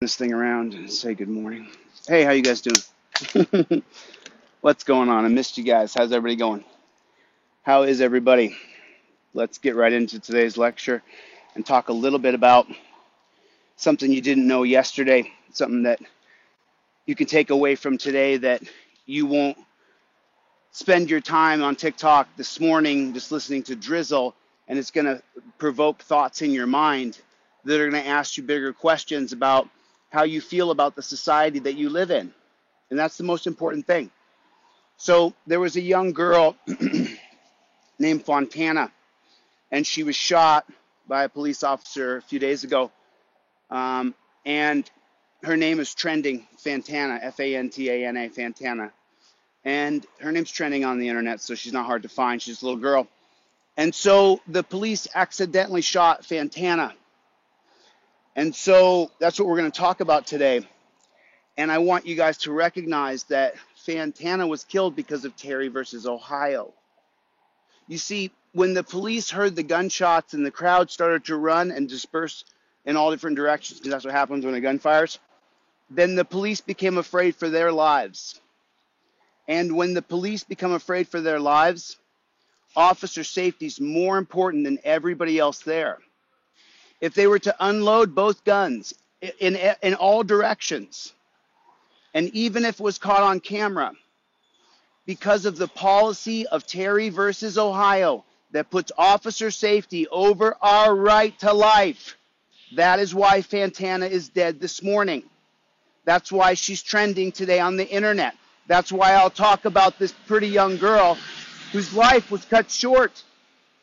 This thing around and say good morning. Hey, how you guys doing? What's going on? I missed you guys. How's everybody going? How is everybody? Let's get right into today's lecture and talk a little bit about something you didn't know yesterday, something that you can take away from today that you won't spend your time on TikTok this morning just listening to drizzle, and it's going to provoke thoughts in your mind that are going to ask you bigger questions about how you feel about the society that you live in. And that's the most important thing. So there was a young girl named Fontana, and she was shot by a police officer a few days ago. And her name is trending, Fantana, F-A-N-T-A-N-A, Fantana. And her name's trending on the internet, so she's not hard to find. She's a little girl. And so the police accidentally shot Fantana. And so that's what we're going to talk about today. And I want you guys to recognize that Fantana was killed because of Terry versus Ohio. You see, when the police heard the gunshots and the crowd started to run and disperse in all different directions, because that's what happens when a gun fires, then the police became afraid for their lives. And when the police become afraid for their lives, officer safety is more important than everybody else there. If they were to unload both guns in all directions, and even if it was caught on camera, because of the policy of Terry versus Ohio that puts officer safety over our right to life, that is why Fantana is dead this morning. That's why she's trending today on the internet. That's why I'll talk about this pretty young girl whose life was cut short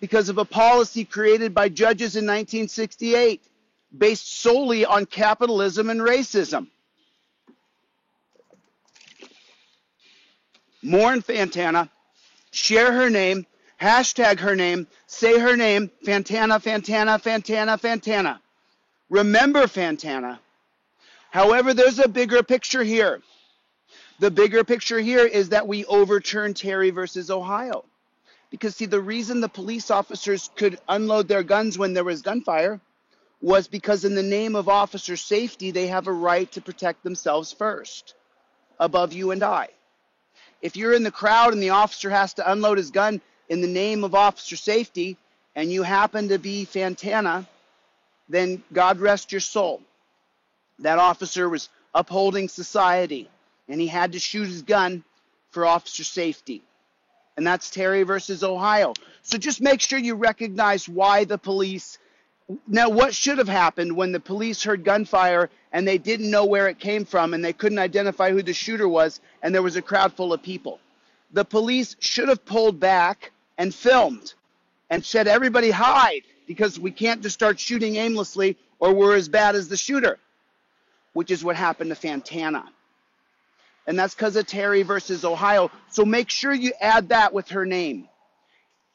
because of a policy created by judges in 1968 based solely on capitalism and racism. Mourn Fantana, share her name, hashtag her name, say her name, Fantana, Fantana, Fantana, Fantana. Remember Fantana. However, there's a bigger picture here. The bigger picture here is that we overturn Terry versus Ohio. Because, see, the reason the police officers could unload their guns when there was gunfire was because in the name of officer safety, they have a right to protect themselves first, above you and I. If you're in the crowd and the officer has to unload his gun in the name of officer safety and you happen to be Fantana, then God rest your soul. That officer was upholding society and he had to shoot his gun for officer safety. And that's Terry versus Ohio. So just make sure you recognize why the police. Now, what should have happened when the police heard gunfire and they didn't know where it came from and they couldn't identify who the shooter was and there was a crowd full of people? The police should have pulled back and filmed and said, everybody hide, because we can't just start shooting aimlessly or we're as bad as the shooter, which is what happened to Fantana. And that's because of Terry versus Ohio. So make sure you add that with her name.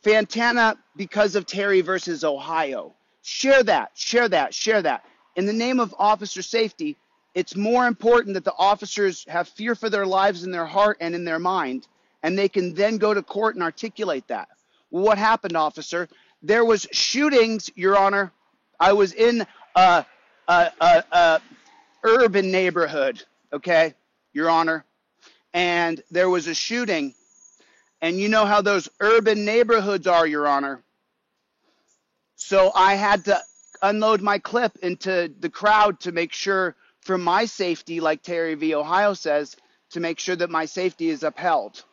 Fantana because of Terry versus Ohio. Share that, share that, share that. In the name of officer safety, it's more important that the officers have fear for their lives in their heart and in their mind, and they can then go to court and articulate that. Well, what happened, officer? There was shootings, Your Honor. I was in a urban neighborhood, okay, Your Honor, and there was a shooting, and you know how those urban neighborhoods are, Your Honor. So I had to unload my clip into the crowd to make sure, for my safety, like Terry v. Ohio says, to make sure that my safety is upheld.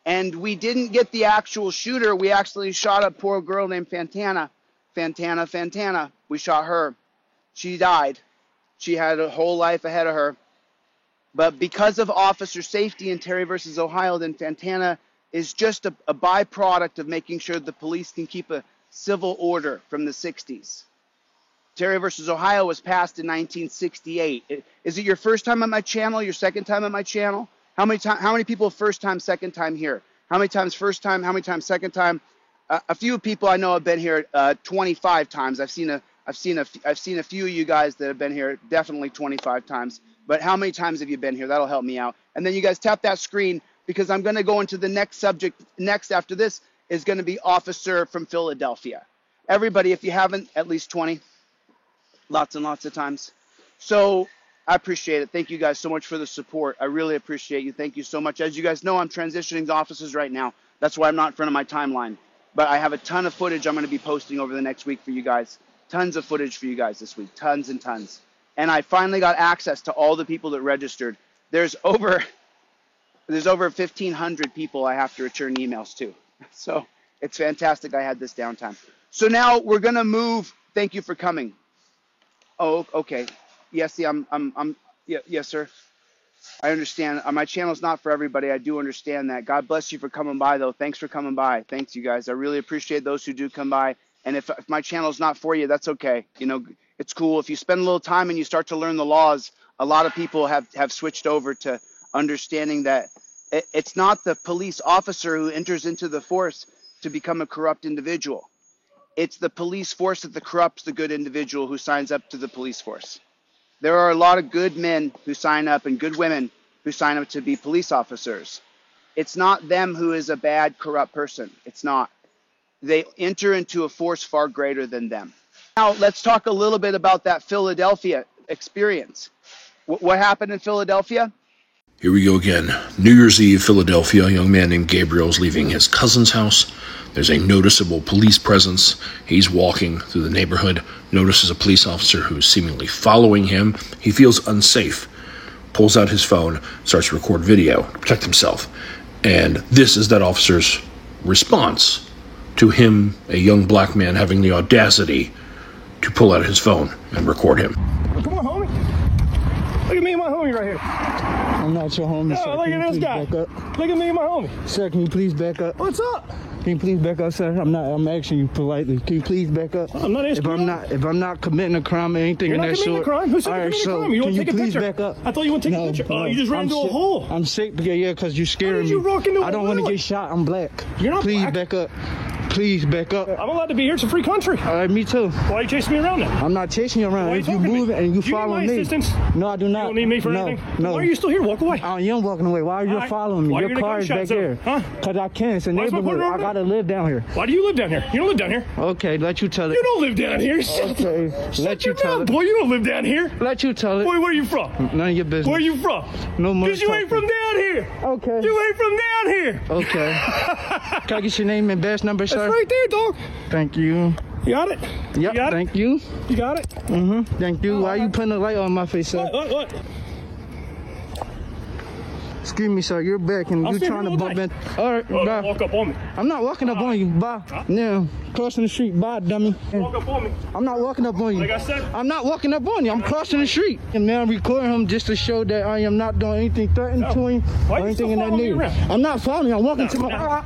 And we didn't get the actual shooter. We actually shot a poor girl named Fantana. Fantana. We shot her. She died. She had a whole life ahead of her. But because of officer safety in Terry versus Ohio, then Fantana is just a byproduct of making sure the police can keep a civil order from the 60s. Terry versus Ohio was passed in 1968. Is it your first time on my channel, your second time on my channel? How many people first time, second time here? How many times first time, how many times second time? A few people I know have been here 25 times. I've seen a few of you guys that have been here definitely 25 times. But how many times have you been here? That'll help me out. And then you guys tap that screen because I'm going to go into the next subject. Next after this is going to be officer from Philadelphia. Everybody, if you haven't, at least 20. Lots and lots of times. So I appreciate it. Thank you guys so much for the support. I really appreciate you. Thank you so much. As you guys know, I'm transitioning to offices right now. That's why I'm not in front of my timeline. But I have a ton of footage I'm going to be posting over the next week for you guys. Tons of footage for you guys this week. Tons and tons. And I finally got access to all the people that registered. There's over 1,500 people I have to return emails to. So it's fantastic I had this downtime. So now we're going to move. Thank you for coming. Oh, okay. Yes, yes, sir. I understand. My channel's not for everybody. I do understand that. God bless you for coming by, though. Thanks for coming by. Thanks, you guys. I really appreciate those who do come by. And if my channel's not for you, that's okay. You know, it's cool. If you spend a little time and you start to learn the laws, a lot of people have switched over to understanding that it's not the police officer who enters into the force to become a corrupt individual. It's the police force that corrupts the good individual who signs up to the police force. There are a lot of good men who sign up and good women who sign up to be police officers. It's not them who is a bad, corrupt person. It's not. They enter into a force far greater than them. Now, let's talk a little bit about that Philadelphia experience. What happened in Philadelphia? Here we go again. New Year's Eve, Philadelphia. A young man named Gabriel is leaving his cousin's house. There's a noticeable police presence. He's walking through the neighborhood, notices a police officer who's seemingly following him. He feels unsafe, pulls out his phone, starts to record video to protect himself. And this is that officer's response to him, a young black man, having the audacity to pull out his phone and record him. Come on, homie. Look at me and my homie right here. I'm not your homie, sir. Look at this guy. Look at me and my homie. Sir, can you please back up? What's up? Can you please back up, sir? I'm asking you politely. Can you please back up? I'm not asking you. If I'm not committing a crime or anything You're in not that committing sort. a crime. Who said you're committing a crime? You want to take a picture? Back up? I thought you want to take a picture. Oh, you just ran into a hole. I'm sick. Yeah, because you scared me. You walk into I don't want to get shot. I'm black. You're not Please black. back up. Please back up. I'm allowed to be here. It's a free country. All right, me too. Why are you chasing me around then? I'm not chasing you around. Why are you If you talking to move me? and you Do you follow need my me. assistance? No, I do not. You don't need me for anything? No. Why are you still here? Walk away. I am walking away. Why are you All right. following me? Why are you Your in a car is gunshot back zone? there. Huh? Because I can. It's a Why is my neighborhood. partner over I there? got to live down here. Why do you live down here? You don't live down here. Okay, let you tell it. You don't live down here. Okay, let you tell it. Boy, you don't live down here. Let you tell it. Boy, where are you from? None of your business. Where are you from? No more. Because you ain't from down here. Okay. You ain't from down here. Okay. Can I get your name and badge number, sir? That's right there, dog. Thank you. You got it? Yep, You got thank it? you. You got it? Thank you. Why are you putting a light on my face, sir? What? Excuse me, sir. You're back and I'll you're stay trying to here all bump day. in. All right, bye. Walk up on me. I'm not walking up on you. Bye. Now, crossing the street. Bye, dummy. Walk up on me. I'm not walking up on you. Like I said. I'm not walking up on you. I'm crossing the street. And now I'm recording him just to show that I am not doing anything threatening to him Why or you still anything in that following me nature. around? I'm not following you. I'm walking to my...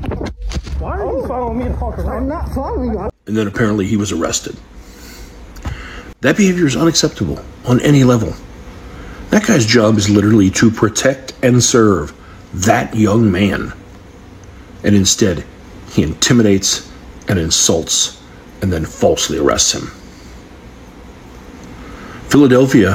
Why are you following me to fuck around? I'm not following you. And then apparently he was arrested. That behavior is unacceptable on any level. That guy's job is literally to protect and serve that young man. And instead, he intimidates and insults and then falsely arrests him. Philadelphia,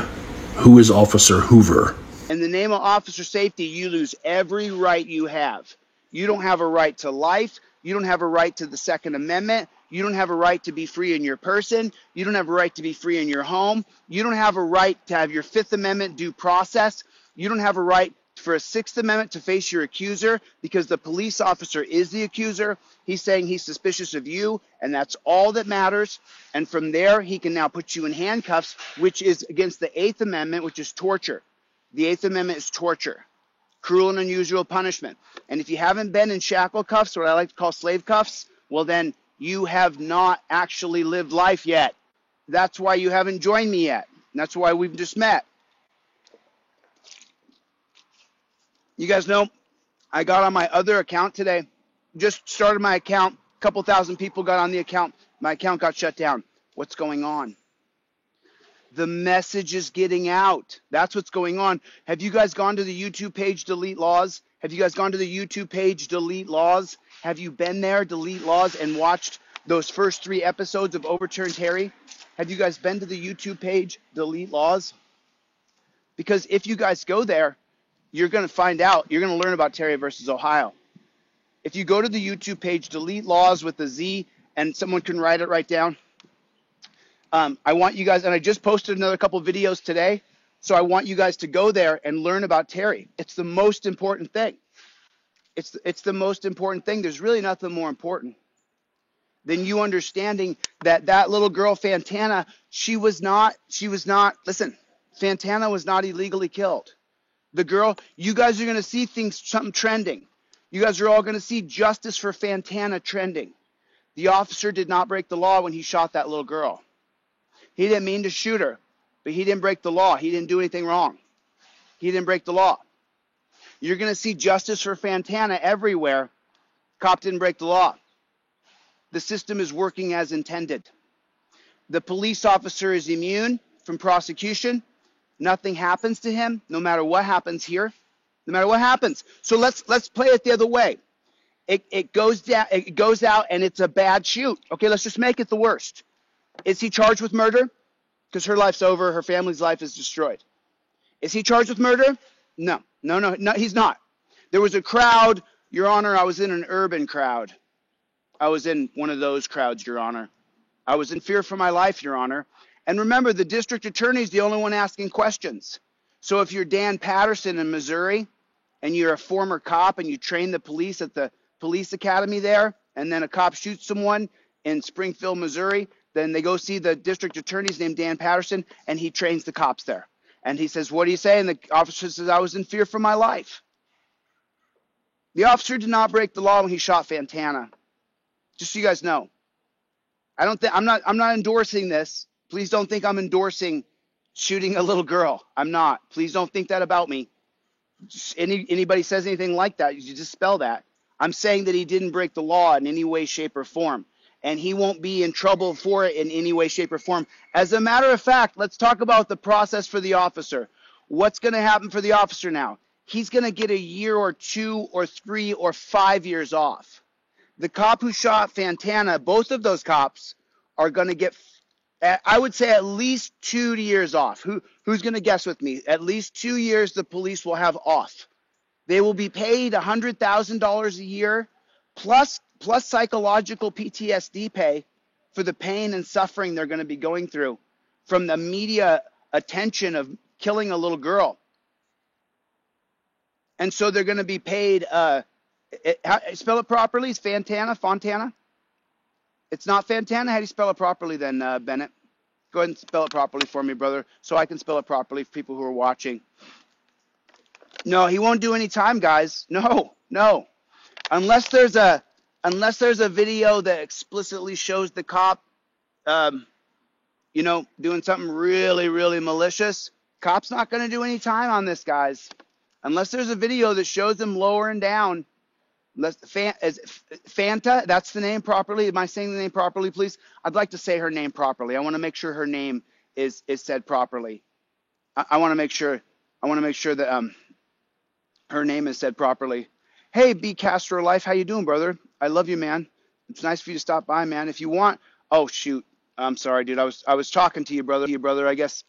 who is Officer Hoover? In the name of officer safety, you lose every right you have. You don't have a right to life. You don't have a right to the Second Amendment. You don't have a right to be free in your person. You don't have a right to be free in your home. You don't have a right to have your Fifth Amendment due process. You don't have a right for a Sixth Amendment to face your accuser because the police officer is the accuser. He's saying he's suspicious of you, and that's all that matters. And from there, he can now put you in handcuffs, which is against the Eighth Amendment, which is torture. The Eighth Amendment is torture, cruel and unusual punishment. And if you haven't been in shackle cuffs, what I like to call slave cuffs, well then you have not actually lived life yet. That's why you haven't joined me yet. And that's why we've just met. You guys know, I got on my other account today. Just started my account. A couple thousand people got on the account. My account got shut down. What's going on? The message is getting out. That's what's going on. Have you guys gone to the YouTube page, Delete Laws? Have you guys gone to the YouTube page, Delete Laws? Have you been there, Delete Laws, and watched those first 3 episodes of Overturned Harry? Have you guys been to the YouTube page, Delete Laws? Because if you guys go there, you're going to find out, you're going to learn about Terry versus Ohio. If you go to the YouTube page, Delete Laws with a Z, and someone can write it right down. I want you guys, and I just posted another couple videos today. So I want you guys to go there and learn about Terry. It's the most important thing. It's the most important thing. There's really nothing more important than you understanding that that little girl, Fantana, she was not, listen, Fantana was not illegally killed. The girl, you guys are going to see something trending. You guys are all going to see justice for Fantana trending. The officer did not break the law when he shot that little girl. He didn't mean to shoot her, but he didn't break the law. He didn't do anything wrong. He didn't break the law. You're going to see justice for Fantana everywhere. Cop didn't break the law. The system is working as intended. The police officer is immune from prosecution. Nothing happens to him, no matter what happens here. No matter what happens. So let's play it the other way. It goes down, it goes out, and it's a bad shoot. Okay, let's just make it the worst. Is he charged with murder? Because her life's over, her family's life is destroyed. Is he charged with murder? No, he's not. There was a crowd, Your Honor. I was in an urban crowd. I was in one of those crowds, Your Honor. I was in fear for my life, Your Honor. And remember, the district attorney is the only one asking questions. So if you're Dan Patterson in Missouri and you're a former cop and you train the police at the police academy there, and then a cop shoots someone in Springfield, Missouri, then they go see the district attorney's named Dan Patterson, and he trains the cops there. And he says, what do you say? And the officer says, I was in fear for my life. The officer did not break the law when he shot Fantana. Just so you guys know. I'm not endorsing this. Please don't think I'm endorsing shooting a little girl. I'm not. Please don't think that about me. Anybody says anything like that, you just spell that. I'm saying that he didn't break the law in any way, shape, or form. And he won't be in trouble for it in any way, shape, or form. As a matter of fact, let's talk about the process for the officer. What's going to happen for the officer now? He's going to get a year or 2 or 3 or 5 years off. The cop who shot Fantana, both of those cops are going to get, I would say, at least 2 years off. Who's going to guess with me? At least 2 years the police will have off. They will be paid $100,000 a year plus psychological PTSD pay for the pain and suffering they're going to be going through from the media attention of killing a little girl. And so they're going to be paid, spell it properly, it's Fontana? It's not Fantana? How do you spell it properly then, Bennett? Go ahead and spell it properly for me, brother, so I can spell it properly for people who are watching. No, he won't do any time, guys. No. Unless there's a video that explicitly shows the cop, doing something really, really malicious, cop's not going to do any time on this, guys. Unless there's a video that shows him lowering down. Fanta, that's the name properly. Am I saying the name properly, please? I'd like to say her name properly. I want to make sure her name is said properly. I want to make sure that her name is said properly. Hey, B. Castro Life, how you doing, brother? I love you, man. It's nice for you to stop by, man. If you want, oh shoot, I'm sorry, dude. I was talking to you, brother. I guess.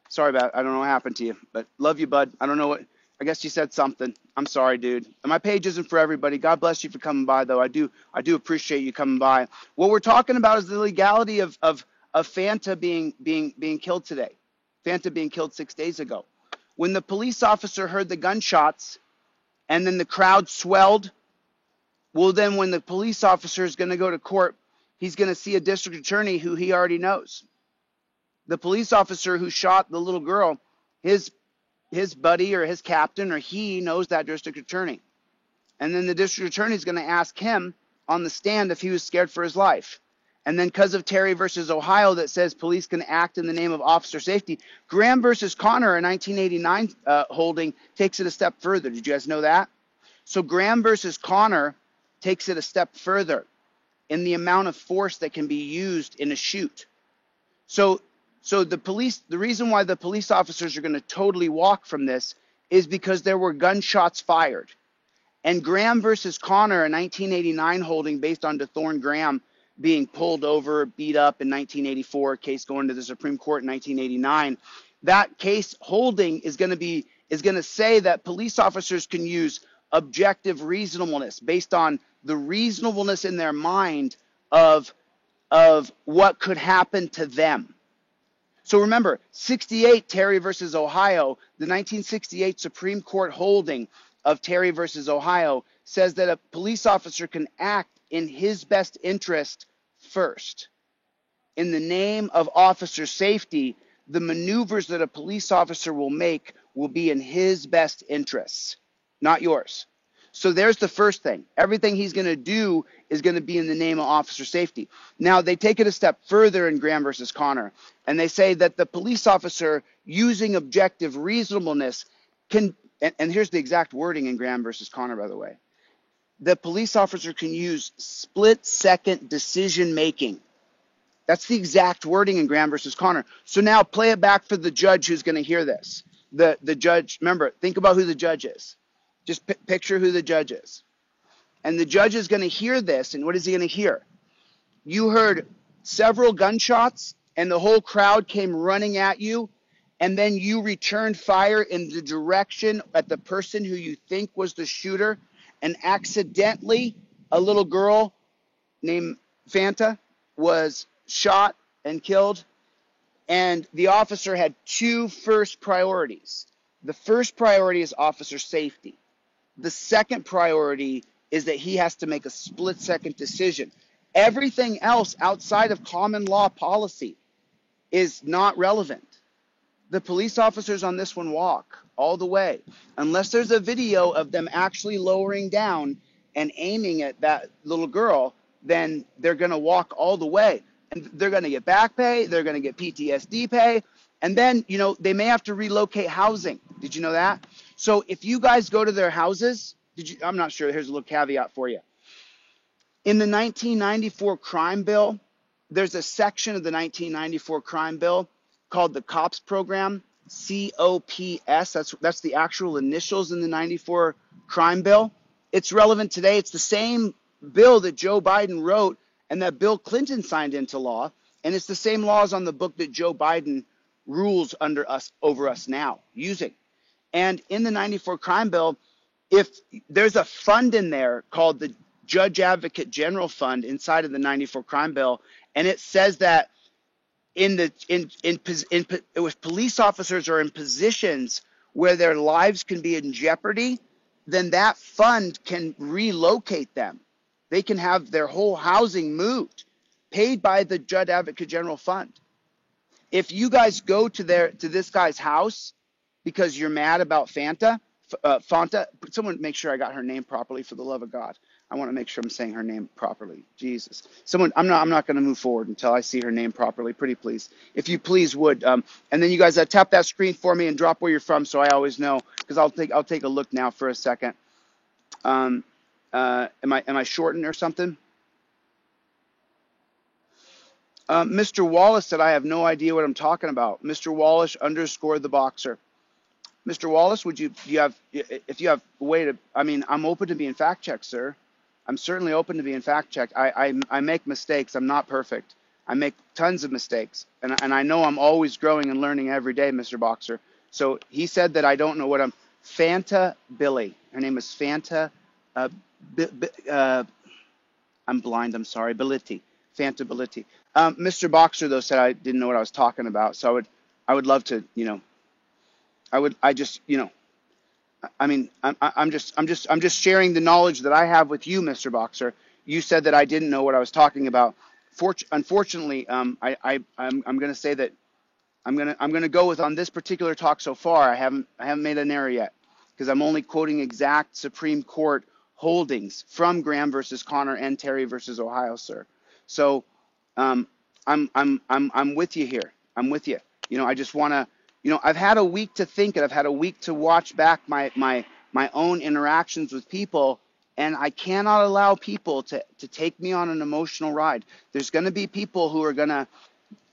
Sorry about it. I don't know what happened to you, but love you, bud. I don't know what. I guess you said something. I'm sorry, dude. And my page isn't for everybody. God bless you for coming by, though. I do appreciate you coming by. What we're talking about is the legality of Fanta being killed today. Fanta being killed 6 days ago. When the police officer heard the gunshots, and then the crowd swelled, well, then when the police officer is going to go to court, he's going to see a district attorney who he already knows. The police officer who shot the little girl, his buddy or his captain or he knows that district attorney. And then the district attorney is going to ask him on the stand if he was scared for his life. And then because of Terry versus Ohio that says police can act in the name of officer safety, Graham versus Connor, a 1989 holding, takes it a step further. Did you guys know that? So Graham versus Connor takes it a step further in the amount of force that can be used in a shoot. So the reason why the police officers are going to totally walk from this is because there were gunshots fired. And Graham versus Connor, a 1989 holding based on DeThorne Graham being pulled over, beat up in 1984, case going to the Supreme Court in 1989. That case holding is going to say that police officers can use objective reasonableness based on the reasonableness in their mind of what could happen to them. So remember, 68 Terry versus Ohio, the 1968 Supreme Court holding of Terry versus Ohio says that a police officer can act in his best interest first. In the name of officer safety, the maneuvers that a police officer will make will be in his best interests, not yours. So there's the first thing. Everything he's going to do is going to be in the name of officer safety. Now, they take it a step further in Graham versus Connor, and they say that the police officer using objective reasonableness can, and here's the exact wording in Graham versus Connor, by the way. The police officer can use split-second decision-making. That's the exact wording in Graham versus Connor. So now play it back for the judge who's going to hear this. The judge, remember, think about who the judge is. Just picture who the judge is. And the judge is going to hear this, and what is he going to hear? You heard several gunshots, and the whole crowd came running at you, and then you returned fire in the direction at the person who you think was the shooter, and accidentally a little girl named Fanta was shot and killed, and the officer had two first priorities. The first priority is officer safety. The second priority is that he has to make a split-second decision. Everything else outside of common law policy is not relevant. The police officers on this one walk all the way. Unless there's a video of them actually lowering down and aiming at that little girl, then they're going to walk all the way. And they're going to get back pay, they're going to get PTSD pay, and then, you know, they may have to relocate housing. Did you know that? So if you guys go to their houses, I'm not sure, here's a little caveat for you. In the 1994 crime bill, there's a section of the 1994 crime bill called the COPS program, COPS. That's the actual initials in the 94 crime bill. It's relevant today. It's the same bill that Joe Biden wrote and that Bill Clinton signed into law. And it's the same laws on the book that Joe Biden rules over us now using. And in the 94 crime bill, if there's a fund in there called the Judge Advocate General Fund inside of the 94 crime bill, and it says that if police officers are in positions where their lives can be in jeopardy, then that fund can relocate them. They can have their whole housing moved, paid by the Judge Advocate General Fund. If you guys go to this guy's house because you're mad about Fanta, someone make sure I got her name properly, for the love of God. I want to make sure I'm saying her name properly. Jesus. Someone, I'm not going to move forward until I see her name properly. Pretty please. If you please would. And then you guys tap that screen for me and drop where you're from so I always know, because I'll take a look now for a second. Am I shortened or something? Mr. Wallace said, I have no idea what I'm talking about. Mr. Wallace _ the boxer. Mr. Wallace, if you have a way to, I mean, I'm open to being fact checked, sir. I'm certainly open to being fact checked. I make mistakes. I'm not perfect. I make tons of mistakes. And I know I'm always growing and learning every day, Mr. Boxer. So he said that I don't know what Fanta Billy. Her name is Fanta, I'm blind, I'm sorry, Bellitti. Fanta Bellitti. Mr. Boxer, though, said I didn't know what I was talking about. So I would love to, you know, I'm just sharing the knowledge that I have with you, Mr. Boxer. You said that I didn't know what I was talking about. Unfortunately, I'm going to say that I'm going to go with, on this particular talk so far, I haven't made an error yet, because I'm only quoting exact Supreme Court holdings from Graham versus Connor and Terry versus Ohio, sir. So I'm with you here. I'm with you. You know, I just want to. You know, I've had a week to think, and I've had a week to watch back my own interactions with people, and I cannot allow people to take me on an emotional ride. There's going to be people who are going to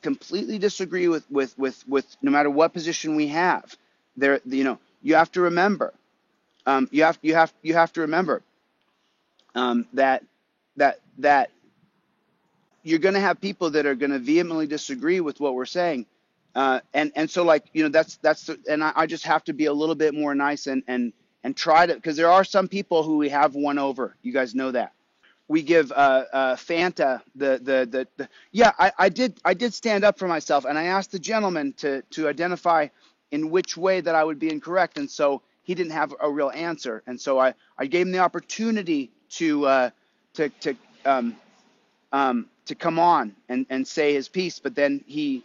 completely disagree with no matter what position we have. There, you know, you have to remember, you have to remember that you're going to have people that are going to vehemently disagree with what we're saying. And so, like, you know, and I just have to be a little bit more nice and try to, because there are some people who we have won over. You guys know that. Fanta the yeah, I did stand up for myself, and I asked the gentleman to identify in which way that I would be incorrect, and so he didn't have a real answer, and so I gave him the opportunity to um, to come on and say his piece, but then he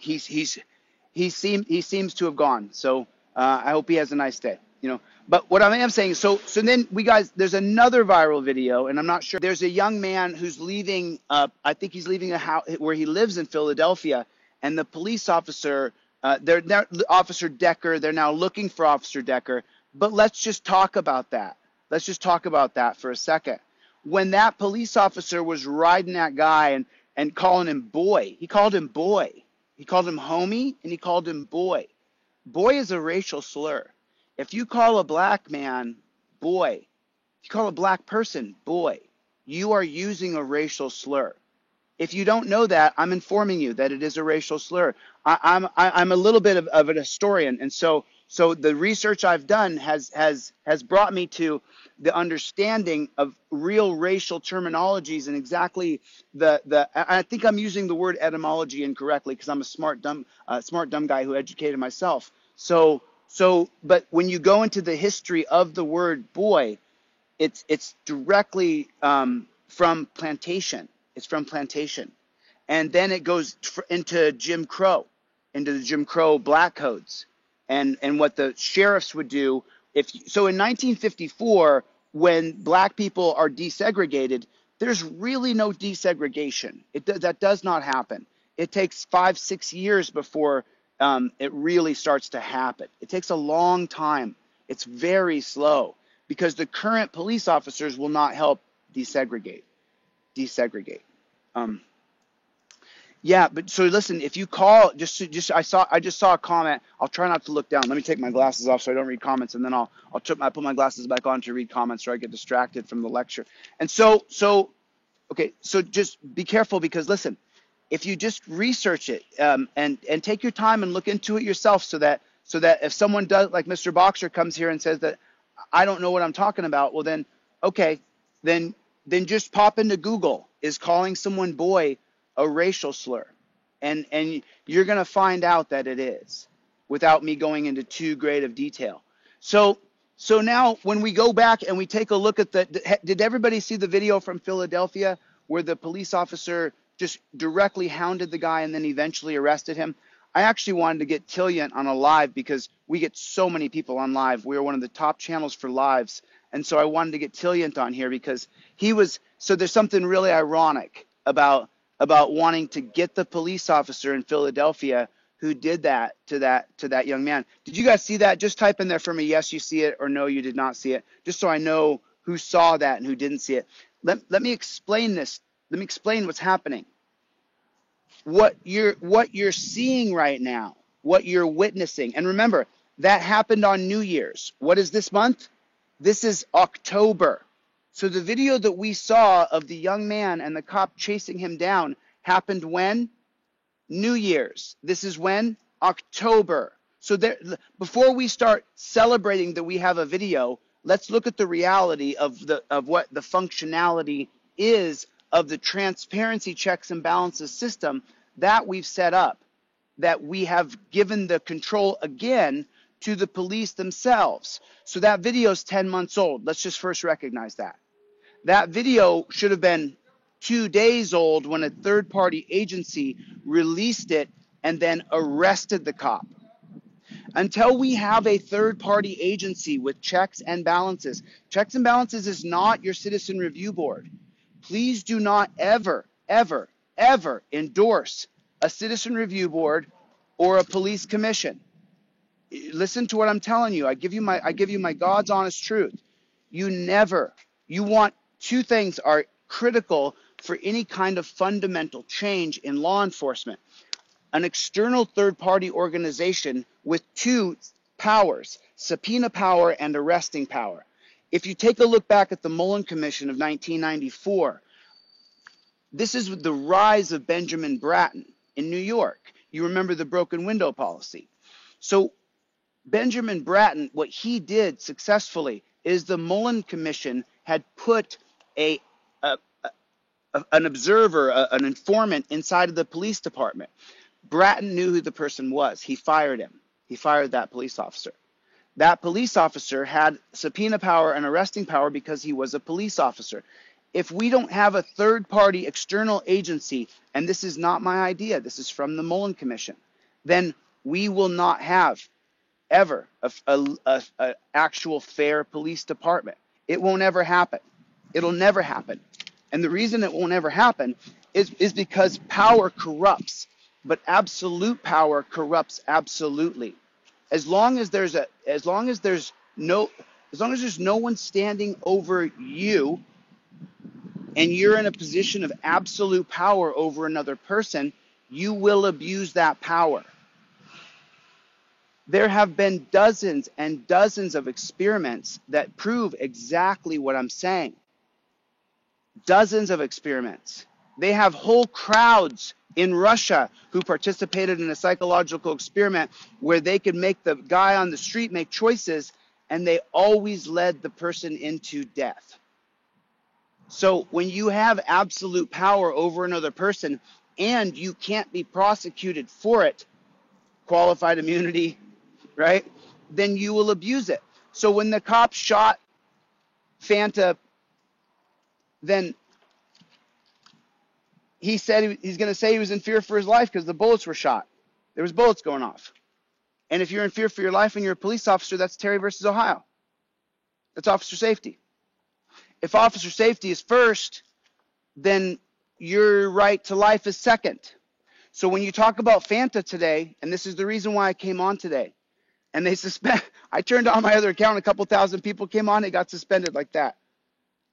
seems to have gone. So I hope he has a nice day. You know, but what I am saying, so then there's another viral video, and I'm not sure. There's a young man who's leaving. I think he's leaving a house where he lives in Philadelphia, and the police officer, they're now Officer Decker. They're now looking for Officer Decker. But let's just talk about that. Let's just talk about that for a second. When that police officer was riding that guy and calling him boy, he called him boy. He called him homie, and he called him boy. Boy is a racial slur. If you call a black man boy, if you call a black person boy, you are using a racial slur. If you don't know that, I'm informing you that it is a racial slur. I'm a little bit of an historian, and so the research I've done has brought me to the understanding of real racial terminologies and exactly I think I'm using the word etymology incorrectly because I'm a smart dumb guy who educated myself. But when you go into the history of the word boy, it's directly from plantation. It's from plantation, and then it goes into Jim Crow, into the Jim Crow black codes, and what the sheriffs would do so in 1954, when black people are desegregated, there's really no desegregation. That does not happen. It takes 5-6 years before it really starts to happen. It takes a long time. It's very slow because the current police officers will not help desegregate. Yeah, but so listen, if you call, I just saw a comment. I'll try not to look down. Let me take my glasses off so I don't read comments, and then I put my glasses back on to read comments, or I get distracted from the lecture. And so just be careful, because listen, if you just research it and take your time and look into it yourself, so that if someone does, like Mr. Boxer comes here and says that I don't know what I'm talking about, well then, okay, then just pop into Google, is calling someone boy a racial slur? And you're going to find out that it is, without me going into too great of detail. So now when we go back and we take a look at did everybody see the video from Philadelphia where the police officer just directly hounded the guy and then eventually arrested him? I actually wanted to get Tilliant on a live because we get so many people on live. We are one of the top channels for lives. And so I wanted to get Tilliant on here because so there's something really ironic about wanting to get the police officer in Philadelphia who did that to that young man. Did you guys see that? Just type in there for me, yes, you see it, or no, you did not see it, just so I know who saw that and who didn't see it. Let me explain this. Let me explain what's happening. What you're seeing right now, what you're witnessing. And remember, that happened on New Year's. What is this month? This is October. So the video that we saw of the young man and the cop chasing him down happened when? New Year's. This is when? October. So before we start celebrating that we have a video, let's look at the reality of what the functionality is of the transparency checks and balances system that we've set up, that we have given the control again to the police themselves. So that video is 10 months old. Let's just first recognize that. That video should have been 2 days old when a third-party agency released it and then arrested the cop. Until we have a third-party agency with checks and balances is not your citizen review board. Please do not ever, ever, ever endorse a citizen review board or a police commission. Listen to what I'm telling you. I give you my God's honest truth. You want two things are critical for any kind of fundamental change in law enforcement. An external third-party organization with two powers, subpoena power and arresting power. If you take a look back at the Mullen Commission of 1994, this is the rise of Benjamin Bratton in New York. You remember the broken window policy. So Benjamin Bratton, what he did successfully is the Mullen Commission had put a an observer, an informant inside of the police department. Bratton knew who the person was. He fired him. He fired that police officer. That police officer had subpoena power and arresting power because he was a police officer. If we don't have a third-party external agency, and this is not my idea, this is from the Mullen Commission, then we will not have ever a actual fair police department. It won't ever happen. It'll never happen. And the reason it won't ever happen is because power corrupts, but absolute power corrupts absolutely. As long as there's no one standing over you and you're in a position of absolute power over another person, you will abuse that power. There have been dozens and dozens of experiments that prove exactly what I'm saying. Dozens of experiments. They have whole crowds in Russia who participated in a psychological experiment where they could make the guy on the street make choices, and they always led the person into death. So when you have absolute power over another person and you can't be prosecuted for it, qualified immunity, right? Then you will abuse it. So when the cop shot Fanta, then he said he's going to say he was in fear for his life because the bullets were shot. There was bullets going off. And if you're in fear for your life and you're a police officer, that's Terry versus Ohio. That's officer safety. If officer safety is first, then your right to life is second. So when you talk about Fanta today, and this is the reason why I came on today, and I turned on my other account, a couple thousand people came on, it got suspended like that.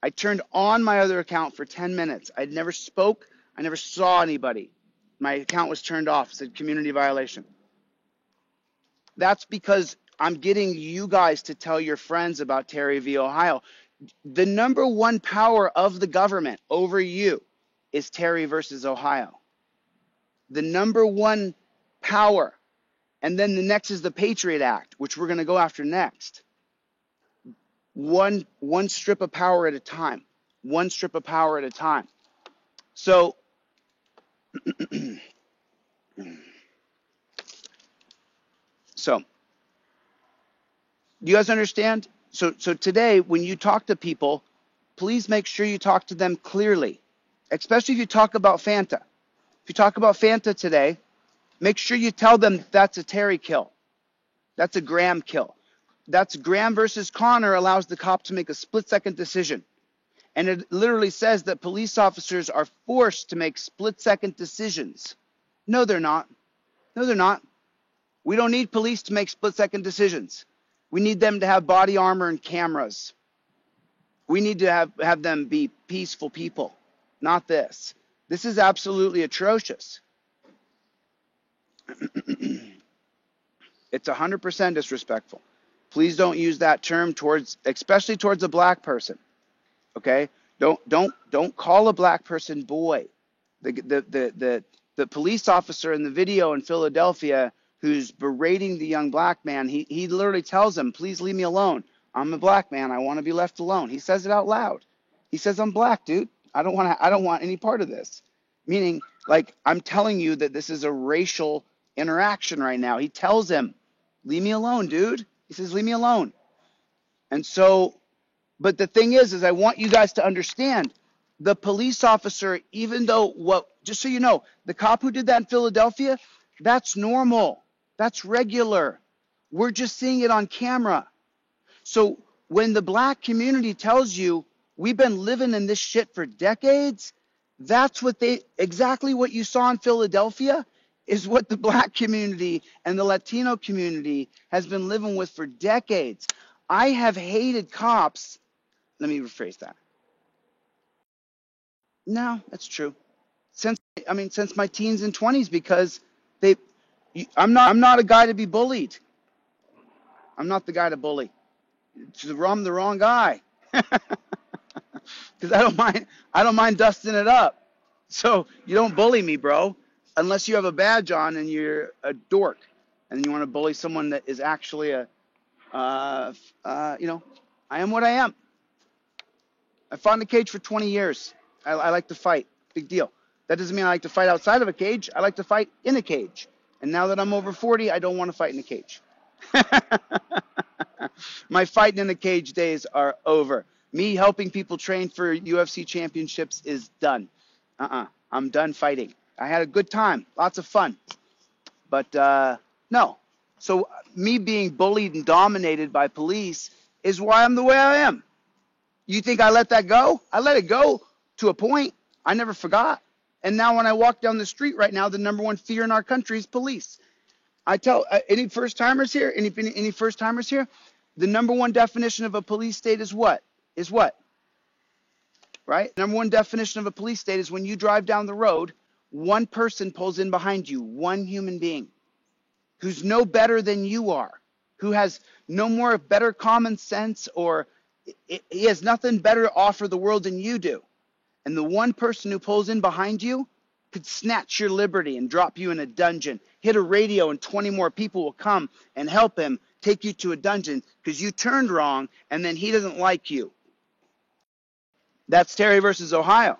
I turned on my other account for 10 minutes. I never spoke. I never saw anybody. My account was turned off. It said community violation. That's because I'm getting you guys to tell your friends about Terry v. Ohio. The number one power of the government over you is Terry versus Ohio. The number one power. And then the next is the Patriot Act, which we're going to go after next. One strip of power at a time. One strip of power at a time. So, do you guys understand? So today, when you talk to people, please make sure you talk to them clearly, especially if you talk about Fanta. If you talk about Fanta today, make sure you tell them that's a Terry kill. That's a Graham kill. That's Graham versus Connor allows the cop to make a split-second decision. And it literally says that police officers are forced to make split-second decisions. No, they're not. No, they're not. We don't need police to make split-second decisions. We need them to have body armor and cameras. We need to have them be peaceful people, not this. This is absolutely atrocious. It's 100% disrespectful. Please don't use that term especially towards a black person. Okay? Don't call a black person boy. The police officer in the video in Philadelphia who's berating the young black man, he literally tells him, please leave me alone. I'm a black man. I want to be left alone. He says it out loud. He says, I'm black, dude. I don't want any part of this. Meaning, like, I'm telling you that this is a racial interaction right now. He tells him, leave me alone, dude. He says, leave me alone. And so, but the thing is I want you guys to understand the police officer, even though just so you know, the cop who did that in Philadelphia, that's normal. That's regular. We're just seeing it on camera. So when the black community tells you we've been living in this shit for decades, that's exactly what you saw in Philadelphia is what the black community and the Latino community has been living with for decades. I have hated cops. Let me rephrase that. No, that's true. Since my teens and 20s, because I'm not a guy to be bullied. I'm not the guy to bully. I'm the wrong guy. Because I don't mind dusting it up. So you don't bully me, bro, unless you have a badge on and you're a dork, and you want to bully someone that is actually I am what I am. I fought in the cage for 20 years. I like to fight. Big deal. That doesn't mean I like to fight outside of a cage. I like to fight in a cage. And now that I'm over 40, I don't want to fight in a cage. My fighting in a cage days are over. Me helping people train for UFC championships is done. I'm done fighting. I had a good time, lots of fun. But no. So me being bullied and dominated by police is why I'm the way I am. You think I let that go? I let it go to a point. I never forgot. And now when I walk down the street right now, the number one fear in our country is police. I tell any first timers here, any first timers here, the number one definition of a police state is what? Is what? Right? Number one definition of a police state is when you drive down the road, one person pulls in behind you, one human being who's no better than you are, who has no more better common sense, or he has nothing better to offer the world than you do. And the one person who pulls in behind you could snatch your liberty and drop you in a dungeon, hit a radio, and 20 more people will come and help him take you to a dungeon because you turned wrong and then he doesn't like you. That's Terry versus Ohio.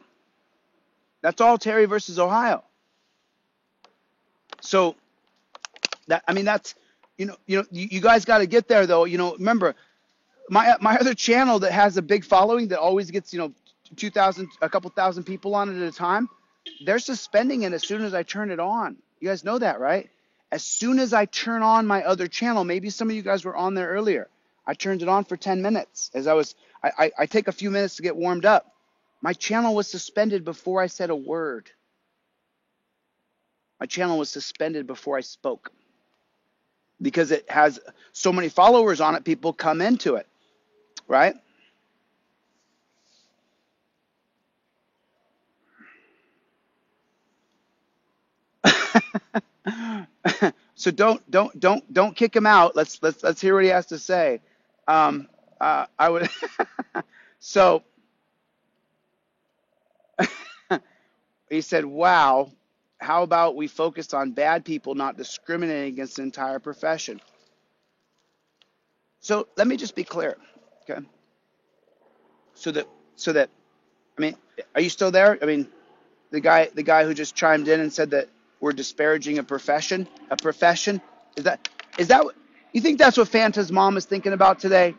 That's all Terry versus Ohio. So, that's, you guys got to get there though. Remember, my other channel that has a big following that always gets, 2,000, a couple thousand people on it at a time, they're suspending it as soon as I turn it on. You guys know that, right? As soon as I turn on my other channel, maybe some of you guys were on there earlier. I turned it on for 10 minutes as I take a few minutes to get warmed up. My channel was suspended before I said a word. My channel was suspended before I spoke. Because it has so many followers on it, people come into it, right? So don't kick him out. Let's hear what he has to say. I would so he said, "Wow, how about we focus on bad people, not discriminating against the entire profession?" So let me just be clear, okay? So that are you still there? The guy who just chimed in and said that we're disparaging a profession. Is that what you think? That's what Fanta's mom is thinking about today?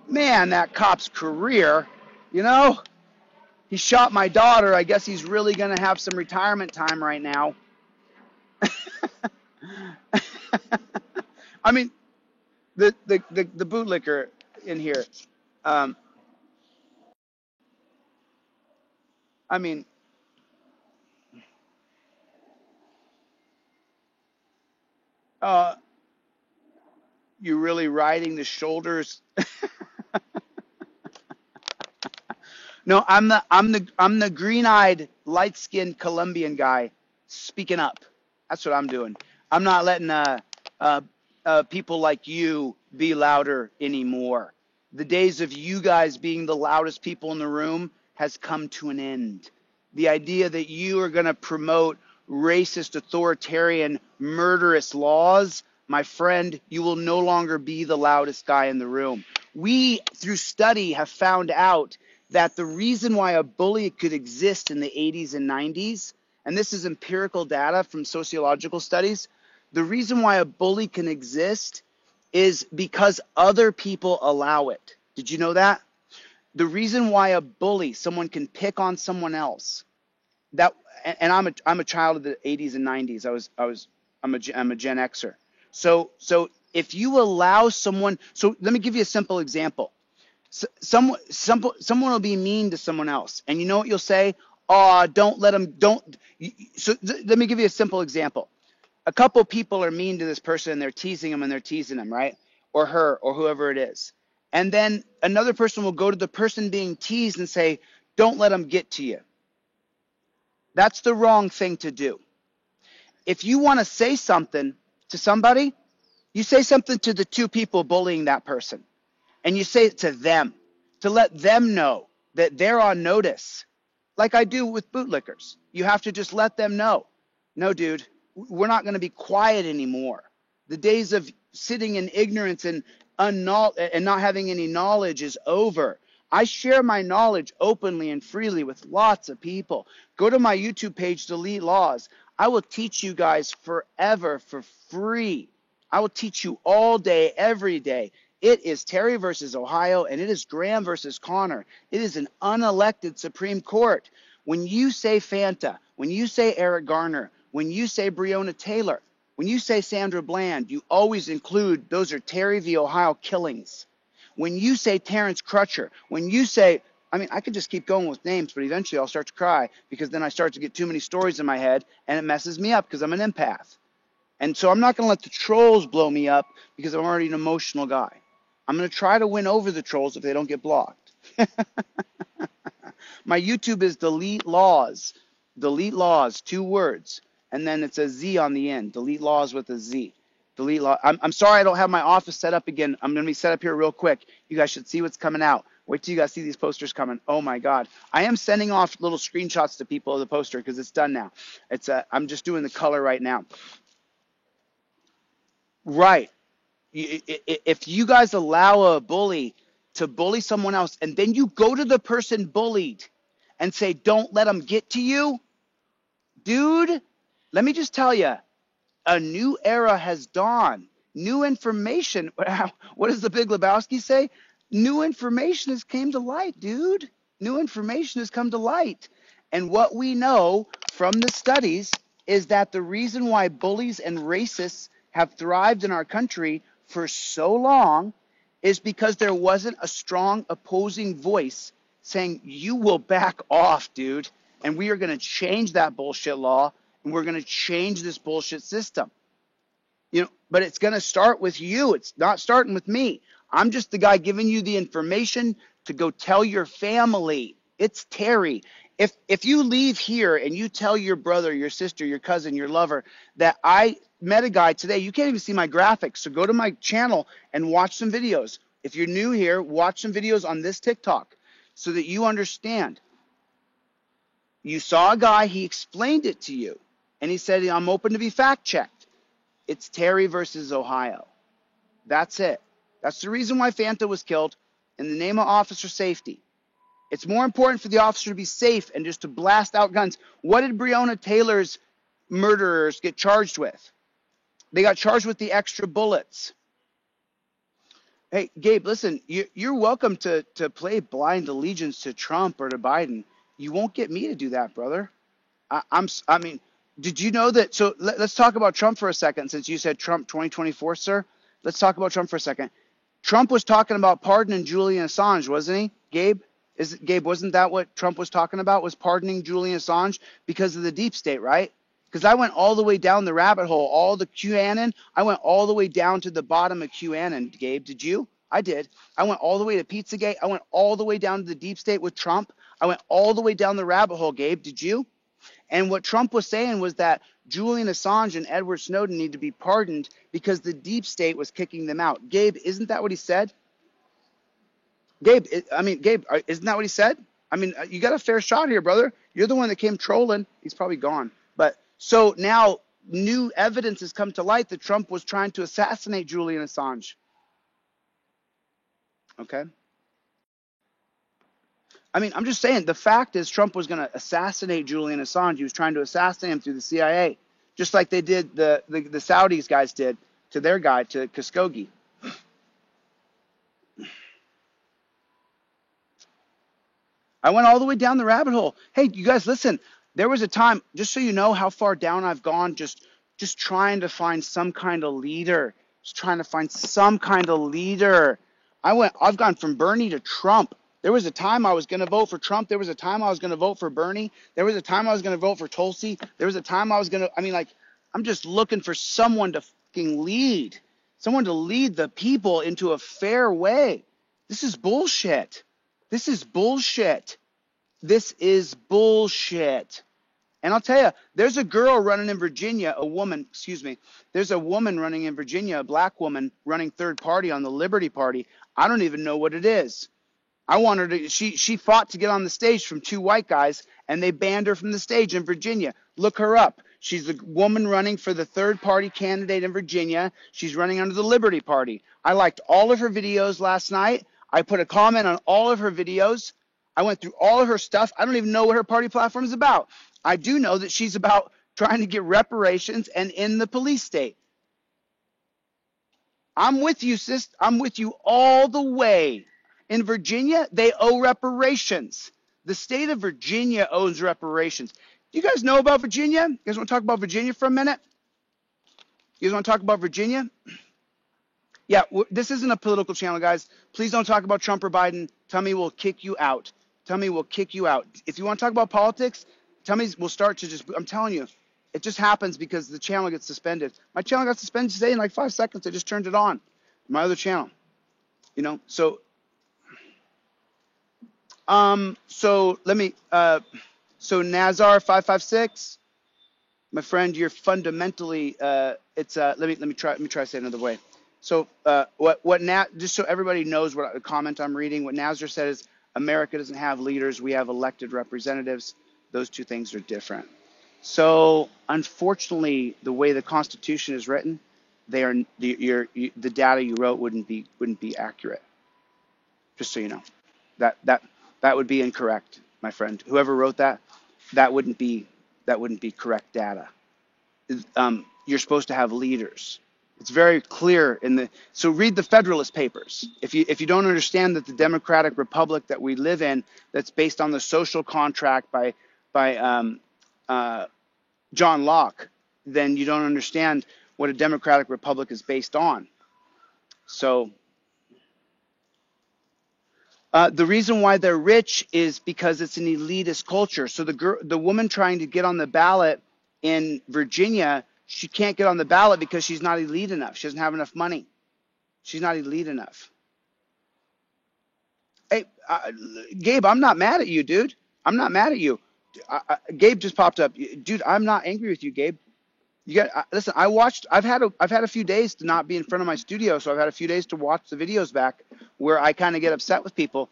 Man, that cop's career, he shot my daughter. I guess he's really going to have some retirement time right now. The bootlicker in here. You're really riding the shoulders. No, I'm the green-eyed, light-skinned Colombian guy speaking up. That's what I'm doing. I'm not letting people like you be louder anymore. The days of you guys being the loudest people in the room has come to an end. The idea that you are going to promote racist, authoritarian, murderous laws, my friend, you will no longer be the loudest guy in the room. We, through study, have found out that the reason why a bully could exist in the 80s and 90s, and this is empirical data from sociological studies, the reason why a bully can exist is because other people allow it. Did you know that? The reason why a bully, someone can pick on someone else, and I'm a child of the 80s and 90s. I'm a Gen Xer. So if you allow someone, so let me give you a simple example. Someone will be mean to someone else, and you know what you'll say? Oh, don't let them. So let me give you a simple example. A couple people are mean to this person, and they're teasing them, right? Or her, or whoever it is. And then another person will go to the person being teased and say, don't let them get to you. That's the wrong thing to do. If you want to say something to somebody, you say something to the two people bullying that person. And you say it to them, to let them know that they're on notice. Like I do with bootlickers. You have to just let them know. No, dude, we're not going to be quiet anymore. The days of sitting in ignorance and not having any knowledge is over. I share my knowledge openly and freely with lots of people. Go to my YouTube page, Delete Laws. I will teach you guys forever for free. I will teach you all day, every day. It is Terry versus Ohio, and it is Graham versus Connor. It is an unelected Supreme Court. When you say Fanta, when you say Eric Garner, when you say Breonna Taylor, when you say Sandra Bland, you always include those are Terry v. Ohio killings. When you say Terrence Crutcher, when you say, I mean, I could just keep going with names, but eventually I'll start to cry because then I start to get too many stories in my head and it messes me up because I'm an empath. And so I'm not going to let the trolls blow me up because I'm already an emotional guy. I'm going to try to win over the trolls if they don't get blocked. My YouTube is Delete Laws. Delete Laws, 2 words. And then it's a Z on the end. Delete Laws with a Z. Delete Law. I'm sorry I don't have my office set up again. I'm going to be set up here real quick. You guys should see what's coming out. Wait till you guys see these posters coming. Oh my God. I am sending off little screenshots to people of the poster because it's done now. I'm just doing the color right now. Right. If you guys allow a bully to bully someone else and then you go to the person bullied and say, don't let them get to you, dude, let me just tell you, a new era has dawned. New information. What does the Big Lebowski say? New information has came to light, dude. New information has come to light. And what we know from the studies is that the reason why bullies and racists have thrived in our country for so long is because there wasn't a strong opposing voice saying, you will back off, dude. And we are going to change that bullshit law. And we're going to change this bullshit system. You know, but it's going to start with you. It's not starting with me. I'm just the guy giving you the information to go tell your family. It's Terry. If you leave here and you tell your brother, your sister, your cousin, your lover that I met a guy today, you can't even see my graphics. So go to my channel and watch some videos. If you're new here, watch some videos on this TikTok so that you understand. You saw a guy, he explained it to you. And he said, I'm open to be fact-checked. It's Terry versus Ohio. That's it. That's the reason why Fanta was killed in the name of officer safety. It's more important for the officer to be safe and just to blast out guns. What did Breonna Taylor's murderers get charged with? They got charged with the extra bullets. Hey, Gabe, listen, you're welcome to play blind allegiance to Trump or to Biden. You won't get me to do that, brother. I mean, did you know that? So let's talk about Trump for a second, since you said Trump 2024, sir. Let's talk about Trump for a second. Trump was talking about pardoning Julian Assange, wasn't he, Gabe? Gabe, wasn't that what Trump was talking about, was pardoning Julian Assange because of the deep state, right? Because I went all the way down the rabbit hole, all the QAnon. I went all the way down to the bottom of QAnon, Gabe. Did you? I did. I went all the way to Pizzagate. I went all the way down to the deep state with Trump. I went all the way down the rabbit hole, Gabe. Did you? And what Trump was saying was that Julian Assange and Edward Snowden need to be pardoned because the deep state was kicking them out. Gabe, isn't that what he said? Gabe, isn't that what he said? I mean, you got a fair shot here, brother. You're the one that came trolling. He's probably gone. But so now new evidence has come to light that Trump was trying to assassinate Julian Assange. Okay. I mean, I'm just saying, the fact is Trump was going to assassinate Julian Assange. He was trying to assassinate him through the CIA, just like they did, the Saudis guys did to their guy, to Khashoggi. I went all the way down the rabbit hole. Hey, you guys, listen, there was a time, just so you know how far down I've gone, just trying to find some kind of leader, I've gone from Bernie to Trump. There was a time I was going to vote for Trump. There was a time I was going to vote for Bernie. There was a time I was going to vote for Tulsi. There was a time I was going to, I'm just looking for someone to fucking lead. Someone to lead the people into a fair way. This is bullshit. This is bullshit. And I'll tell you, there's a girl running in Virginia, there's a woman running in Virginia, a black woman running third party on the Liberty Party. I don't even know what it is. I want her to, she fought to get on the stage from 2 white guys, and they banned her from the stage in Virginia. Look her up. She's the woman running for the third party candidate in Virginia. She's running under the Liberty Party. I liked all of her videos last night. I put a comment on all of her videos. I went through all of her stuff. I don't even know what her party platform is about. I do know that she's about trying to get reparations and end the police state. I'm with you, sis. I'm with you all the way. In Virginia, they owe reparations. The state of Virginia owes reparations. Do you guys know about Virginia? You guys want to talk about Virginia for a minute? You guys want to talk about Virginia? Yeah, this isn't a political channel, guys. Please don't talk about Trump or Biden. Tell me we'll kick you out. Tell me we'll kick you out. If you want to talk about politics, tell me we'll start to just, I'm telling you, it just happens because the channel gets suspended. My channel got suspended today in like 5 seconds. I just turned it on. My other channel. You know, so let me, so Nazar 556, my friend, you're fundamentally, let me try to say it another way. So, just so everybody knows what the comment I'm reading, what Nazar said is, America doesn't have leaders, we have elected representatives. Those two things are different. So, unfortunately, the way the Constitution is written, the data you wrote wouldn't be accurate. Just so you know, that would be incorrect, my friend. Whoever wrote that, that wouldn't be correct data. You're supposed to have leaders. It's very clear so read the Federalist Papers. If you don't understand that the democratic republic that we live in, that's based on the social contract by John Locke, then you don't understand what a democratic republic is based on. So the reason why they're rich is because it's an elitist culture. So the woman trying to get on the ballot in Virginia, she can't get on the ballot because she's not elite enough. She doesn't have enough money. She's not elite enough. Hey, Gabe, I'm not mad at you, dude. I'm not mad at you. Gabe just popped up. Dude, I'm not angry with you, Gabe. Listen, I've had a few days to not be in front of my studio, so I've had a few days to watch the videos back where I kind of get upset with people.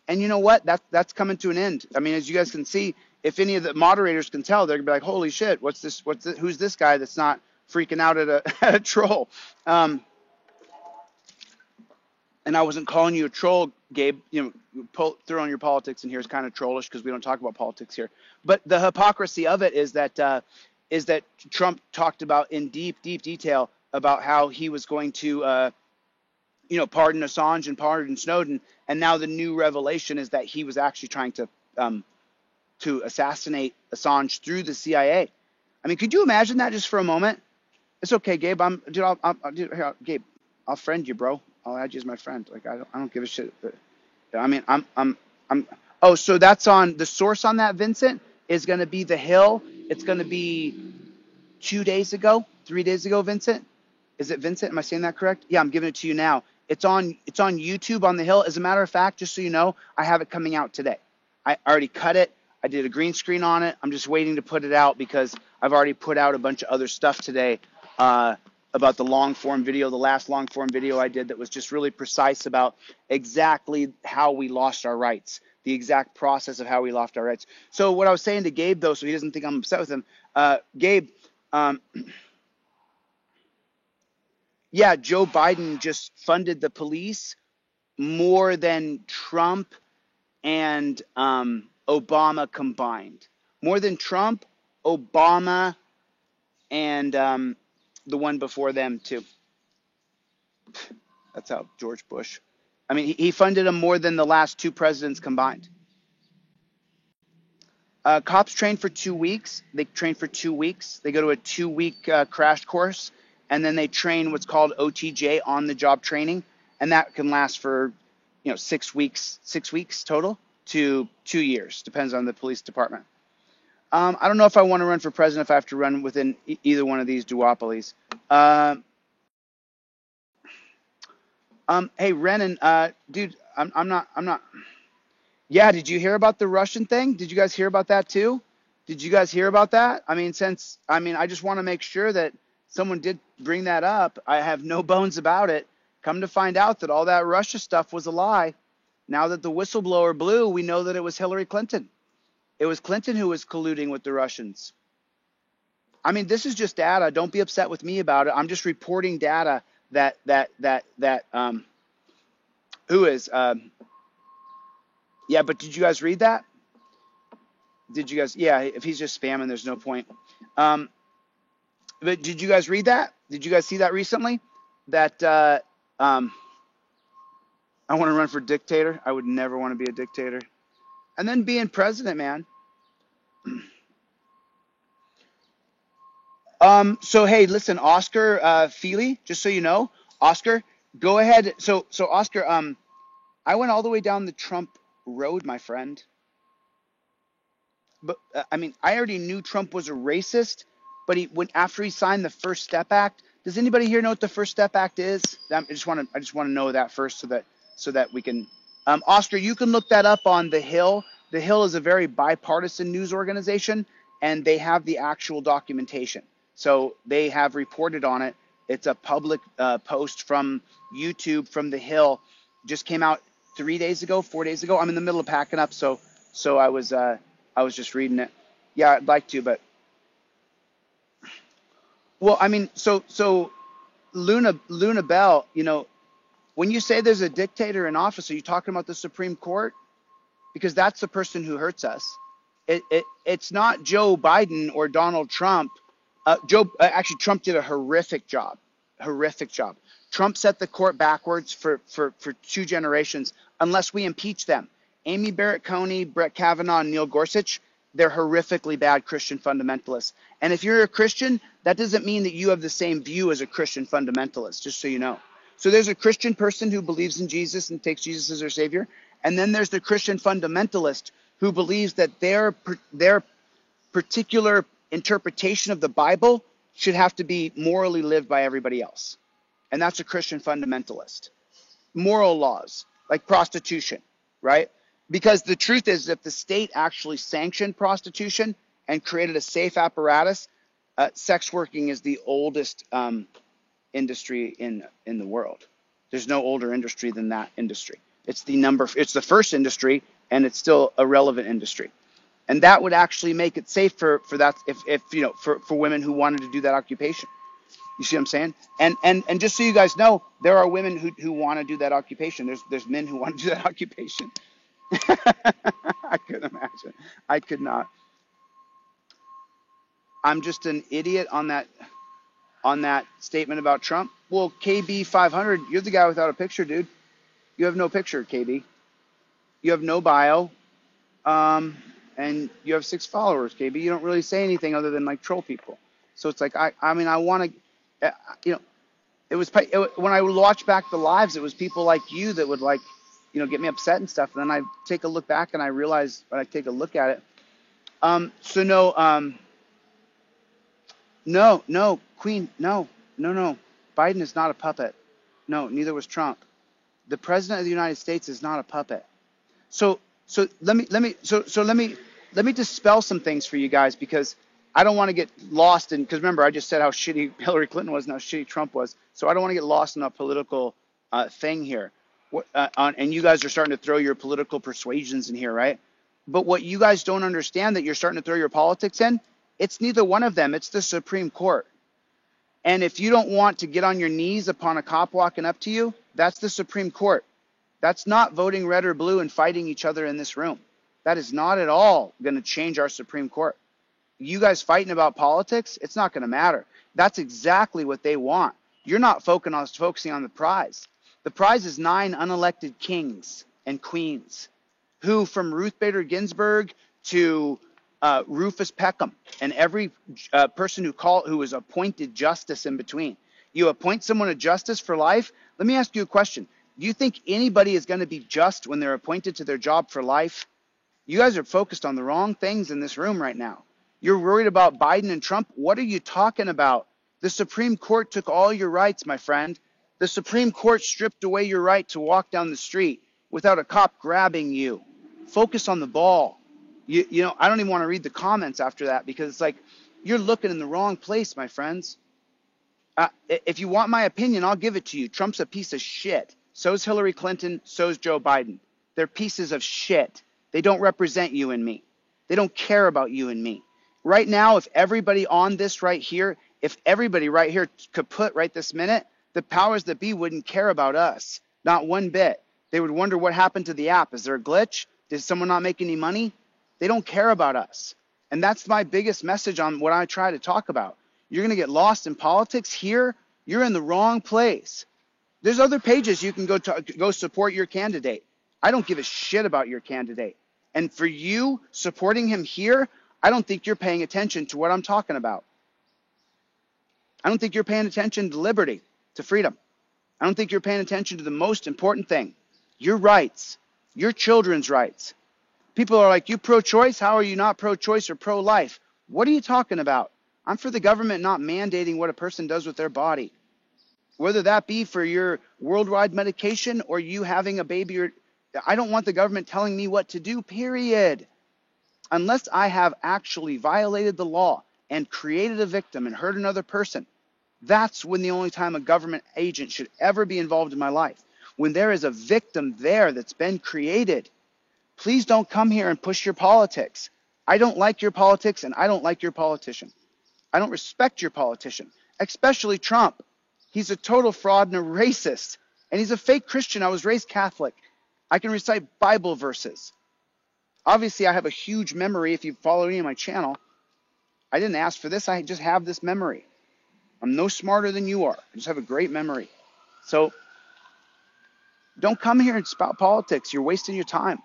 And you know what? That's coming to an end. I mean, as you guys can see, if any of the moderators can tell, they're gonna be like, "Holy shit, who's this guy that's not freaking out at a troll?" And I wasn't calling you a troll, Gabe. You know, throwing your politics in here is kind of trollish because we don't talk about politics here. But the hypocrisy of it is that Trump talked about in deep detail about how he was going to, pardon Assange and pardon Snowden, and now the new revelation is that he was actually trying to assassinate Assange through the CIA. I mean, could you imagine that just for a moment? It's okay, Gabe. Gabe, I'll friend you, bro. I'll add you as my friend. Like I don't give a shit. But I mean, Oh, so that's on the source on that, Vincent, is going to be The Hill. It's going to be 3 days ago, Vincent. Is it Vincent? Am I saying that correct? Yeah, I'm giving it to you now. It's on YouTube on The Hill. As a matter of fact, just so you know, I have it coming out today. I already cut it. I did a green screen on it. I'm just waiting to put it out because I've already put out a bunch of other stuff today about the long form video, the last long form video I did that was just really precise about exactly how we lost our rights, the exact process of how we lost our rights. So what I was saying to Gabe, though, so he doesn't think I'm upset with him, Gabe, yeah, Joe Biden just funded the police more than Trump and Obama combined. More than Trump, Obama, and the one before them, too. That's how George Bush. I mean, he funded them more than the last two presidents combined. Cops train for 2 weeks. They train for 2 weeks. They go to a 2-week crash course, and then they train what's called OTJ, on-the-job training, and that can last for 6 weeks total to 2 years. Depends on the police department. I don't know if I want to run for president if I have to run within either one of these duopolies. Hey, Renan, dude, I'm not. Yeah, did you hear about the Russian thing? Did you guys hear about that too? Did you guys hear about that? I mean, I just want to make sure that someone did bring that up. I have no bones about it. Come to find out that all that Russia stuff was a lie. Now that the whistleblower blew, we know that it was Hillary Clinton. It was Clinton who was colluding with the Russians. I mean, this is just data. Don't be upset with me about it. I'm just reporting data that Who is? Yeah, but did you guys read that? Did you guys? Yeah, if he's just spamming, there's no point. Um, but did you guys read that? Did you guys see that recently? That I want to run for dictator. I would never want to be a dictator. And then being president, man. So hey, listen, Oscar Feely, just so you know, Oscar, go ahead. So Oscar, I went all the way down the Trump road, my friend. But I mean, I already knew Trump was a racist, but after he signed the First Step Act. Does anybody here know what the First Step Act is? I just want to know that first, so that we can. Oscar, you can look that up on The Hill. The Hill is a very bipartisan news organization, and they have the actual documentation. So they have reported on it. It's a public post from YouTube from The Hill. Just came out 3 days ago, 4 days ago. I'm in the middle of packing up, so I was just reading it. Yeah, I'd like to, but well, I mean, so Luna Bell, when you say there's a dictator in office, are you talking about the Supreme Court? Because that's the person who hurts us. It's not Joe Biden or Donald Trump. Actually, Trump did a horrific job. Trump set the court backwards for 2 generations unless we impeach them. Amy Barrett Coney, Brett Kavanaugh, and Neil Gorsuch, they're horrifically bad Christian fundamentalists. And if you're a Christian, that doesn't mean that you have the same view as a Christian fundamentalist, just so you know. So there's a Christian person who believes in Jesus and takes Jesus as their savior. And then there's the Christian fundamentalist who believes that their particular interpretation of the Bible should have to be morally lived by everybody else. And that's a Christian fundamentalist. Moral laws, like prostitution, right? Because the truth is, if the state actually sanctioned prostitution and created a safe apparatus, sex working is the oldest industry in the world. There's no older industry than that industry. It's the first industry, and it's still a relevant industry. And that would actually make it safe for that, if for women who wanted to do that occupation. You see what I'm saying? And just so you guys know, there are women who want to do that occupation. There's men who want to do that occupation. I couldn't imagine. I could not. I'm just an idiot on that statement about Trump. Well, KB 500, you're the guy without a picture, dude. You have no picture, KB. You have no bio. And you have 6 followers, KB. You don't really say anything other than like troll people. So it's like, I mean, I want to, when I would watch back the lives, it was people like you that would like, get me upset and stuff. And then I take a look back and I realize when I take a look at it. So no, Queen, no. Biden is not a puppet. No, neither was Trump. The president of the United States is not a puppet. So let me dispel some things for you guys, because I don't want to get lost in, because remember, I just said how shitty Hillary Clinton was and how shitty Trump was. So I don't want to get lost in a political thing here. And you guys are starting to throw your political persuasions in here, right? But what you guys don't understand that you're starting to throw your politics in, it's neither one of them. It's the Supreme Court. And if you don't want to get on your knees upon a cop walking up to you, that's the Supreme Court. That's not voting red or blue and fighting each other in this room. That is not at all going to change our Supreme Court. You guys fighting about politics, it's not going to matter. That's exactly what they want. You're not focusing on the prize. The prize is 9 unelected kings and queens who, from Ruth Bader Ginsburg to Rufus Peckham and every person who was appointed justice in between. You appoint someone a justice for life. Let me ask you a question. Do you think anybody is going to be just when they're appointed to their job for life? You guys are focused on the wrong things in this room right now. You're worried about Biden and Trump. What are you talking about? The Supreme Court took all your rights, my friend. The Supreme Court stripped away your right to walk down the street without a cop grabbing you. Focus on the ball. I don't even want to read the comments after that, because it's like, you're looking in the wrong place, my friends. If you want my opinion, I'll give it to you. Trump's a piece of shit. So's Hillary Clinton. So's Joe Biden. They're pieces of shit. They don't represent you and me. They don't care about you and me. Right now, if everybody on this right here, if everybody right here could put right this minute, the powers that be wouldn't care about us. Not one bit. They would wonder what happened to the app. Is there a glitch? Did someone not make any money? They don't care about us. And that's my biggest message on what I try to talk about. You're going to get lost in politics here. You're in the wrong place. There's other pages you can go support your candidate. I don't give a shit about your candidate. And for you supporting him here, I don't think you're paying attention to what I'm talking about. I don't think you're paying attention to liberty, to freedom. I don't think you're paying attention to the most important thing, your rights, your children's rights. People are like, you pro-choice? How are you not pro-choice or pro-life? What are you talking about? I'm for the government not mandating what a person does with their body. Whether that be for your worldwide medication or you having a baby, or I don't want the government telling me what to do, period. Unless I have actually violated the law and created a victim and hurt another person, that's when the only time a government agent should ever be involved in my life. When there is a victim there that's been created, please don't come here and push your politics. I don't like your politics and I don't like your politician. I don't respect your politician, especially Trump. He's a total fraud and a racist. And he's a fake Christian. I was raised Catholic. I can recite Bible verses. Obviously, I have a huge memory if you follow me on my channel. I didn't ask for this. I just have this memory. I'm no smarter than you are. I just have a great memory. So don't come here and spout politics. You're wasting your time.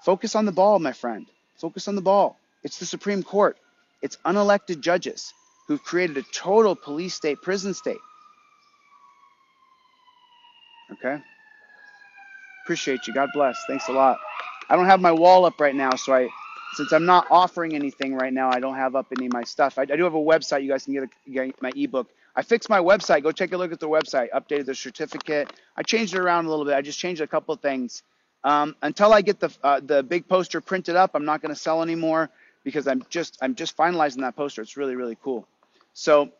Focus on the ball, my friend. Focus on the ball. It's the Supreme Court. It's unelected judges who've created a total police state, prison state. Okay? Appreciate you. God bless. Thanks a lot. I don't have my wall up right now, so since I'm not offering anything right now, I don't have up any of my stuff. I do have a website. You guys can get my ebook. I fixed my website. Go take a look at the website. Updated the certificate. I changed it around a little bit. I just changed a couple of things. Until I get the big poster printed up, I'm not going to sell anymore because I'm just finalizing that poster. It's really, really cool. So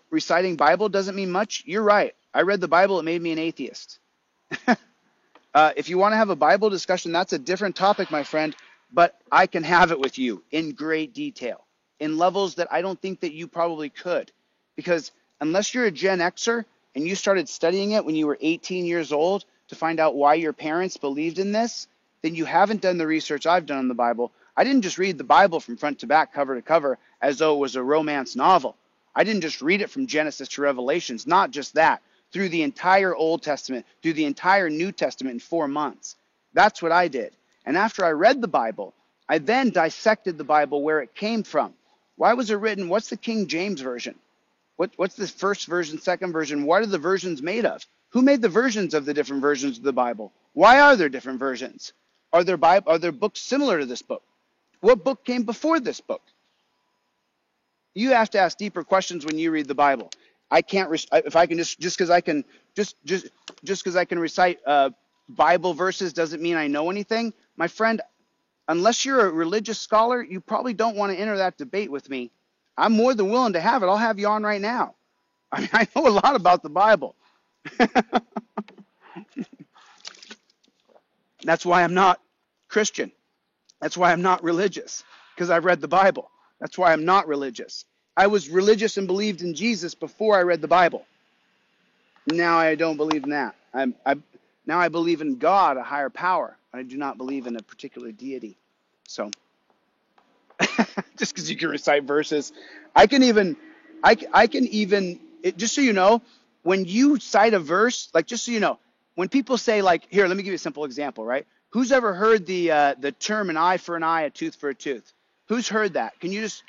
reciting Bible doesn't mean much. You're right. I read the Bible. It made me an atheist. If you want to have a Bible discussion, that's a different topic, my friend, but I can have it with you in great detail, in levels that I don't think that you probably could. Because unless you're a Gen Xer and you started studying it when you were 18 years old to find out why your parents believed in this, then you haven't done the research I've done on the Bible. I didn't just read the Bible from front to back, cover to cover, as though it was a romance novel. I didn't just read it from Genesis to Revelations, not just that. Through the entire Old Testament, through the entire New Testament in 4 months. That's what I did. And after I read the Bible, I then dissected the Bible where it came from. Why was it written? What's the King James Version? What's the first version, second version? What are the versions made of? Who made the versions of the different versions of the Bible? Why are there different versions? Are there books similar to this book? What book came before this book? You have to ask deeper questions when you read the Bible. I can't if I can just because I can recite Bible verses doesn't mean I know anything, my friend. Unless you're a religious scholar, you probably don't want to enter that debate with me. I'm more than willing to have it. I'll have you on right now. I mean, I know a lot about the Bible. That's why I'm not Christian. That's why I'm not religious, because I've read the Bible. That's why I'm not religious. I was religious and believed in Jesus before I read the Bible. Now I don't believe in that. Now I believe in God, a higher power. I do not believe in a particular deity. So, just because you can recite verses, I can even, just so you know, when you cite a verse, like just so you know, when people say like, here, let me give you a simple example, right? Who's ever heard the term an eye for an eye, a tooth for a tooth? Who's heard that? You guys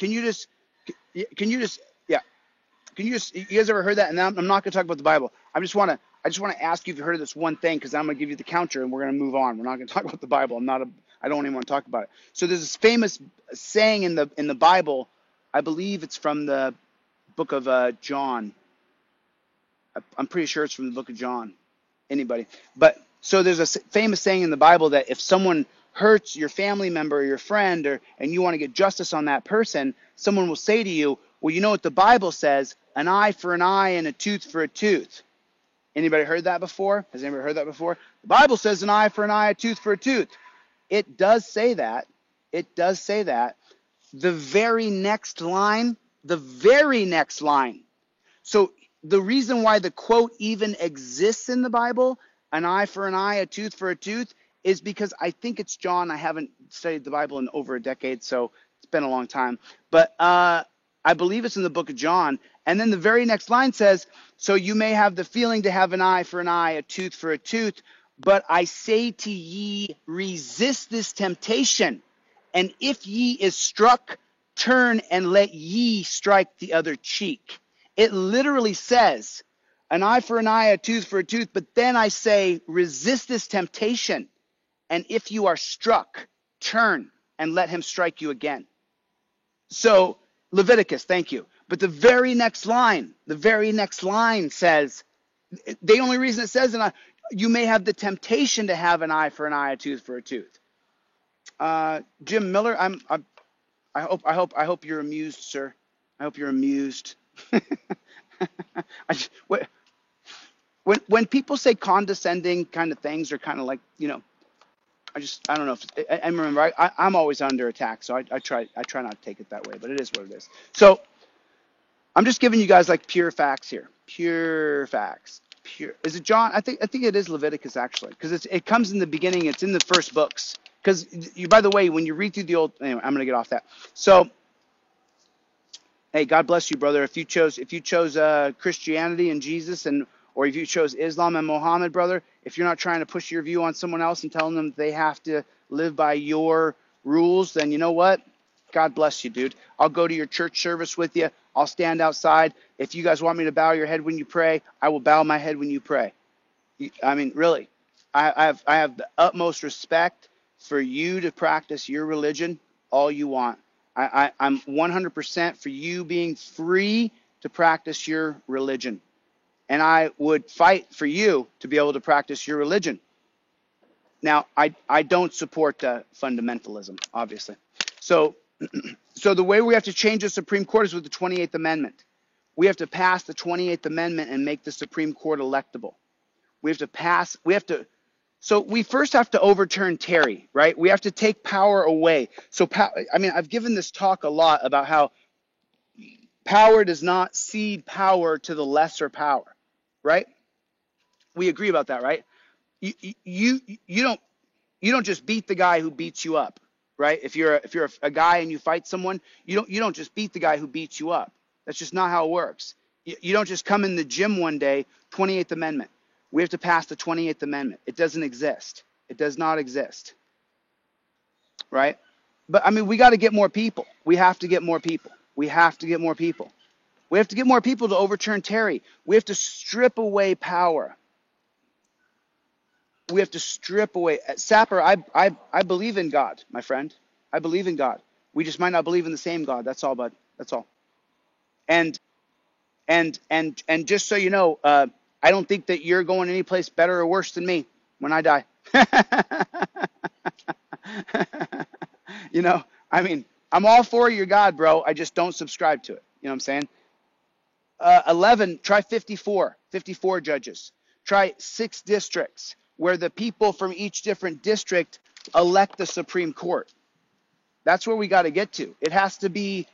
ever heard that? And I'm not going to talk about the Bible. I just want to ask you if you heard of this one thing, because I'm going to give you the counter and we're going to move on. We're not going to talk about the Bible. I don't even want to talk about it. So there's this famous saying in the Bible. I believe it's from the book of John. I'm pretty sure it's from the book of John. Anybody? But so there's a famous saying in the Bible that if someone hurts your family member or your friend, and you want to get justice on that person, someone will say to you, well, you know what the Bible says, an eye for an eye and a tooth for a tooth. Anybody heard that before? Has anybody heard that before? The Bible says an eye for an eye, a tooth for a tooth. It does say that. It does say that. The very next line. So the reason why the quote even exists in the Bible, an eye for an eye, a tooth for a tooth, is because I think it's John. I haven't studied the Bible in over a decade, so it's been a long time. But I believe it's in the book of John. And then the very next line says, so you may have the feeling to have an eye for an eye, a tooth for a tooth, but I say to ye, resist this temptation. And if ye is struck, turn and let ye strike the other cheek. It literally says, an eye for an eye, a tooth for a tooth. But then I say, resist this temptation. And if you are struck, turn and let him strike you again. So Leviticus, thank you. But the very next line says, the only reason it says, you may have the temptation to have an eye for an eye, a tooth for a tooth. Jim Miller, I hope you're amused, sir. I hope you're amused. When people say condescending kind of things, or kind of like, I don't know. I remember I'm always under attack, so I try not to take it that way, but it is what it is. So I'm just giving you guys like pure facts here. Pure facts. Pure. Is it John? I think it is Leviticus actually, because it comes in the beginning. It's in the first books. Because by the way, when you read through the old, anyway, I'm gonna get off that. So, hey, God bless you, brother. If you chose Christianity and Jesus, or if you chose Islam and Muhammad, brother, if you're not trying to push your view on someone else and telling them they have to live by your rules, then you know what? God bless you, dude. I'll go to your church service with you. I'll stand outside. If you guys want me to bow your head when you pray, I will bow my head when you pray. I mean, really, I have the utmost respect for you to practice your religion all you want. I'm 100% for you being free to practice your religion. And I would fight for you to be able to practice your religion. Now, I don't support fundamentalism, obviously. So the way we have to change the Supreme Court is with the 28th Amendment. We have to pass the 28th Amendment and make the Supreme Court electable. So we first have to overturn Terry, right? We have to take power away. So, I've given this talk a lot about how power does not cede power to the lesser power, right? We agree about that, right? You don't just beat the guy who beats you up, right? If you're a guy and you fight someone, you don't just beat the guy who beats you up. That's just not how it works. You don't just come in the gym one day, 28th Amendment. We have to pass the 28th Amendment. It doesn't exist. It does not exist. Right? But we got to get more people. We have to get more people. We have to get more people. We have to get more people to overturn Terry. We have to strip away power. We have to strip away. Sapper, I believe in God, my friend. I believe in God. We just might not believe in the same God. That's all, bud. That's all. And just so you know, I don't think that you're going any place better or worse than me when I die. I'm all for your God, bro. I just don't subscribe to it. You know what I'm saying? 11, try 54 judges. Try 6 districts where the people from each different district elect the Supreme Court. That's where we got to get to. It has to be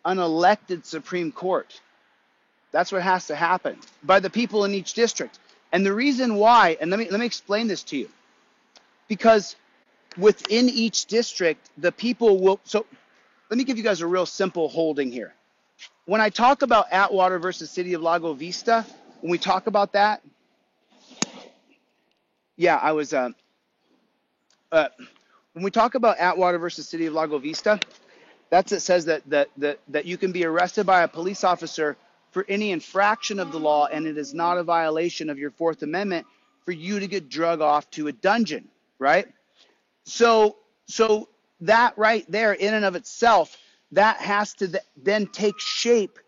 an elected Supreme Court. That's what has to happen by the people in each district. And the reason why, and let me explain this to you, because within each district, the people will, so let me give you guys a real simple holding here. When I talk about Atwater versus City of Lago Vista, when we talk about that, when we talk about Atwater versus City of Lago Vista, it says that you can be arrested by a police officer for any infraction of the law, and it is not a violation of your Fourth Amendment for you to get drug off to a dungeon, right? So that right there, in and of itself, that has to then take shape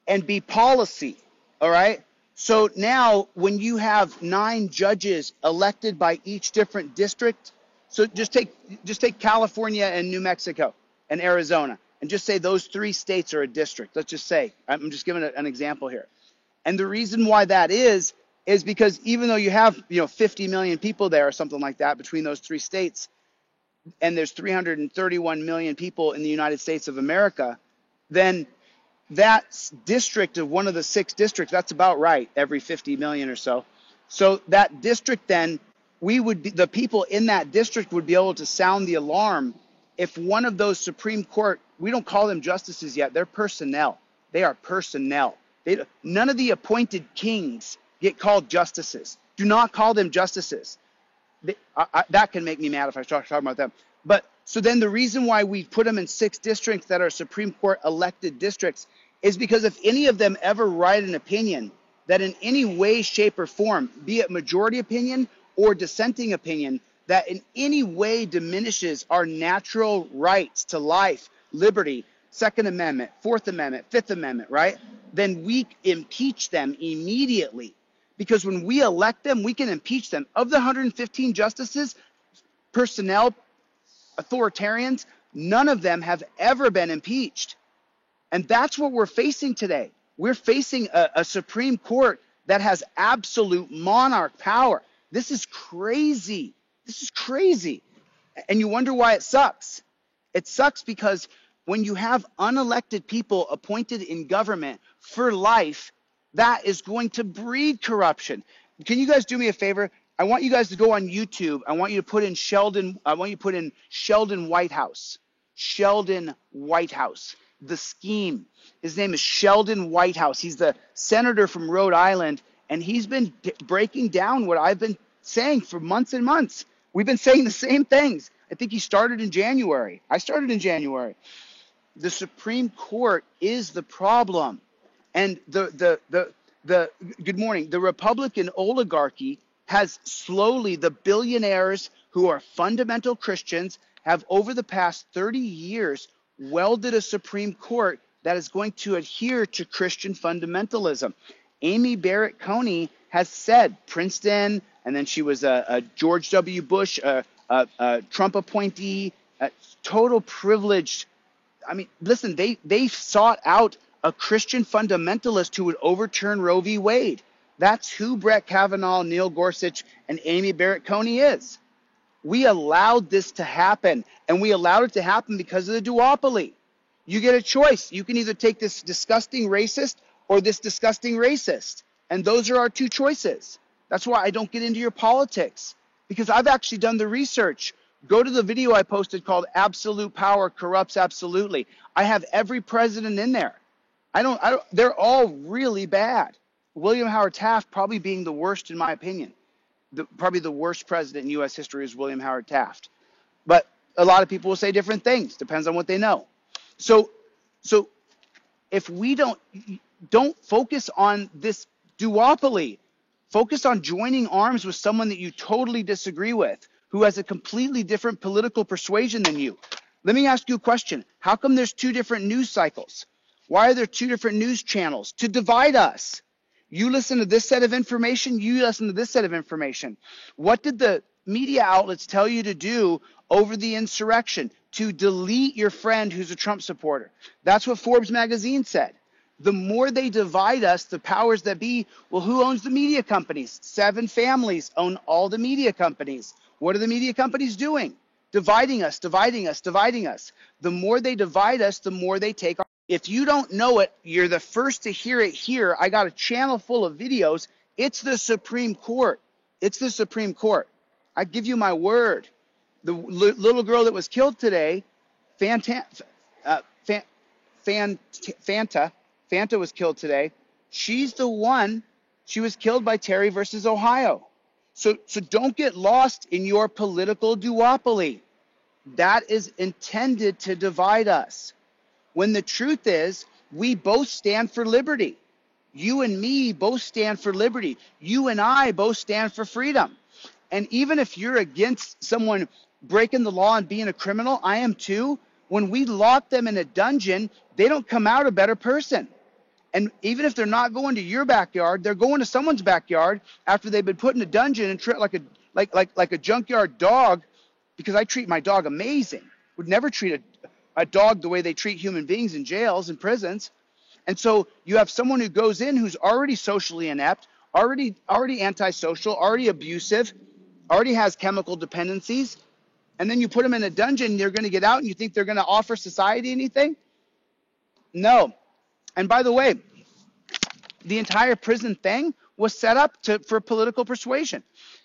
and be policy, all right? So now when you have 9 judges elected by each different district, so just take California and New Mexico and Arizona, and just say those 3 states are a district. Let's just say, I'm just giving an example here. And the reason why that is because even though you have 50 million people there or something like that between those 3 states, and there's 331 million people in the United States of America, then that district of one of the 6 districts, that's about right, every 50 million or so. So that district then, the people in that district would be able to sound the alarm if one of those Supreme Court, we don't call them justices yet, they're personnel. They are personnel. None of the appointed kings get called justices. Do not call them justices. That can make me mad if I start talking about them. But so then the reason why we put them in 6 districts that are Supreme Court elected districts is because if any of them ever write an opinion that in any way, shape, or form, be it majority opinion or dissenting opinion, that in any way diminishes our natural rights to life, liberty, Second Amendment, Fourth Amendment, Fifth Amendment, right? Then we impeach them immediately. Because when we elect them, we can impeach them. Of the 115 justices, personnel, authoritarians, none of them have ever been impeached. And that's what we're facing today. We're facing a Supreme Court that has absolute monarch power. This is crazy. This is crazy. And you wonder why it sucks. It sucks because when you have unelected people appointed in government for life, that is going to breed corruption. Can you guys do me a favor? I want you guys to go on YouTube. I want you to put in Sheldon Whitehouse. Sheldon Whitehouse. The scheme. His name is Sheldon Whitehouse. He's the senator from Rhode Island, and he's been breaking down what I've been saying for months and months. We've been saying the same things. I think he started in January. I started in January. The Supreme Court is the problem. And the good morning, the Republican oligarchy has slowly, the billionaires who are fundamental Christians have over the past 30 years welded a Supreme Court that is going to adhere to Christian fundamentalism. Amy Barrett Coney has said, Princeton, and then she was a George W. Bush, a Trump appointee, total privileged. I mean, listen, they sought out a Christian fundamentalist who would overturn Roe v. Wade. That's who Brett Kavanaugh, Neil Gorsuch, and Amy Barrett Coney is. We allowed this to happen, and we allowed it to happen because of the duopoly. You get a choice. You can either take this disgusting racist or this disgusting racist, and those are our 2 choices. That's why I don't get into your politics, because I've actually done the research. Go to the video I posted called Absolute Power Corrupts Absolutely. I have every president in there. They're all really bad. William Howard Taft probably being the worst in my opinion. Probably the worst president in U.S. history is William Howard Taft. But a lot of people will say different things. Depends on what they know. So if we don't focus on this duopoly, focus on joining arms with someone that you totally disagree with, who has a completely different political persuasion than you. Let me ask you a question. How come there's 2 different news cycles? Why are there 2 different news channels? To divide us. You listen to this set of information, you listen to this set of information. What did the media outlets tell you to do over the insurrection? To delete your friend who's a Trump supporter. That's what Forbes magazine said. The more they divide us, the powers that be, well, who owns the media companies? 7 families own all the media companies. What are the media companies doing? Dividing us, dividing us, dividing us. The more they divide us, the more they take our. If you don't know it, you're the first to hear it here. I got a channel full of videos. It's the Supreme Court. It's the Supreme Court. I give you my word. The little girl that was killed today, Fanta was killed today. She's the one. She was killed by Terry versus Ohio. So don't get lost in your political duopoly. That is intended to divide us. When the truth is, we both stand for liberty. You and me both stand for liberty. You and I both stand for freedom. And even if you're against someone breaking the law and being a criminal, I am too. When we lock them in a dungeon, they don't come out a better person. And even if they're not going to your backyard, they're going to someone's backyard after they've been put in a dungeon and treated like a junkyard dog, because I treat my dog amazing. Would never treat a dog the way they treat human beings in jails and prisons. And so you have someone who goes in who's already socially inept, already antisocial, already abusive, already has chemical dependencies, and then you put them in a dungeon and they're going to get out and you think they're going to offer society anything? No. And by the way, the entire prison thing was set up for political persuasion.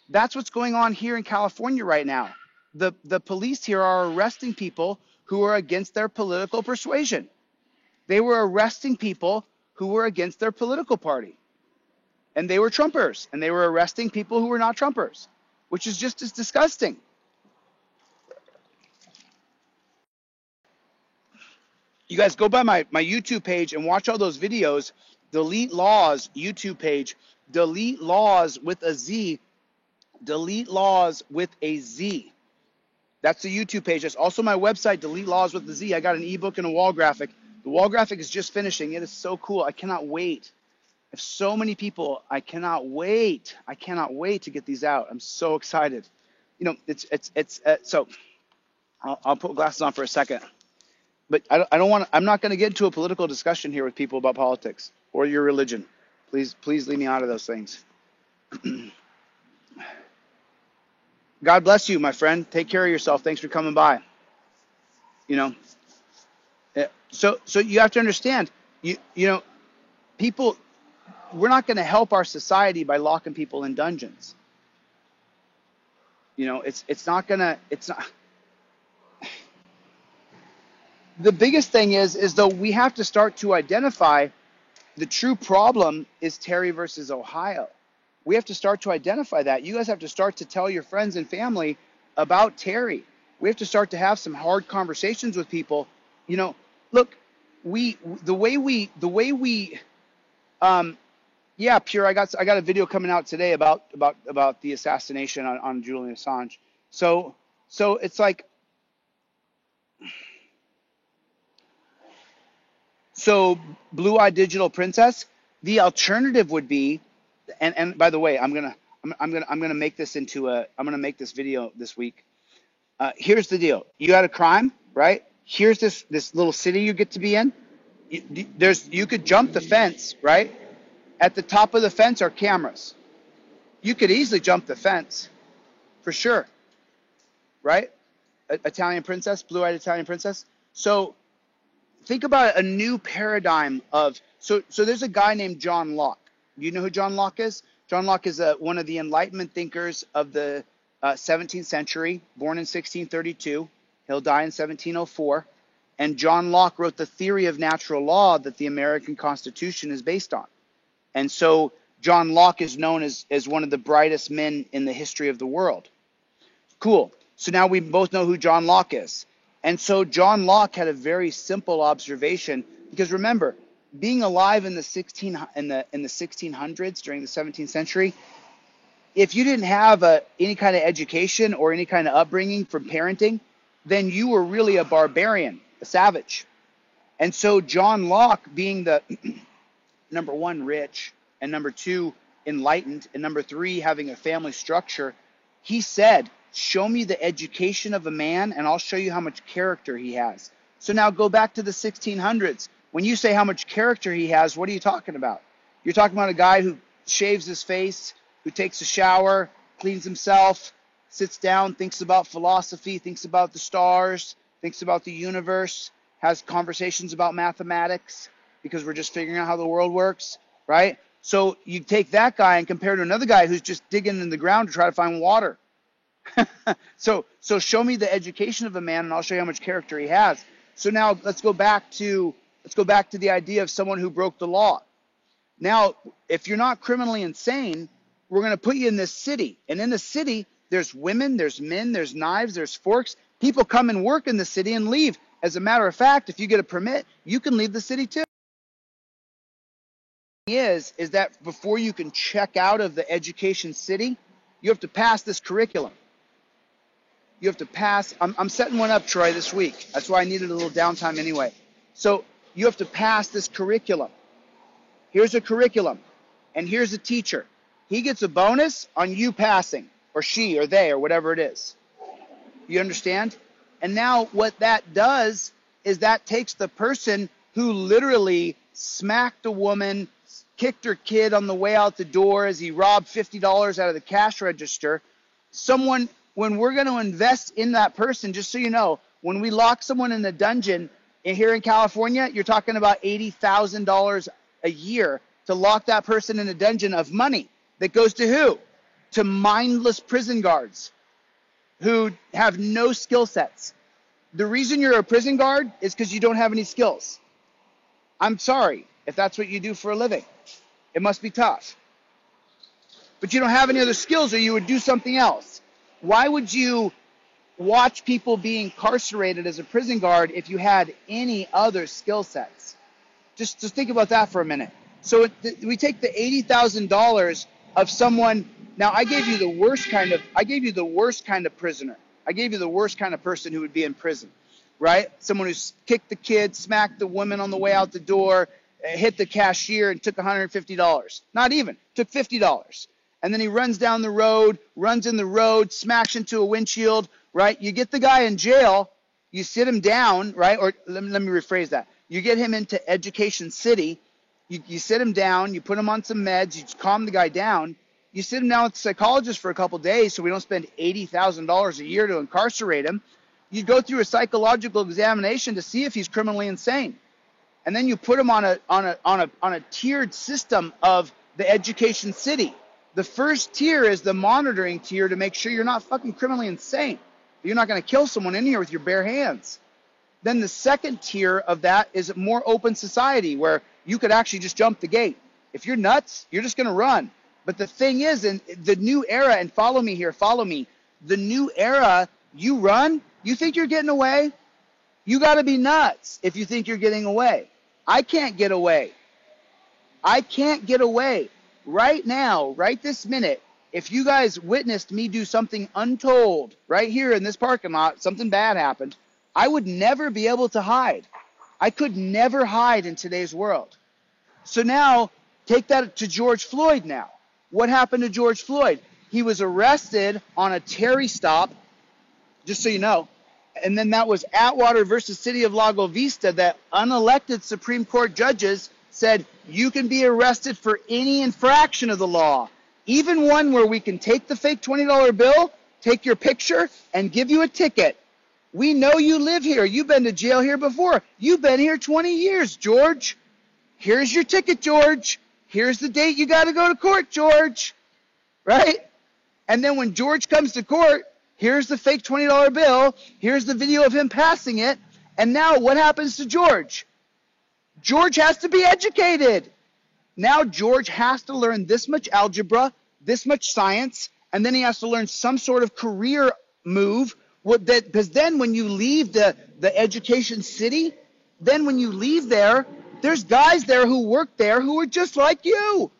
That's what's going on here in California right now. The police here are arresting people who are against their political persuasion. They were arresting people who were against their political party. And they were Trumpers. And they were arresting people who were not Trumpers, which is just as disgusting. You guys go by my YouTube page and watch all those videos. Delete Laws YouTube page. Delete Laws with a Z. Delete Laws with a Z. That's the YouTube page. That's also my website, Delete Laws with a Z. I got an ebook and a wall graphic. The wall graphic is just finishing. It is so cool. I cannot wait. I have so many people. I cannot wait. I cannot wait to get these out. I'm so excited. You know, so I'll put glasses on for a second. But I don't want. I'm not going to get into a political discussion here with people about politics or your religion. Please leave me out of those things. God bless you, my friend. Take care of yourself. Thanks for coming by. You know. So you have to understand. You know, people. We're not going to help our society by locking people in dungeons. You know, it's not. The biggest thing is though we have to start to identify the true problem is Terry versus Ohio. We have to start to identify that. You guys have to start to tell your friends and family about Terry. We have to start to have some hard conversations with people. You know, look, the way we yeah, Pure, I got a video coming out today about the assassination on Julian Assange. So it's like, so Blue Eye Digital Princess, the alternative would be, and by the way, I'm gonna make this into I'm gonna make this video this week. Here's the deal: you had a crime, right? Here's this little city you get to be in. You could jump the fence, right? At the top of the fence are cameras. You could easily jump the fence, for sure, right? Italian princess, blue-eyed Italian princess. So think about a new paradigm of, so there's a guy named John Locke. Do you know who John Locke is? John Locke is one of the Enlightenment thinkers of the 17th century, born in 1632. He'll die in 1704. And John Locke wrote the theory of natural law that the American Constitution is based on. And so John Locke is known as one of the brightest men in the history of the world. Cool. So now we both know who John Locke is. And so John Locke had a very simple observation, because remember, being alive in the 1600s during the 17th century, if you didn't have any kind of education or any kind of upbringing from parenting, then you were really a barbarian, a savage. And so John Locke, being the number one, rich, and number two, enlightened, and number three, having a family structure, he said, show me the education of a man and I'll show you how much character he has. So now go back to the 1600s. When you say how much character he has, what are you talking about? You're talking about a guy who shaves his face, who takes a shower, cleans himself, sits down, thinks about philosophy, thinks about the stars, thinks about the universe, has conversations about mathematics, because we're just figuring out how the world works, right? So you take that guy and compare to another guy who's just digging in the ground to try to find water. So show me the education of a man and I'll show you how much character he has. So now let's go back to the idea of someone who broke the law. Now, if you're not criminally insane, we're going to put you in this city. And in the city, there's women, there's men, there's knives, there's forks. People come and work in the city and leave. As a matter of fact, if you get a permit, you can leave the city too. Is that before you can check out of the education city, you have to pass this curriculum. You have to pass. I'm setting one up, Troy, this week. That's why I needed a little downtime anyway. So you have to pass this curriculum. Here's a curriculum, and here's a teacher. He gets a bonus on you passing, or she, or they, or whatever it is. You understand? And now what that does is that takes the person who literally smacked a woman, kicked her kid on the way out the door as he robbed $50 out of the cash register. When we're going to invest in that person, just so you know, when we lock someone in the dungeon, here in California, you're talking about $80,000 a year to lock that person in a dungeon of money that goes to who? To mindless prison guards who have no skill sets. The reason you're a prison guard is because you don't have any skills. I'm sorry if that's what you do for a living. It must be tough. But you don't have any other skills, or you would do something else. Why would you watch people be incarcerated as a prison guard if you had any other skill sets? Just think about that for a minute. So we take the $80,000 of someone. Now I gave you the worst kind of prisoner. I gave you the worst kind of person who would be in prison, right? Someone who's kicked the kid, smacked the woman on the way out the door, hit the cashier and took $150. Not even, took $50. And then he runs down the road, runs in the road, smacks into a windshield, right? You get the guy in jail, you sit him down, right? Or let me rephrase that. You get him into Education City, you sit him down, you put him on some meds, you calm the guy down, you sit him down with a psychologist for a couple days so we don't spend $80,000 a year to incarcerate him. You go through a psychological examination to see if he's criminally insane. And then you put him on a tiered system of the Education City. The first tier is the monitoring tier to make sure you're not fucking criminally insane. You're not going to kill someone in here with your bare hands. Then the second tier of that is a more open society where you could actually just jump the gate. If you're nuts, you're just going to run. But the thing is, in the new era, and follow me here, follow me. The new era, you run, you think you're getting away? You got to be nuts if you think you're getting away. I can't get away. I can't get away. Right now, right this minute, if you guys witnessed me do something untold right here in this parking lot, something bad happened, I would never be able to hide. I could never hide in today's world. So now, take that to George Floyd now. What happened to George Floyd? He was arrested on a Terry stop, just so you know. And then that was Atwater versus City of Lago Vista, that unelected Supreme Court judges said you can be arrested for any infraction of the law, even one where we can take the fake $20 bill, take your picture, and give you a ticket. We know you live here. You've been to jail here before. You've been here 20 years, George. Here's your ticket, George. Here's the date you got to go to court, George. Right? And then when George comes to court, here's the fake $20 bill. Here's the video of him passing it. And now what happens to George? George has to be educated. Now George has to learn this much algebra, this much science, and then he has to learn some sort of career move. Because then when you leave the Education City, then when you leave there, there's guys there who work there who are just like you.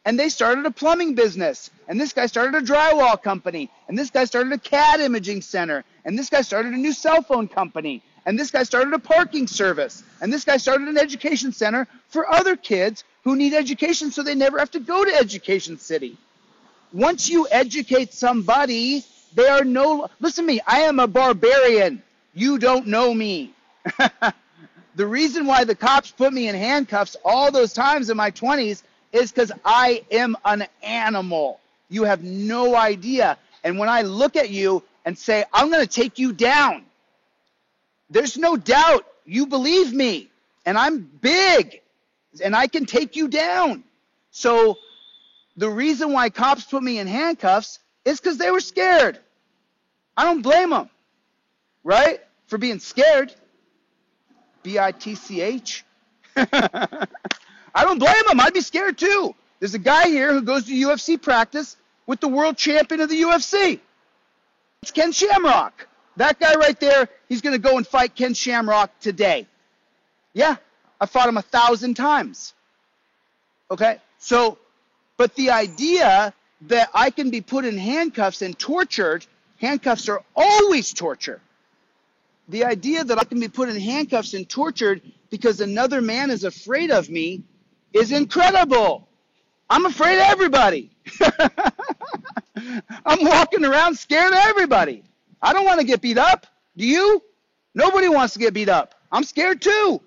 And they started a plumbing business. And this guy started a drywall company. And this guy started a CAD imaging center. And this guy started a new cell phone company. And this guy started a parking service. And this guy started an education center for other kids who need education so they never have to go to Education City. Once you educate somebody, they are no... Listen to me, I am a barbarian. You don't know me. The reason why the cops put me in handcuffs all those times in my 20s is because I am an animal. You have no idea. And when I look at you and say, I'm going to take you down, there's no doubt you believe me. And I'm big. And I can take you down. So the reason why cops put me in handcuffs is because they were scared. I don't blame them. Right? For being scared. B-I-T-C-H. I don't blame them. I'd be scared too. There's a guy here who goes to UFC practice with the world champion of the UFC. It's Ken Shamrock. That guy right there, he's going to go and fight Ken Shamrock today. Yeah, I fought him 1,000 times. Okay? So, but the idea that I can be put in handcuffs and tortured, handcuffs are always torture. The idea that I can be put in handcuffs and tortured because another man is afraid of me is incredible. I'm afraid of everybody. I'm walking around scared of everybody. I don't want to get beat up. Do you? Nobody wants to get beat up. I'm scared too.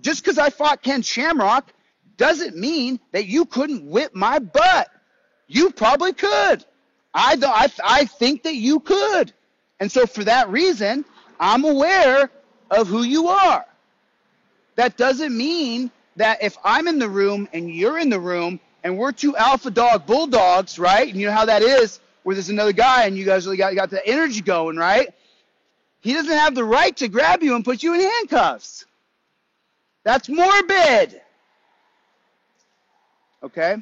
Just because I fought Ken Shamrock doesn't mean that you couldn't whip my butt. You probably could. I think that you could. And so for that reason, I'm aware of who you are. That doesn't mean that if I'm in the room and you're in the room and we're two alpha dog bulldogs, right? And you know how that is, where there's another guy and you guys really got the energy going, right? He doesn't have the right to grab you and put you in handcuffs. That's morbid. Okay?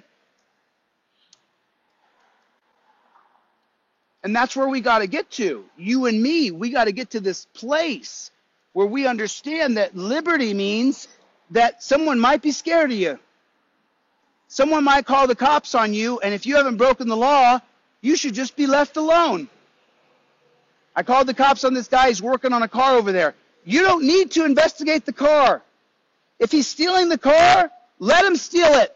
And that's where we got to get to. You and me, we got to get to this place where we understand that liberty means that someone might be scared of you. Someone might call the cops on you, and if you haven't broken the law, you should just be left alone. I called the cops on this guy. He's working on a car over there. You don't need to investigate the car. If he's stealing the car, let him steal it.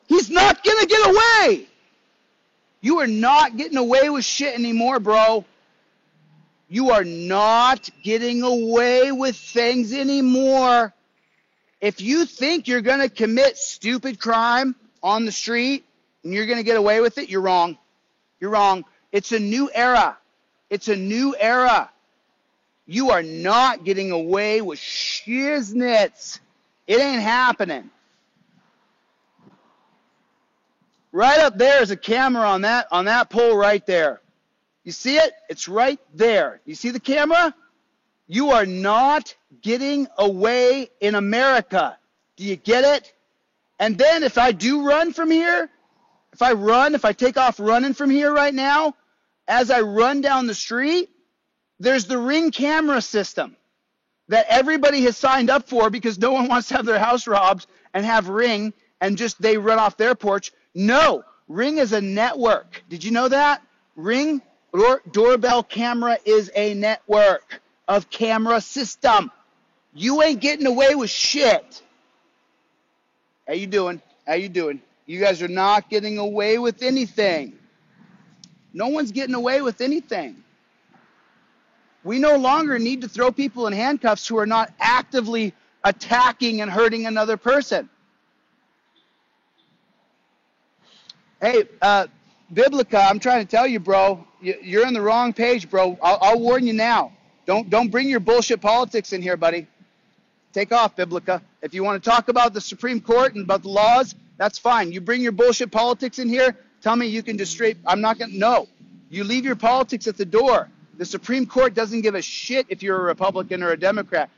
He's not going to get away. You are not getting away with shit anymore, bro. You are not getting away with things anymore. If you think you're going to commit stupid crime on the street and you're going to get away with it, you're wrong. You're wrong. It's a new era. It's a new era. You are not getting away with shiznits. It ain't happening. Right up there is a camera on that pole right there. You see it? It's right there. You see the camera? You are not getting away in America. Do you get it? And then if I do run from here, if I take off running from here right now, as I run down the street, there's the Ring camera system that everybody has signed up for because no one wants to have their house robbed and have Ring and just they run off their porch. No, Ring is a network. Did you know that? Ring doorbell camera is a network of camera system. You ain't getting away with shit. How you doing? How you doing? You guys are not getting away with anything. No one's getting away with anything. We no longer need to throw people in handcuffs who are not actively attacking and hurting another person. Hey, Biblica, I'm trying to tell you, bro, you're on the wrong page, bro. I'll warn you now. Don't bring your bullshit politics in here, buddy. Take off, Biblica. If you want to talk about the Supreme Court and about the laws, that's fine. You bring your bullshit politics in here, tell me you can just I'm not going to, no. You leave your politics at the door. The Supreme Court doesn't give a shit if you're a Republican or a Democrat.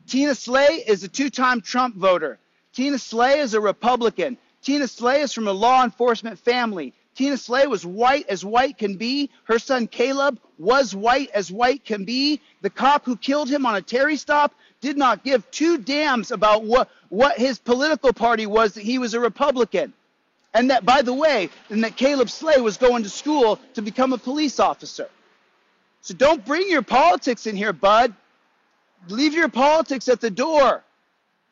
Tina Slay is a 2-time Trump voter. Tina Slay is a Republican. Tina Slay is from a law enforcement family. Tina Slay was white as white can be. Her son Caleb was white as white can be. The cop who killed him on a Terry stop did not give two damns about what his political party was, that he was a Republican. And that, by the way, and that Caleb Slay was going to school to become a police officer. So don't bring your politics in here, bud. Leave your politics at the door.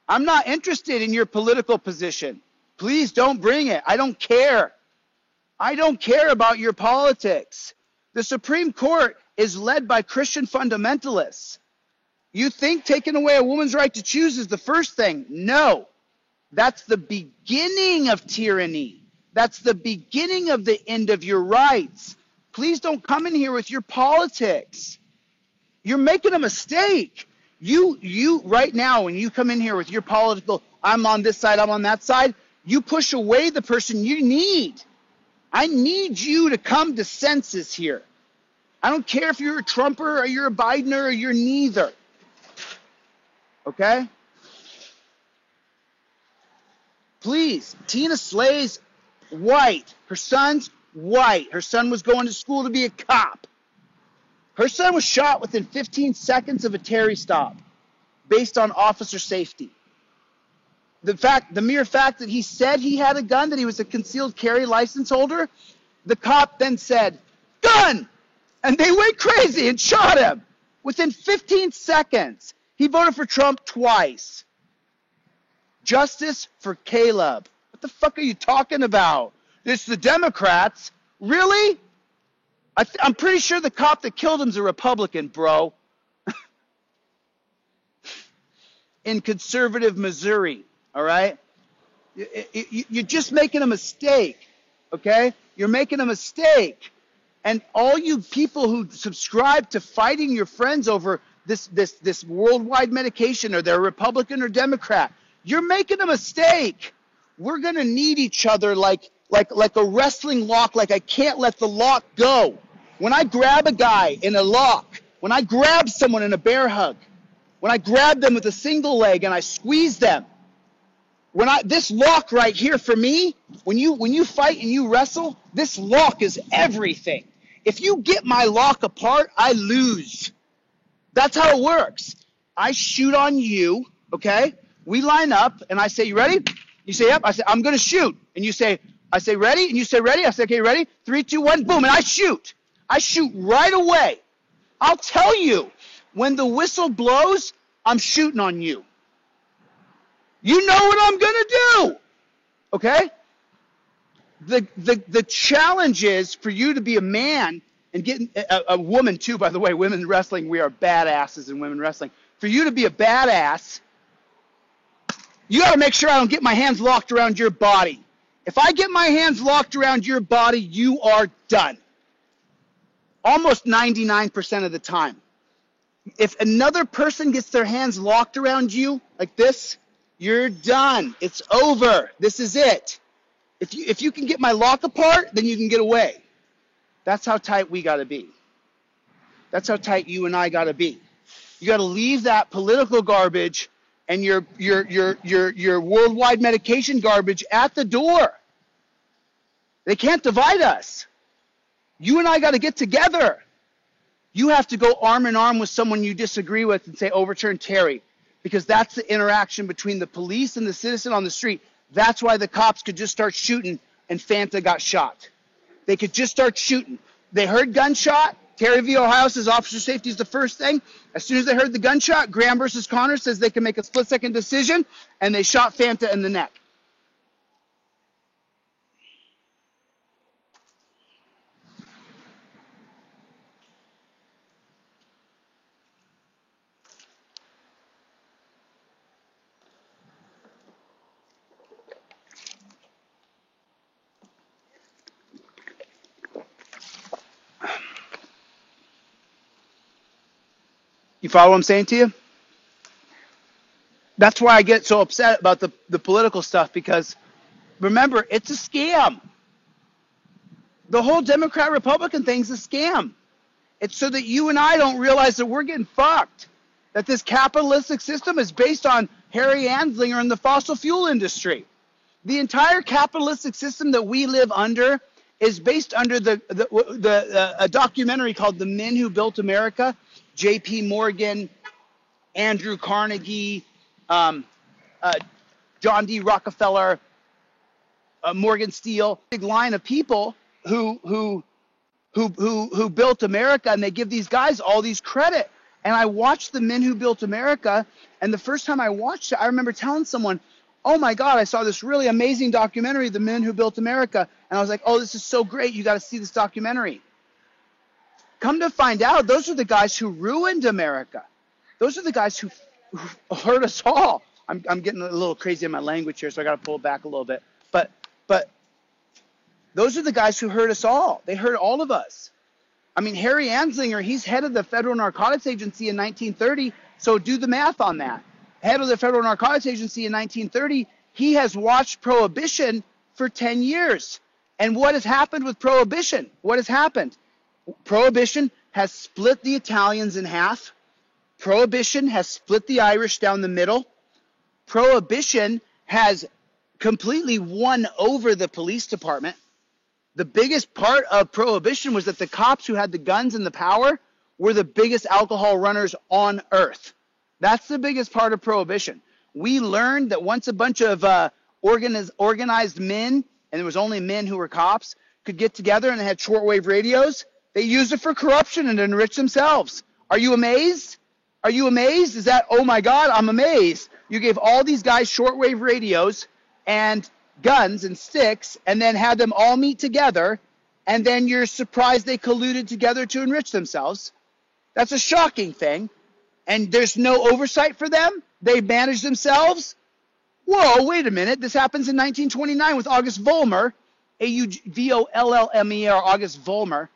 I'm not interested in your political position. Please don't bring it. I don't care. I don't care about your politics. The Supreme Court is led by Christian fundamentalists. You think taking away a woman's right to choose is the first thing? No. That's the beginning of tyranny. That's the beginning of the end of your rights. Please don't come in here with your politics. You're making a mistake. You right now, when you come in here with your political, I'm on this side, I'm on that side, you push away the person you need. I need you to come to senses here. I don't care if you're a Trumper or you're a Bidener or you're neither. Okay? Please, Tina Slay's white. Her son's white. Her son was going to school to be a cop. Her son was shot within 15 seconds of a Terry stop based on officer safety. The mere fact that he said he had a gun, that he was a concealed carry license holder, the cop then said, "Gun!" And they went crazy and shot him within 15 seconds. He voted for Trump twice. Justice for Caleb. What the fuck are you talking about? It's the Democrats. Really? I'm pretty sure the cop that killed him's a Republican, bro. In conservative Missouri, all right? You're just making a mistake, okay? You're making a mistake. And all you people who subscribe to fighting your friends over this worldwide medication, or they're Republican or Democrat. You're making a mistake. We're gonna need each other like a wrestling lock. Like I can't let the lock go. When I grab a guy in a lock, when I grab someone in a bear hug, when I grab them with a single leg and I squeeze them, this lock right here for me, when you fight and you wrestle, this lock is everything. If you get my lock apart, I lose. That's how it works. I shoot on you, okay? We line up, and I say, you ready? You say, yep. I say, I'm going to shoot. And I say, ready? And you say, ready? I say, okay, ready? 3, 2, 1, boom, and I shoot. I shoot right away. I'll tell you, when the whistle blows, I'm shooting on you. You know what I'm going to do, okay? The challenge is for you to be a man and getting a woman too, by the way. Women wrestling, we are badasses in women wrestling. For you to be a badass, you got to make sure I don't get my hands locked around your body. If I get my hands locked around your body, you are done. Almost 99% of the time. If another person gets their hands locked around you like this, you're done. It's over. This is it. If you can get my lock apart, then you can get away. That's how tight we got to be. That's how tight you and I got to be. You got to leave that political garbage and your worldwide medication garbage at the door. They can't divide us. You and I got to get together. You have to go arm in arm with someone you disagree with and say, overturn Terry. Because that's the interaction between the police and the citizen on the street. That's why the cops could just start shooting and Fanta got shot. They could just start shooting. They heard gunshot. Terry v. Ohio says officer safety is the first thing. As soon as they heard the gunshot, Graham versus Connor says they can make a split-second decision, and they shot Fanta in the neck. You follow what I'm saying to you? That's why I get so upset about the political stuff, because remember, it's a scam. The whole Democrat-Republican thing's a scam. It's so that you and I don't realize that we're getting fucked. That this capitalistic system is based on Harry Anslinger and the fossil fuel industry. The entire capitalistic system that we live under is based under a documentary called The Men Who Built America. J.P. Morgan, Andrew Carnegie, John D. Rockefeller, Morgan Steele, big line of people who built America, and they give these guys all these credit. And I watched The Men Who Built America, and the first time I watched it, I remember telling someone, oh my God, I saw this really amazing documentary, The Men Who Built America. And I was like, oh, this is so great. You got to see this documentary. Come to find out, those are the guys who ruined America. Those are the guys who hurt us all. I'm getting a little crazy in my language here, so I got to pull it back a little bit. But those are the guys who hurt us all. They hurt all of us. I mean, Harry Anslinger, he's head of the Federal Narcotics Agency in 1930, so do the math on that. Head of the Federal Narcotics Agency in 1930, he has watched Prohibition for 10 years. And what has happened with Prohibition? What has happened? Prohibition has split the Italians in half. Prohibition has split the Irish down the middle. Prohibition has completely won over the police department. The biggest part of Prohibition was that the cops who had the guns and the power were the biggest alcohol runners on earth. That's the biggest part of Prohibition. We learned that once a bunch of organized men, and there was only men who were cops, could get together and they had shortwave radios, they used it for corruption and to enrich themselves. Are you amazed? Are you amazed? Is that, oh my God, I'm amazed. You gave all these guys shortwave radios and guns and sticks and then had them all meet together, and then you're surprised they colluded together to enrich themselves. That's a shocking thing. And there's no oversight for them? They manage themselves? Whoa, wait a minute. This happens in 1929 with August Vollmer, Augullmer, August Vollmer.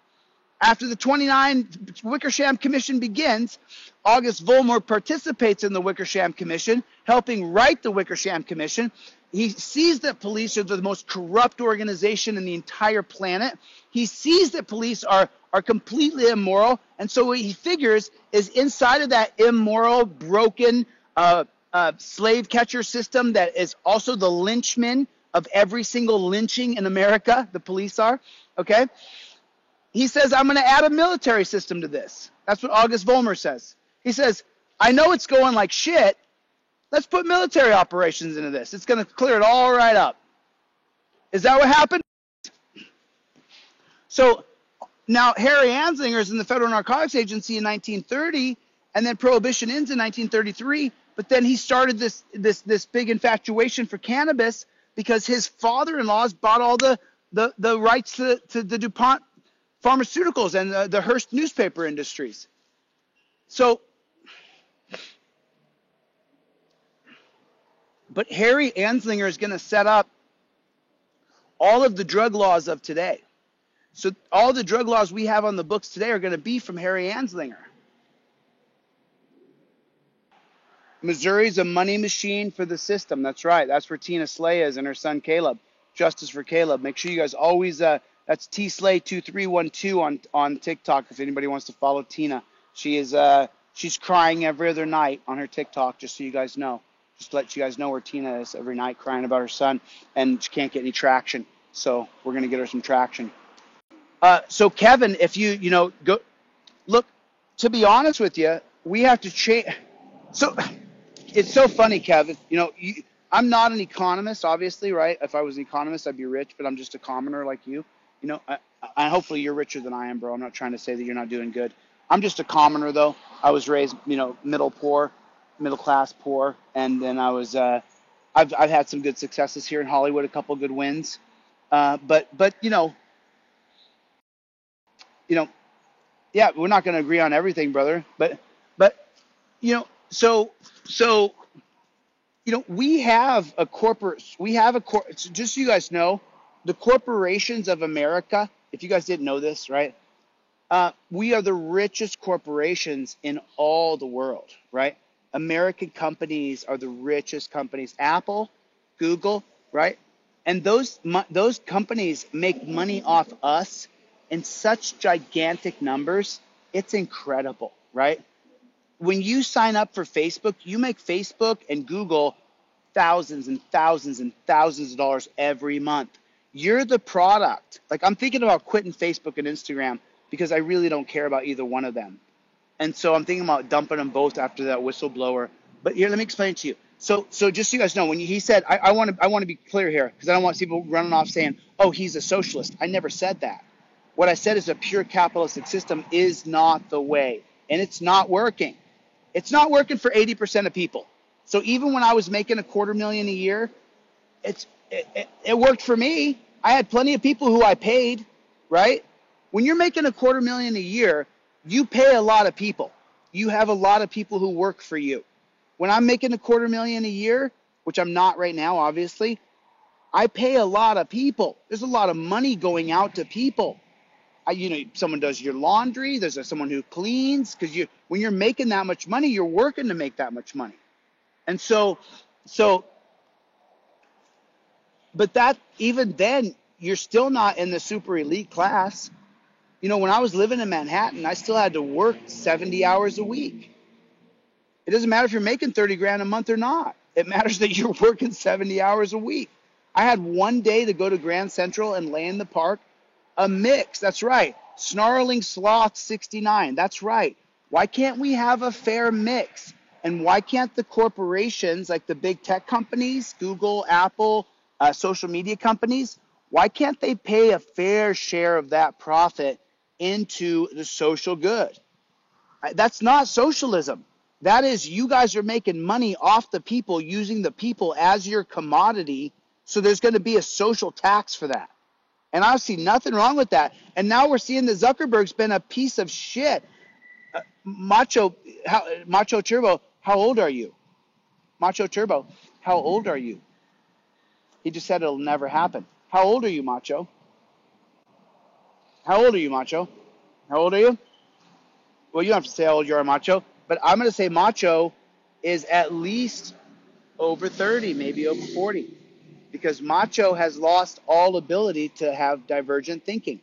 After the 29 Wickersham Commission begins, August Vollmer participates in the Wickersham Commission, helping write the Wickersham Commission. He sees that police are the most corrupt organization in the entire planet. He sees that police are completely immoral. And so what he figures is inside of that immoral, broken slave catcher system that is also the lynchman of every single lynching in America, the police are, okay? He says, I'm going to add a military system to this. That's what August Vollmer says. He says, I know it's going like shit. Let's put military operations into this. It's going to clear it all right up. Is that what happened? So now Harry Anslinger is in the Federal Narcotics Agency in 1930, and then Prohibition ends in 1933. But then he started this big infatuation for cannabis because his father-in-law's bought all the rights to the DuPont pharmaceuticals and the Hearst newspaper industries. So, but Harry Anslinger is going to set up all of the drug laws of today. So all the drug laws we have on the books today are going to be from Harry Anslinger. Missouri's a money machine for the system. That's right. That's where Tina Slay is and her son Caleb. Justice for Caleb. Make sure you guys always, that's tslay2312 on TikTok if anybody wants to follow Tina. She is, she's crying every other night on her TikTok, just so you guys know. Just to let you guys know where Tina is every night crying about her son, and she can't get any traction. So we're going to get her some traction. So Kevin, if you go, look, to be honest with you, we have to change. So it's so funny, Kevin, I'm not an economist, obviously, right? If I was an economist, I'd be rich, but I'm just a commoner like you. I hopefully you're richer than I am, bro. I'm not trying to say that you're not doing good. I'm just a commoner, though. I was raised, middle class poor, and then I was, I've had some good successes here in Hollywood, a couple good wins, but yeah, we're not going to agree on everything, brother. But so we have a just so you guys know, the corporations of America, if you guys didn't know this, right? We are the richest corporations in all the world, right? American companies are the richest companies. Apple, Google, right? And those companies make money off us in such gigantic numbers. It's incredible, right? When you sign up for Facebook, you make Facebook and Google thousands and thousands and thousands of dollars every month. You're the product. Like, I'm thinking about quitting Facebook and Instagram because I really don't care about either one of them. And so I'm thinking about dumping them both after that whistleblower. But here, let me explain it to you. So just so you guys know, when he said, I want to be clear here because I don't want people running off saying, oh, he's a socialist. I never said that. What I said is a pure capitalistic system is not the way, and it's not working. It's not working for 80% of people. So even when I was making $250,000 a year, it worked for me. I had plenty of people who I paid, right? When you're making $250,000 a year, you pay a lot of people. You have a lot of people who work for you. When I'm making $250,000 a year, which I'm not right now, obviously, I pay a lot of people. There's a lot of money going out to people. Someone does your laundry. There's someone who cleans, because when you're making that much money, you're working to make that much money. And so, but that, even then, you're still not in the super elite class. When I was living in Manhattan, I still had to work 70 hours a week. It doesn't matter if you're making 30 grand a month or not. It matters that you're working 70 hours a week. I had one day to go to Grand Central and lay in the park. A mix, that's right. Snarling Sloth 69, that's right. Why can't we have a fair mix? And why can't the corporations, like the big tech companies, Google, Apple, social media companies, why can't they pay a fair share of that profit into the social good? That's not socialism. That is, you guys are making money off the people, using the people as your commodity, so there's going to be a social tax for that. And I see nothing wrong with that. And now we're seeing that Zuckerberg's been a piece of shit. Macho Turbo, how old are you? Macho Turbo, how old are you? He just said it'll never happen. How old are you, Macho? How old are you, Macho? How old are you? Well, you don't have to say how old you are, Macho, but I'm going to say Macho is at least over 30, maybe over 40, because Macho has lost all ability to have divergent thinking.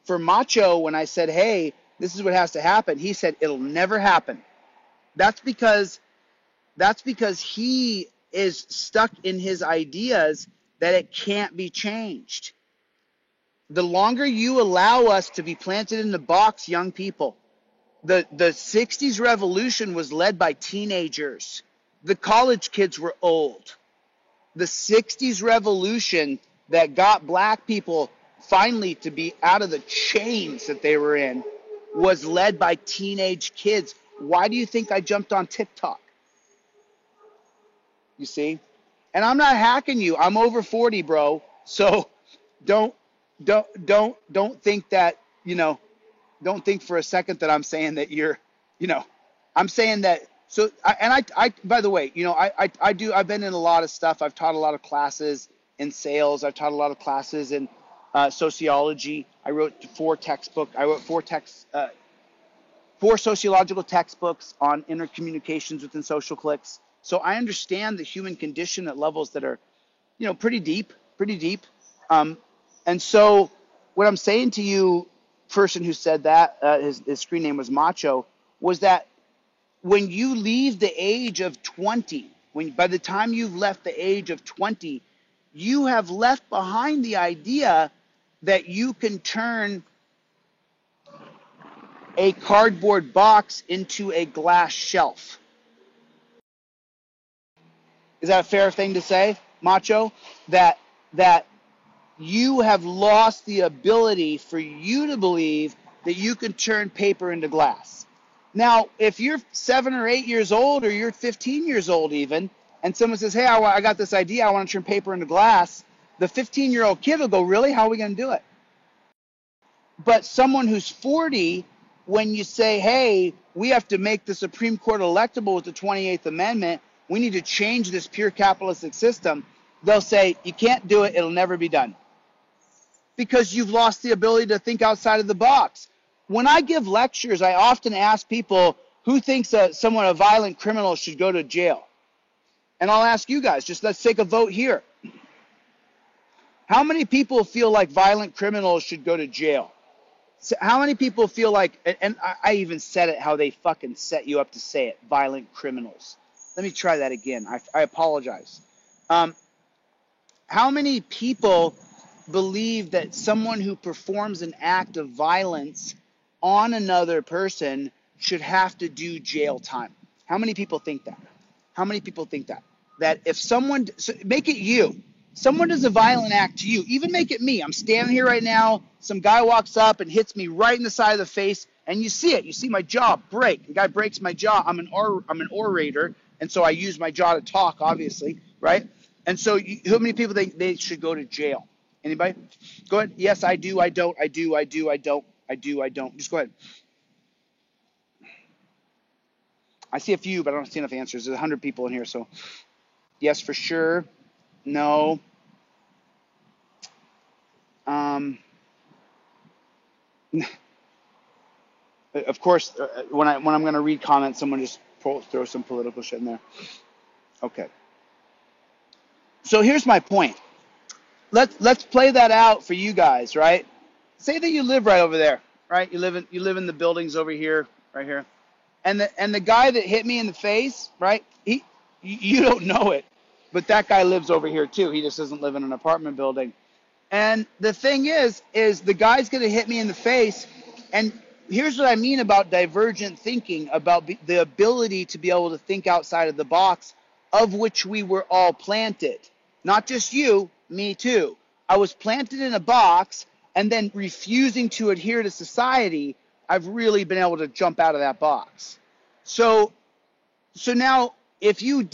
For Macho, when I said, hey, this is what has to happen, he said, it'll never happen. That's because he is stuck in his ideas that it can't be changed. The longer you allow us to be planted in the box, young people, the 60s revolution was led by teenagers. The college kids were old. The 60s revolution that got black people finally to be out of the chains that they were in was led by teenage kids. Why do you think I jumped on TikTok? You see? And I'm not hacking you. I'm over 40, bro. So don't think that, don't think for a second that I'm saying that you're, I'm saying that. So, I by the way, I've been in a lot of stuff. I've taught a lot of classes in sales. I've taught a lot of classes in sociology. I wrote four sociological textbooks on intercommunications within social cliques. So I understand the human condition at levels that are, pretty deep. And so what I'm saying to you, person who said that, his screen name was Macho, was that when you leave the age of 20, by the time you've left the age of 20, you have left behind the idea that you can turn a cardboard box into a glass shelf. Is that a fair thing to say, Macho? That you have lost the ability for you to believe that you can turn paper into glass. Now, if you're 7 or 8 years old, or you're 15 years old even, and someone says, hey, I got this idea, I want to turn paper into glass, the 15-year-old kid will go, really? How are we going to do it? But someone who's 40, when you say, hey, we have to make the Supreme Court electable with the 28th Amendment, we need to change this pure capitalistic system, they'll say, you can't do it, it'll never be done. Because you've lost the ability to think outside of the box. When I give lectures, I often ask people who thinks a violent criminal should go to jail. And I'll ask you guys, just let's take a vote here. How many people feel like violent criminals should go to jail? So how many people feel like, and I even said it how they fucking set you up to say it, violent criminals. Let me try that again. I apologize. How many people believe that someone who performs an act of violence on another person should have to do jail time? How many people think that? How many people think that? That if someone, so make it you, someone does a violent act to you, even make it me. I'm standing here right now, some guy walks up and hits me right in the side of the face, and you see it. You see my jaw break. The guy breaks my jaw. I'm an orator, and so I use my jaw to talk, obviously, right? And so how many people think they should go to jail? Anybody? Go ahead. Yes, I do. I don't. I do. I do. I don't. I do. I don't. Just go ahead. I see a few, but I don't see enough answers. There's 100 people in here, so yes, for sure. No. Of course, when I'm going to read comments, someone just throw some political shit in there. Okay. So here's my point. Let's play that out for you guys, right? Say that you live right over there, right? You live in the buildings over here, right here, and the guy that hit me in the face, right? You don't know it, but that guy lives over here too. He just doesn't live in an apartment building. And the thing is the guy's gonna hit me in the face, and here's what I mean about divergent thinking, about the ability to be able to think outside of the box, of which we were all planted. Not just you, me too. I was planted in a box, and then refusing to adhere to society, I've really been able to jump out of that box. So now, if you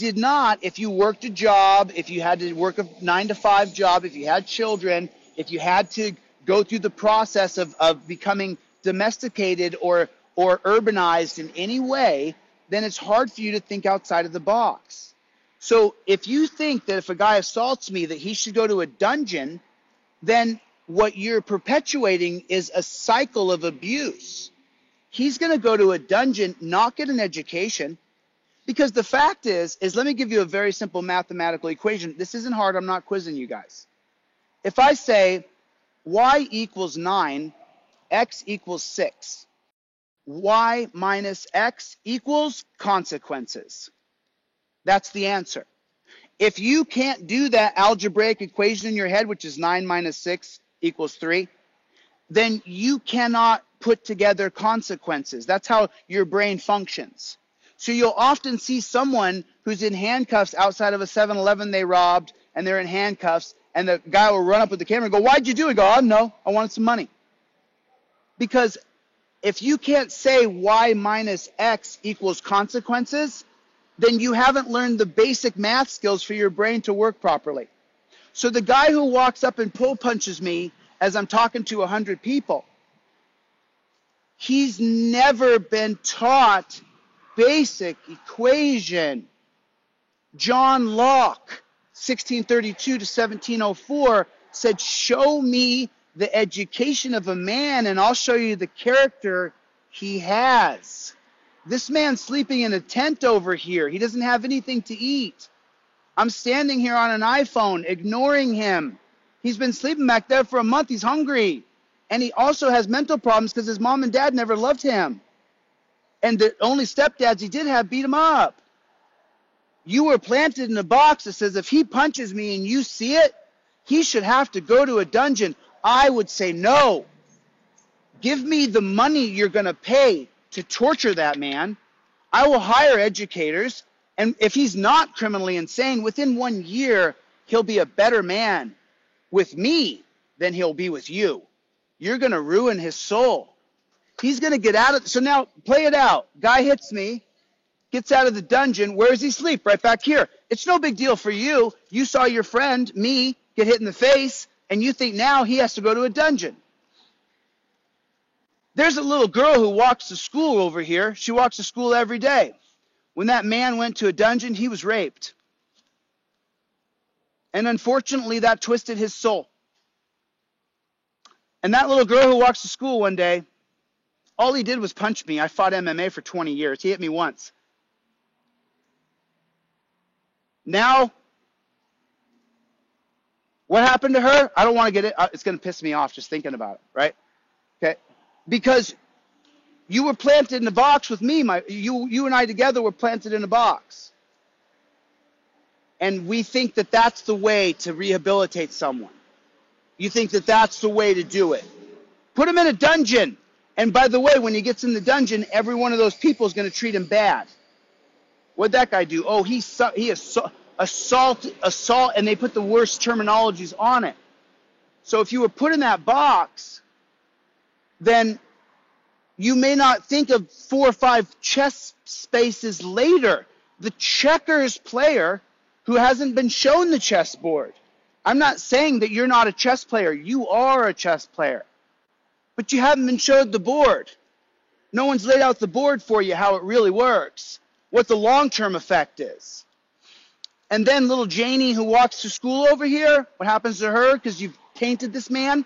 worked a job, if you had to work a 9-to-5 job, if you had children, if you had to go through the process of becoming domesticated or urbanized in any way, then it's hard for you to think outside of the box. So if you think that if a guy assaults me that he should go to a dungeon, then what you're perpetuating is a cycle of abuse. he's going to go to a dungeon, not get an education. Because the fact is let me give you a very simple mathematical equation. This isn't hard. I'm not quizzing you guys. If I say y equals 9, x equals 6, y minus x equals consequences. That's the answer. If you can't do that algebraic equation in your head, which is 9 minus 6 equals 3, then you cannot put together consequences. That's how your brain functions. So you'll often see someone who's in handcuffs outside of a 7-Eleven they robbed, and they're in handcuffs, and the guy will run up with the camera and go, "Why'd you do it?" Go, "Oh, no, I wanted some money." Because if you can't say y minus x equals consequences, then you haven't learned the basic math skills for your brain to work properly. So the guy who walks up and pull punches me as I'm talking to 100 people, he's never been taught basic equation. John Locke, 1632 to 1704, said, "Show me the education of a man and I'll show you the character he has." This man's sleeping in a tent over here. He doesn't have anything to eat. I'm standing here on an iPhone ignoring him. He's been sleeping back there for a month. He's hungry. And he also has mental problems because his mom and dad never loved him. And the only stepdads he did have beat him up. You were planted in a box that says if he punches me and you see it, he should have to go to a dungeon. I would say no. Give me the money you're going to pay to torture that man. I will hire educators. And if he's not criminally insane, within 1 year, he'll be a better man with me than he'll be with you. You're going to ruin his soul. He's going to get out of it. So now play it out. Guy hits me, gets out of the dungeon. Where does he sleep? Right back here. It's no big deal for you. You saw your friend, me, get hit in the face, and you think now he has to go to a dungeon. There's a little girl who walks to school over here. She walks to school every day. When that man went to a dungeon, he was raped. And unfortunately, that twisted his soul. And that little girl who walks to school one day, all he did was punch me. I fought MMA for 20 years. He hit me once. Now, what happened to her? I don't want to get it. It's going to piss me off just thinking about it, right? Okay. Because you were planted in a box with me. You and I together were planted in a box. And we think that that's the way to rehabilitate someone. You think that that's the way to do it. Put him in a dungeon. And by the way, when he gets in the dungeon, every one of those people is going to treat him bad. What'd that guy do? Oh, he assault, and they put the worst terminologies on it. So if you were put in that box, then you may not think of 4 or 5 chess spaces later. The checkers player who hasn't been shown the chessboard. I'm not saying that you're not a chess player. You are a chess player. But you haven't been showed the board. No one's laid out the board for you how it really works, what the long-term effect is. And then little Janie who walks to school over here, what happens to her because you've tainted this man?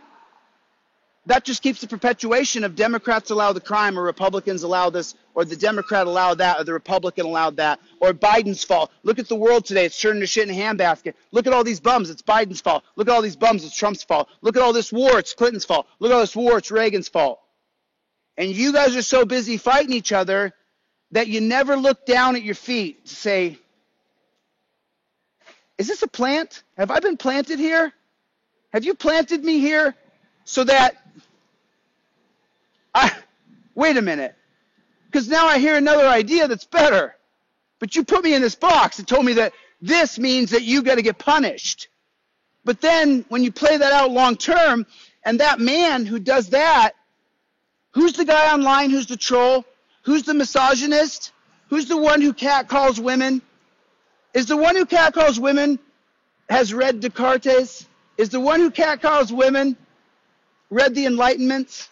That just keeps the perpetuation of Democrats allow the crime or Republicans allow this, or the Democrat allowed that or the Republican allowed that, or Biden's fault. Look at the world today. It's turning to shit in a handbasket. Look at all these bums. It's Biden's fault. Look at all these bums. It's Trump's fault. Look at all this war. It's Clinton's fault. Look at all this war. It's Reagan's fault. And you guys are so busy fighting each other that you never look down at your feet to say, is this a plant? Have I been planted here? Have you planted me here so that wait a minute, because now I hear another idea that's better. But you put me in this box and told me that this means that you got to get punished. But then when you play that out long term, and that man who does that, who's the guy online who's the troll? Who's the misogynist? Who's the one who catcalls women? Is the one who catcalls women has read Descartes? Is the one who catcalls women read the Enlightenment?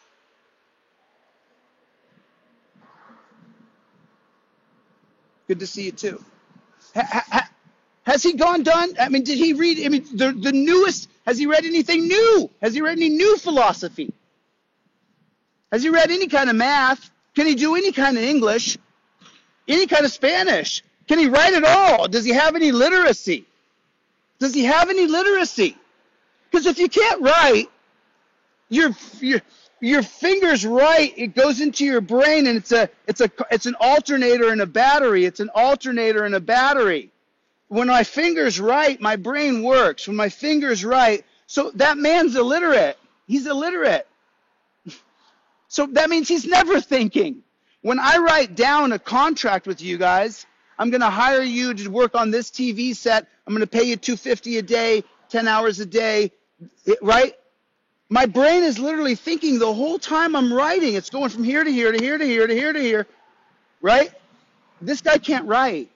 Good to see you too. Has he done? I mean, did he read? I mean, the newest. Has he read anything new? Has he read any new philosophy? Has he read any kind of math? Can he do any kind of English? Any kind of Spanish? Can he write at all? Does he have any literacy? Does he have any literacy? Because if you can't write, your fingers write, it goes into your brain, and it's an alternator and a battery. It's an alternator and a battery. When my fingers write, my brain works. When my fingers write, so that man's illiterate. He's illiterate. So that means he's never thinking. When I write down a contract with you guys, I'm going to hire you to work on this TV set. I'm going to pay you $250 a day, 10 hours a day, right? My brain is literally thinking the whole time I'm writing. It's going from here to here to here to here to here to here, right? This guy can't write.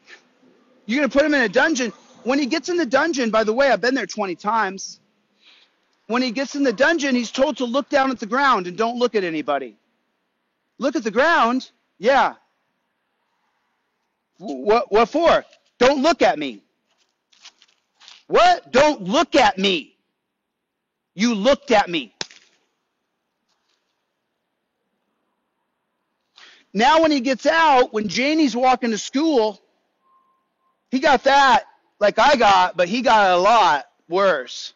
You're going to put him in a dungeon. When he gets in the dungeon, by the way, I've been there 20 times. When he gets in the dungeon, he's told to look down at the ground and don't look at anybody. Look at the ground? Yeah. What for? Don't look at me. What? Don't look at me. You looked at me. Now when he gets out, when Janie's walking to school, he got that like I got, but he got it a lot worse.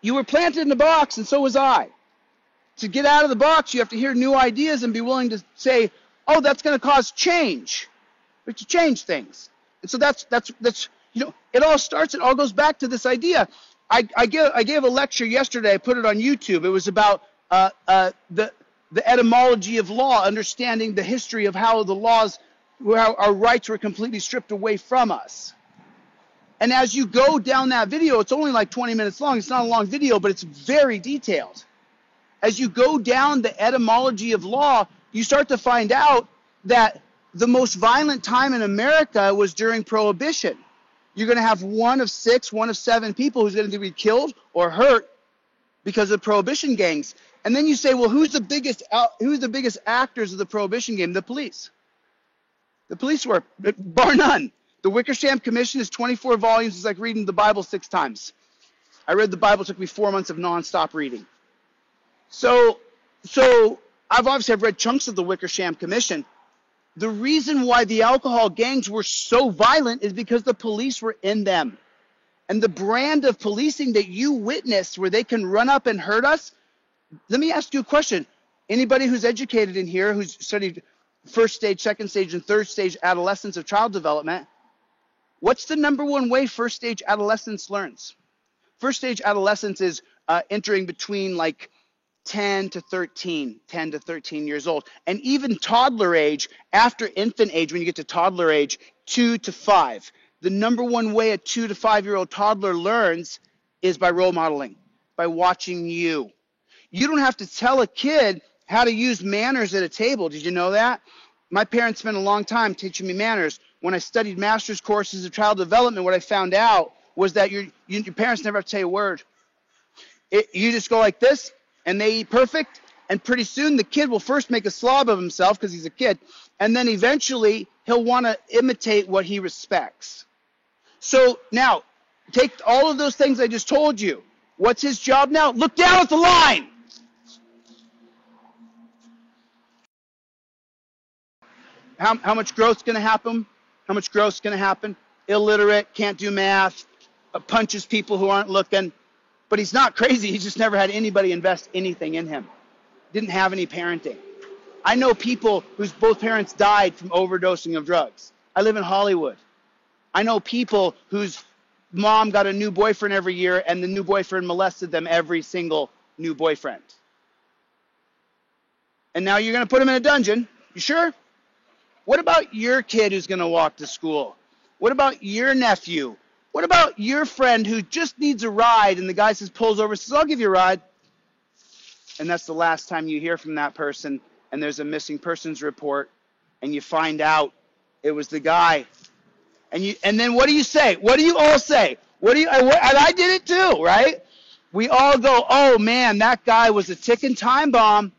You were planted in a box, and so was I. To get out of the box, you have to hear new ideas and be willing to say, oh, that's going to cause change. We have to change things. And so that's it all starts, it all goes back to this idea. I gave a lecture yesterday. I put it on YouTube. It was about the etymology of law, understanding the history of how the laws, how our rights were completely stripped away from us. And as you go down that video, it's only like 20 minutes long. It's not a long video, but it's very detailed. As you go down the etymology of law, you start to find out that the most violent time in America was during Prohibition. You're going to have one of 7 people who's going to be killed or hurt because of Prohibition gangs. And then you say, well, who's the biggest actors of the Prohibition game? The police. The police were, bar none. The Wickersham Commission is 24 volumes. It's like reading the Bible 6 times. I read the Bible. It took me 4 months of nonstop reading. So I've read chunks of the Wickersham Commission. The reason why the alcohol gangs were so violent is because the police were in them. And the brand of policing that you witnessed where they can run up and hurt us, let me ask you a question. Anybody who's educated in here, who's studied first stage, second stage, and third stage adolescence of child development, what's the number one way first stage adolescence learns? First stage adolescence is entering between like 10 to 13 years old. And even toddler age, after infant age, when you get to toddler age, 2 to 5. The number one way a 2 to 5-year-old toddler learns is by role modeling, by watching you. You don't have to tell a kid how to use manners at a table. Did you know that? My parents spent a long time teaching me manners. When I studied master's courses of child development, what I found out was that your parents never have to say a word. You just go like this, and they eat perfect, and pretty soon the kid will first make a slob of himself because he's a kid, and then eventually he'll want to imitate what he respects. So now, take all of those things I just told you. What's his job now? Look down at the line. How much growth's going to happen? How much growth's going to happen? Illiterate, can't do math, punches people who aren't looking. But he's not crazy. He's just never had anybody invest anything in him. Didn't have any parenting. I know people whose both parents died from overdosing of drugs. I live in Hollywood. I know people whose mom got a new boyfriend every year and the new boyfriend molested them every single new boyfriend. And now you're going to put him in a dungeon. You sure? What about your kid who's going to walk to school? What about your nephew? What about your friend who just needs a ride and the guy pulls over and says, I'll give you a ride. And that's the last time you hear from that person, and there's a missing persons report and you find out it was the guy. And then what do you say? What do you all say? And I did it too, right? We all go, oh man, that guy was a ticking time bomb.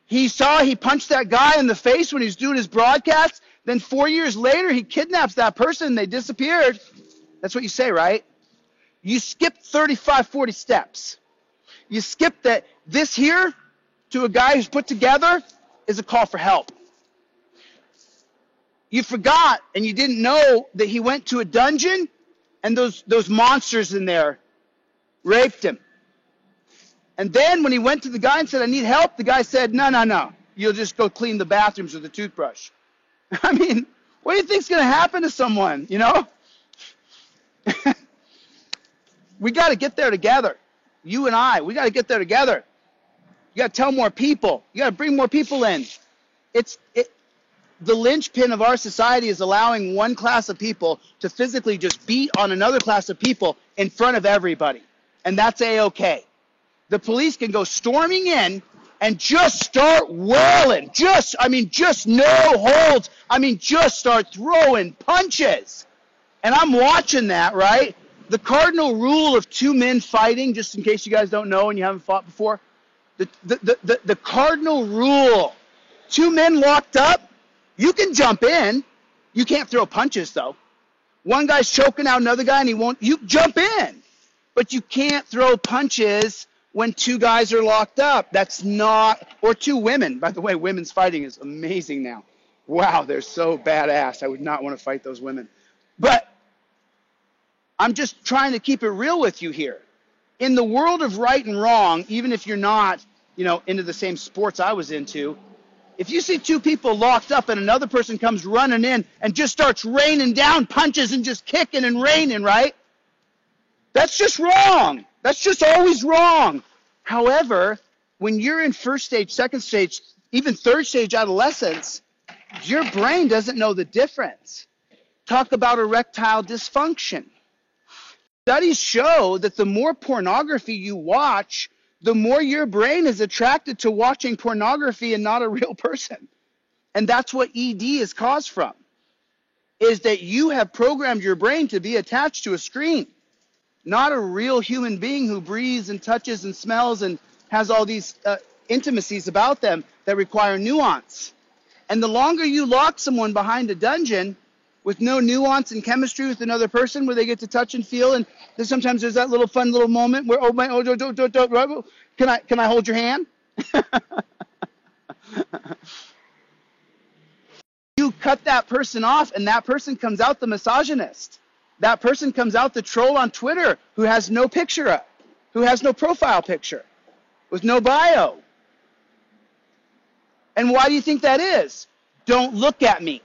He punched that guy in the face when he was doing his broadcast. Then 4 years later, he kidnaps that person and they disappeared. That's what you say, right? You skipped 35, 40 steps. You skipped that. This here to a guy who's put together is a call for help. You forgot and you didn't know that he went to a dungeon and those monsters in there raped him. And then when he went to the guy and said, I need help, the guy said, no. You'll just go clean the bathrooms with a toothbrush. I mean, what do you think's going to happen to someone, you know? We got to get there together. You and I, we got to get there together. You got to tell more people. You got to bring more people in. The linchpin of our society is allowing one class of people to physically just beat on another class of people in front of everybody. And that's A-okay. The police can go storming in and just start wailing. Just no holds. Just start throwing punches. And I'm watching that, right? The cardinal rule of two men fighting, just in case you guys don't know and you haven't fought before, the cardinal rule, two men locked up, you can jump in. You can't throw punches, though. One guy's choking out another guy, and you jump in. But you can't throw punches when two guys are locked up. That's not, or two women. By the way, women's fighting is amazing now. Wow, they're so badass. I would not want to fight those women. But I'm just trying to keep it real with you here. In the world of right and wrong, even if you're not, into the same sports I was into, if you see two people locked up and another person comes running in and just starts raining down punches and just kicking and raining, right? That's just wrong. That's just always wrong. However, when you're in first stage, second stage, even third stage adolescence, your brain doesn't know the difference. Talk about erectile dysfunction. Studies show that the more pornography you watch, the more your brain is attracted to watching pornography and not a real person. And that's what ED is caused from, is that you have programmed your brain to be attached to a screen, not a real human being who breathes and touches and smells and has all these intimacies about them that require nuance. And the longer you lock someone behind a dungeon with no nuance and chemistry with another person where they get to touch and feel, and then sometimes there's that little fun little moment where, can I hold your hand? You cut that person off, and that person comes out the misogynist. That person comes out the troll on Twitter who has no picture up, who has no profile picture, with no bio. And why do you think that is? Don't look at me.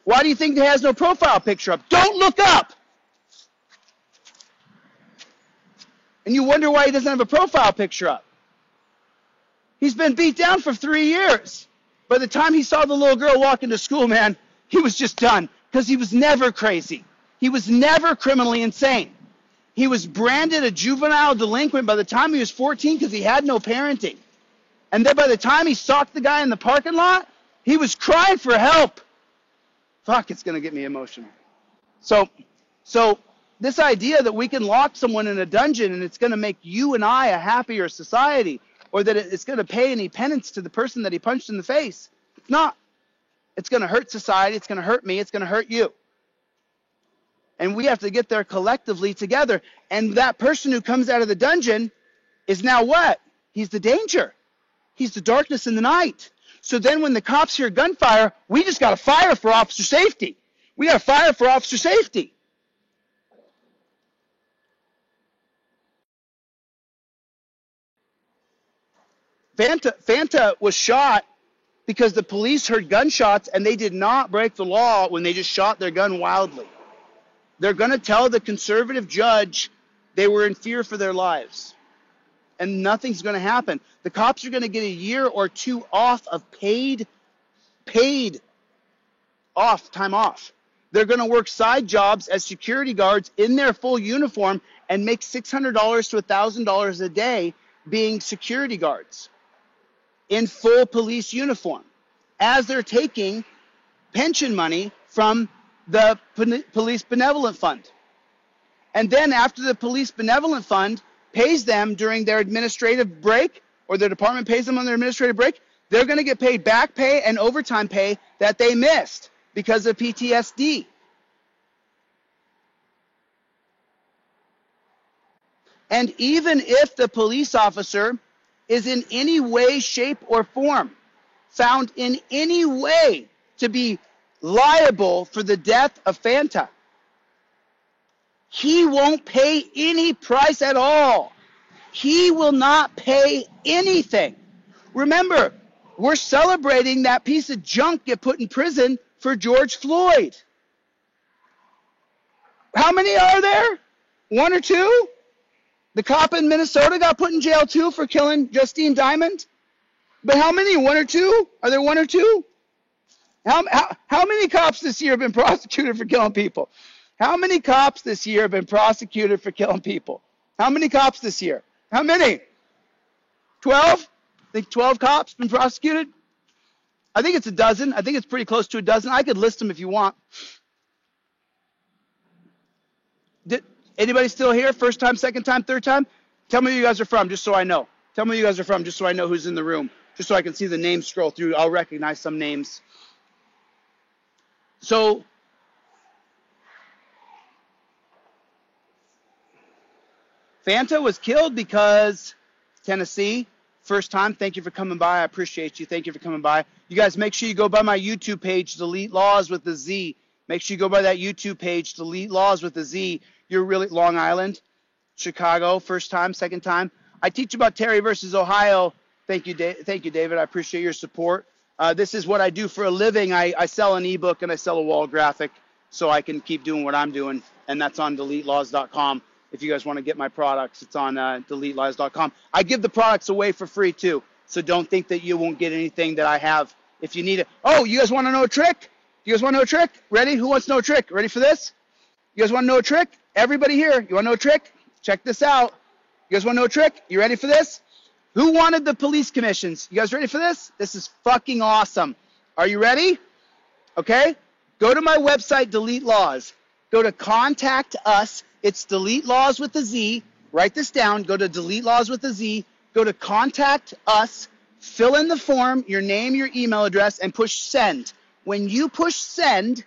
Why do you think he has no profile picture up? Don't look up. And you wonder why he doesn't have a profile picture up. He's been beat down for 3 years. By the time he saw the little girl walk into school, man, he was just done. Because he was never crazy. He was never criminally insane. He was branded a juvenile delinquent by the time he was 14 because he had no parenting. And then by the time he socked the guy in the parking lot, he was crying for help. Fuck, it's going to get me emotional. So this idea that we can lock someone in a dungeon and it's going to make you and I a happier society, or that it's going to pay any penance to the person that he punched in the face, it's not. It's going to hurt society. It's going to hurt me. It's going to hurt you. And we have to get there collectively together. And that person who comes out of the dungeon is now what? He's the danger. He's the darkness in the night. So then when the cops hear gunfire, we just got to fire for officer safety. We got to fire for officer safety. Fanta was shot because the police heard gunshots and they did not break the law when they just shot their gun wildly. They're going to tell the conservative judge they were in fear for their lives. And nothing's going to happen. The cops are going to get a year or two off of paid time off. They're going to work side jobs as security guards in their full uniform and make $600 to $1,000 a day being security guards in full police uniform as they're taking pension money from the Police Benevolent Fund. And then after the Police Benevolent Fund pays them during their administrative break, or their department pays them on their administrative break, they're going to get paid back pay and overtime pay that they missed because of PTSD. And even if the police officer is in any way, shape, or form found in any way to be liable for the death of Fanta, he won't pay any price at all. He will not pay anything. Remember, we're celebrating that piece of junk get put in prison for George Floyd. How many are there? One or two? The cop in Minnesota got put in jail too for killing Justine Diamond. But how many? One or two? Are there one or two? How many cops this year have been prosecuted for killing people? How many cops this year have been prosecuted for killing people? How many cops this year? How many? 12? I think 12 cops been prosecuted? I think it's a dozen. I think it's pretty close to a dozen. I could list them if you want. Did anybody still here? First time, second time, third time? Tell me who you guys are from, just so I know. Tell me who you guys are from, just so I know who's in the room. Just so I can see the names scroll through. I'll recognize some names. So, Fanta was killed because Tennessee. First time. Thank you for coming by. I appreciate you. Thank you for coming by. You guys, make sure you go by my YouTube page, Delete Laws with a Z. Make sure you go by that YouTube page, Delete Laws with a Z. You're really Long Island, Chicago. First time, second time. I teach about Terry versus Ohio. Thank you, Thank you, David. I appreciate your support. This is what I do for a living. I sell an ebook and I sell a wall graphic so I can keep doing what I'm doing, and that's on DeleteLaws.com. If you guys want to get my products, it's on DeleteLaws.com. I give the products away for free too, so don't think that you won't get anything that I have if you need it. Oh, you guys want to know a trick? You guys want to know a trick? Ready? Who wants to know a trick? Ready for this? You guys want to know a trick? Everybody here, you want to know a trick? Check this out. You guys want to know a trick? You ready for this? Who wanted the police commissions? You guys ready for this? This is fucking awesome. Are you ready? Okay. Go to my website, Delete Laws. Go to Contact Us. It's Delete Laws with a Z. Write this down. Go to Delete Laws with a Z. Go to Contact Us. Fill in the form, your name, your email address, and push send. When you push send,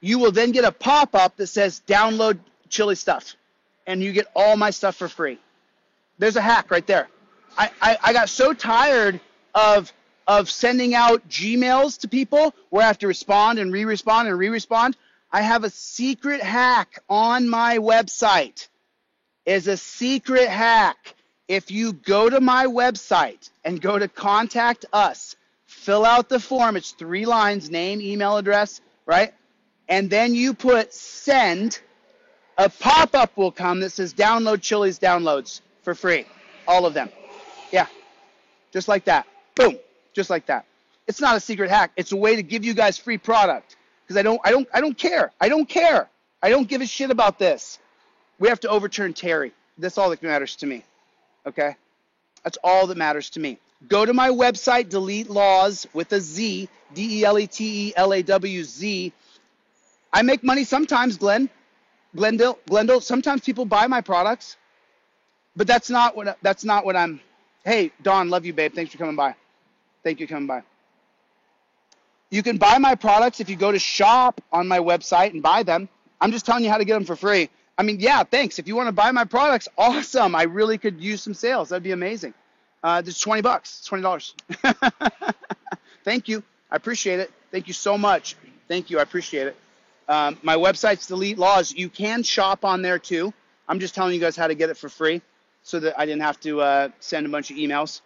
you will then get a pop-up that says download Chili stuff. And you get all my stuff for free. There's a hack right there. I got so tired of sending out Gmails to people where I have to respond and re-respond and re-respond. I have a secret hack on my website. It's a secret hack. If you go to my website and go to Contact Us, fill out the form. It's 3 lines, name, email address, right? And then you put send. A pop-up will come that says download Chili's downloads for free. All of them. Yeah. Just like that. Boom. Just like that. It's not a secret hack. It's a way to give you guys free product. Because I don't care. I don't care. I don't give a shit about this. We have to overturn Terry. That's all that matters to me. Okay? That's all that matters to me. Go to my website, Delete Laws with a Z, DELETELAWZ. I make money sometimes, Glendale. Sometimes people buy my products, but that's not what I'm. Hey, Dawn, love you, babe. Thanks for coming by. Thank you for coming by. You can buy my products if you go to shop on my website and buy them. I'm just telling you how to get them for free. I mean, yeah, thanks. If you want to buy my products, awesome. I really could use some sales. That'd be amazing. It's $20. It's $20. Thank you. I appreciate it. Thank you so much. Thank you. I appreciate it. My website's Delete Laws. You can shop on there too. I'm just telling you guys how to get it for free so that I didn't have to send a bunch of emails.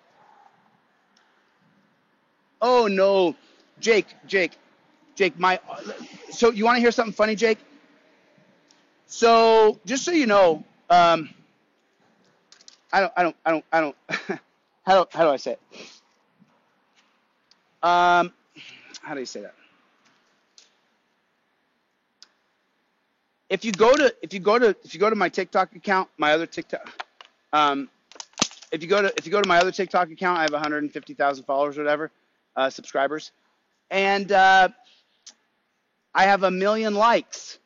Oh, no. Jake, so you want to hear something funny, Jake? So just so you know, I don't, how do I say it? How do you say that? If you go to my TikTok account, my other TikTok, if you go to my other TikTok account, I have 150,000 followers or whatever, subscribers, and I have 1 million likes.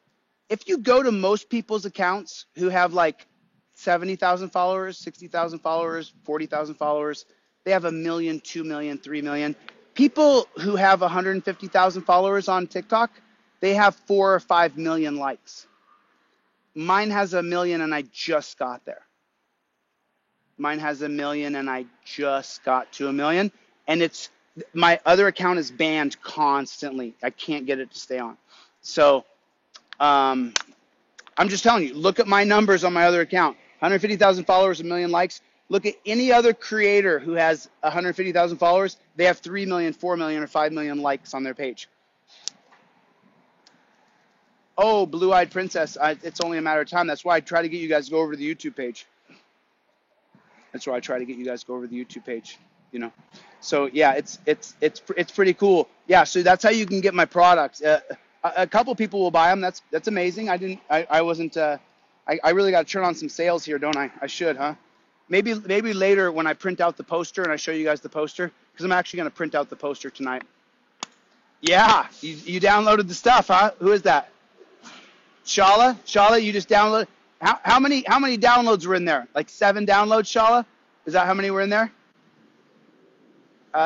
If you go to most people's accounts who have like 70,000 followers, 60,000 followers, 40,000 followers, they have 1 million, 2 million, 3 million. People who have 150,000 followers on TikTok, they have 4 or 5 million likes. Mine has 1 million and I just got there. Mine has 1 million, and I just got to 1 million. And my other account is banned constantly. I can't get it to stay on. So I'm just telling you, look at my numbers on my other account. 150,000 followers, 1 million likes. Look at any other creator who has 150,000 followers. They have 3 million, 4 million, or 5 million likes on their page. Oh, Blue-Eyed Princess, it's only a matter of time. That's why I try to get you guys to go over to the YouTube page. So yeah, it's pretty cool. Yeah, so that's how you can get my products. A couple people will buy them. That's amazing. I really got to turn on some sales here, don't I? I should, huh? Maybe later when I print out the poster and I show you guys the poster, because I'm actually going to print out the poster tonight. Yeah, you downloaded the stuff, huh? Who is that? Shala, you just downloaded. How many downloads were in there? Like 7 downloads, Shala? Is that how many were in there?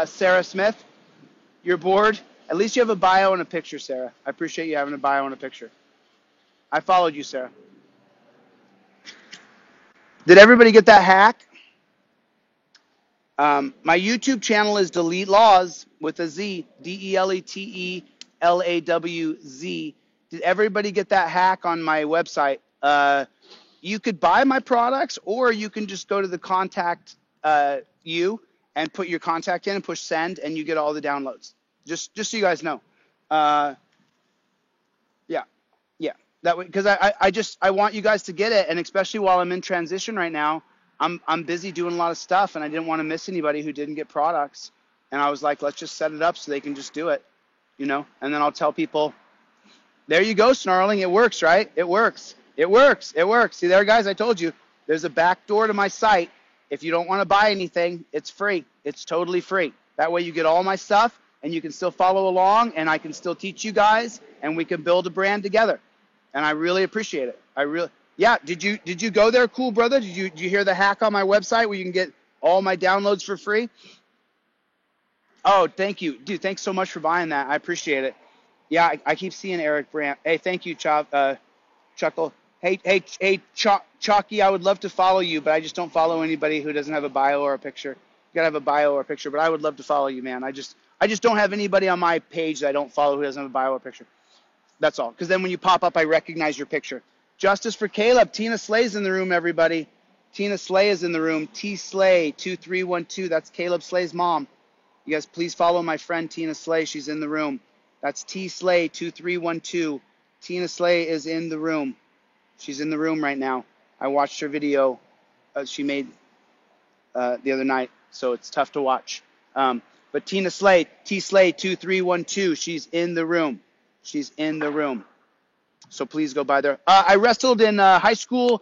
Sarah Smith, you're bored? At least you have a bio and a picture, Sarah. I appreciate you having a bio and a picture. I followed you, Sarah. Did everybody get that hack? My YouTube channel is Delete Laws with a Z, DELETELAWZ. Did everybody get that hack on my website? You could buy my products, or you can just go to the contact you and put your contact in and push send, and you get all the downloads. Just so you guys know. Yeah. That way, because I want you guys to get it, and especially while I'm in transition right now, I'm busy doing a lot of stuff, and I didn't want to miss anybody who didn't get products. And I was like, let's just set it up so they can just do it, And then I'll tell people, there you go, Snarling. It works, right? It works. See there, guys? I told you. There's a back door to my site. If you don't want to buy anything, it's free. It's totally free. That way you get all my stuff, and you can still follow along, and I can still teach you guys, and we can build a brand together. And I really appreciate it. Yeah. Did you go there, cool brother? Did you hear the hack on my website where you can get all my downloads for free? Oh, thank you, dude. Thanks so much for buying that. I appreciate it. Yeah, I keep seeing Eric Brandt. Hey, thank you, Chuckle. Hey, Chalky, I would love to follow you, but I just don't follow anybody who doesn't have a bio or a picture. You gotta have a bio or a picture, but I would love to follow you, man. I just don't have anybody on my page that I don't follow who doesn't have a bio or a picture. That's all. Because then when you pop up, I recognize your picture. Justice for Caleb. Tina Slay's in the room, everybody. Tina Slay is in the room. T Slay 2312. That's Caleb Slay's mom. You guys, please follow my friend Tina Slay. She's in the room. That's T Slay 2312. Tina Slay is in the room. She's in the room right now. I watched her video she made the other night, so it's tough to watch. But Tina Slay, T Slay 2312. She's in the room. So please go by there. I wrestled in high school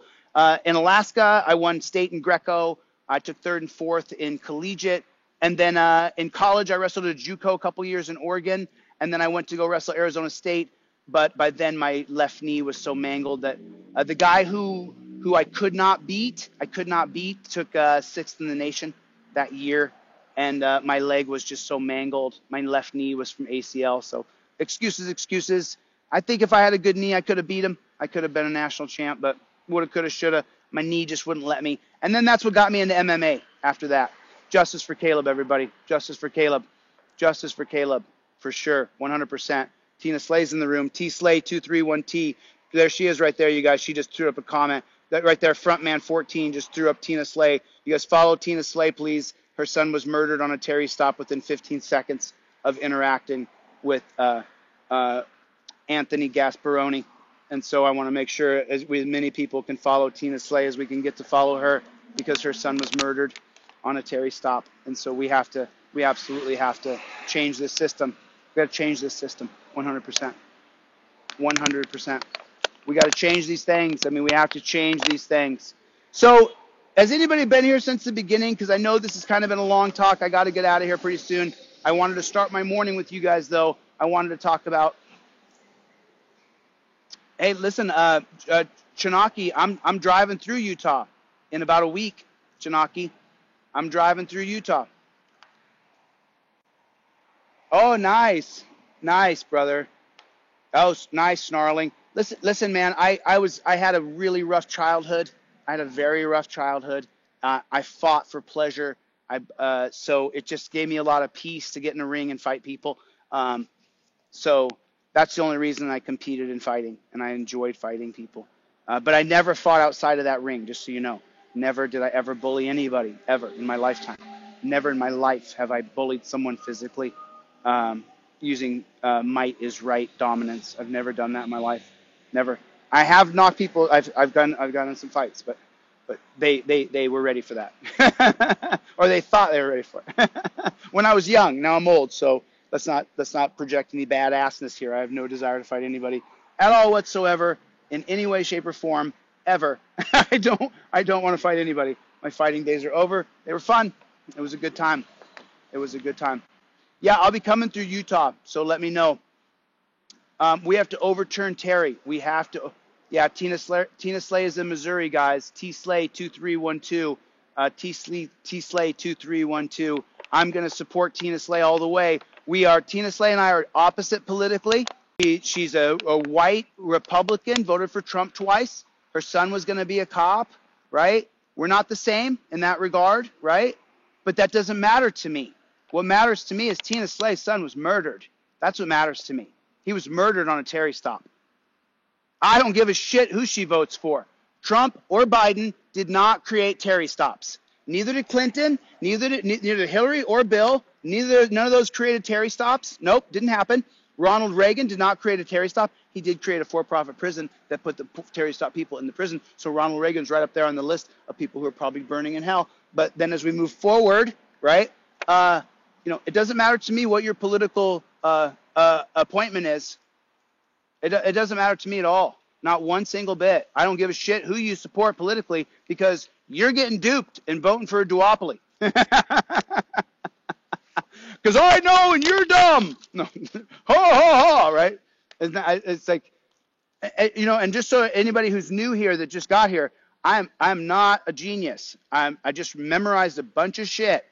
in Alaska. I won state in Greco. I took 3rd and 4th in collegiate. And then in college, I wrestled at JUCO a couple years in Oregon. And then I went to go wrestle Arizona State. But by then, my left knee was so mangled that the guy who I could not beat, took 6th in the nation that year. And my leg was just so mangled. My left knee was from ACL. So excuses. I think if I had a good knee, I could have beat him. I could have been a national champ, but woulda, coulda, shoulda. My knee just wouldn't let me. And then that's what got me into MMA after that. Justice for Caleb, everybody. Justice for Caleb. Justice for Caleb, for sure, 100%. Tina Slay's in the room. T Slay 231T. There she is right there, you guys. She just threw up a comment. That right there, Frontman 14 just threw up Tina Slay. You guys follow Tina Slay, please. Her son was murdered on a Terry stop within 15 seconds of interacting with Anthony Gasparoni. And so I want to make sure as many people can follow Tina Slay as we can get to follow her, because her son was murdered on a Terry stop. And so we absolutely have to change this system. We got to change this system 100%. 100%. We got to change these things. I mean, we have to change these things. So has anybody been here since the beginning? Because I know this has kind of been a long talk. I got to get out of here pretty soon. I wanted to start my morning with you guys, though. I wanted to talk about, hey, listen, Chinaki, I'm driving through Utah in about a week. Chinaki, I'm driving through Utah. Oh, nice, brother. Oh, nice, Snarling. Listen, man. I had a really rough childhood. I had a very rough childhood. I fought for pleasure. So it just gave me a lot of peace to get in a ring and fight people. So that's the only reason I competed in fighting, and I enjoyed fighting people. But I never fought outside of that ring, just so you know. Never did I ever bully anybody, ever, in my lifetime. Never in my life have I bullied someone physically using might is right dominance. I've never done that in my life. Never. I have knocked people. I've gotten in some fights, but they were ready for that, or they thought they were ready for it. When I was young. Now I'm old, so let's not project any badassness here. I have no desire to fight anybody at all whatsoever in any way, shape, or form ever. I don't want to fight anybody. My fighting days are over. They were fun. It was a good time. It was a good time. Yeah, I'll be coming through Utah, so let me know. We have to overturn Terry. We have to. Yeah, Tina Slay is in Missouri, guys. T Slay 2312. T Slay 2312. I'm gonna support Tina Slay all the way. Tina Slay and I are opposite politically. She's a white Republican, voted for Trump twice. Her son was gonna be a cop, right? We're not the same in that regard, right? But that doesn't matter to me. What matters to me is Tina Slay's son was murdered. That's what matters to me. He was murdered on a Terry stop. I don't give a shit who she votes for. Trump or Biden did not create Terry stops. Neither did Clinton, neither did Hillary or Bill. None of those created Terry stops. Nope, didn't happen. Ronald Reagan did not create a Terry stop. He did create a for-profit prison that put the Terry stop people in the prison. So Ronald Reagan's right up there on the list of people who are probably burning in hell. But then as we move forward, right, it doesn't matter to me what your political appointment is. It doesn't matter to me at all. Not one single bit. I don't give a shit who you support politically because you're getting duped and voting for a duopoly. Because I know and you're dumb. No, ha ha ha, right? It's like, and just so anybody who's new here that just got here, I'm not a genius. I just memorized a bunch of shit.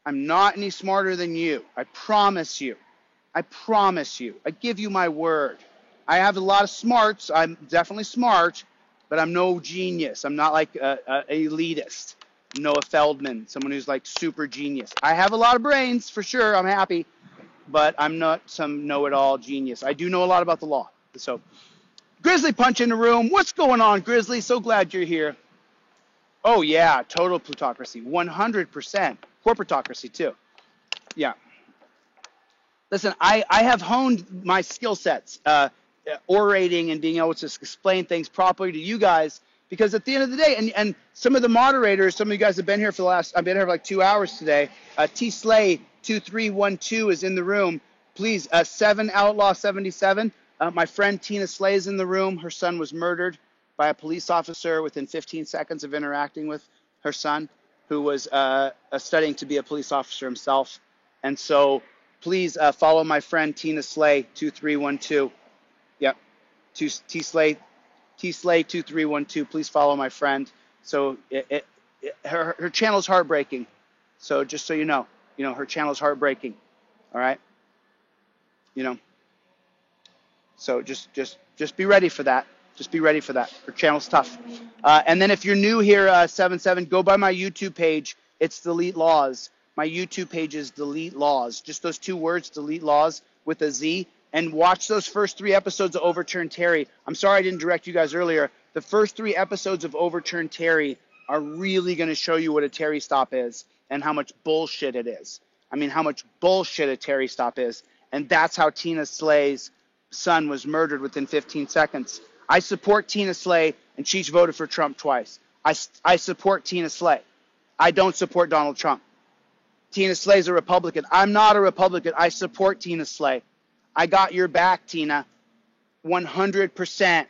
I'm not any smarter than you. I promise you. I promise you. I give you my word. I have a lot of smarts. I'm definitely smart, but I'm no genius. I'm not like an elitist. Noah Feldman, someone who's like super genius. I have a lot of brains for sure. I'm happy, but I'm not some know-it-all genius. I do know a lot about the law. So, Grizzly Punch in the room. What's going on, Grizzly? So glad you're here. Oh yeah, total plutocracy, 100%. Corporatocracy too. Yeah. Listen, I have honed my skill sets, orating and being able to explain things properly to you guys. Because at the end of the day, and some of the moderators, some of you guys have been here for I've been here for like 2 hours today. T Slay 2312 is in the room. Please, 7 Outlaw 77. My friend Tina Slay is in the room. Her son was murdered by a police officer within 15 seconds of interacting with her son, who was studying to be a police officer himself. And so please follow my friend Tina Slay 2312. Yep, T Slay 2312. Please follow my friend. So her channel's heartbreaking. So just so you know, her channel's heartbreaking. All right. So just be ready for that. Just be ready for that. Her channel's tough. And then if you're new here, 77, go by my YouTube page. It's Delete Laws. My YouTube page is Delete Laws. Just those 2 words, Delete Laws with a Z. And watch those first 3 episodes of Overturn Terry. I'm sorry I didn't direct you guys earlier. The first 3 episodes of Overturn Terry are really going to show you what a Terry stop is and how much bullshit it is. I mean, how much bullshit a Terry stop is. And that's how Tina Slay's son was murdered within 15 seconds. I support Tina Slay, and she's voted for Trump twice. I support Tina Slay. I don't support Donald Trump. Tina Slay's a Republican. I'm not a Republican. I support Tina Slay. I got your back, Tina. 100%.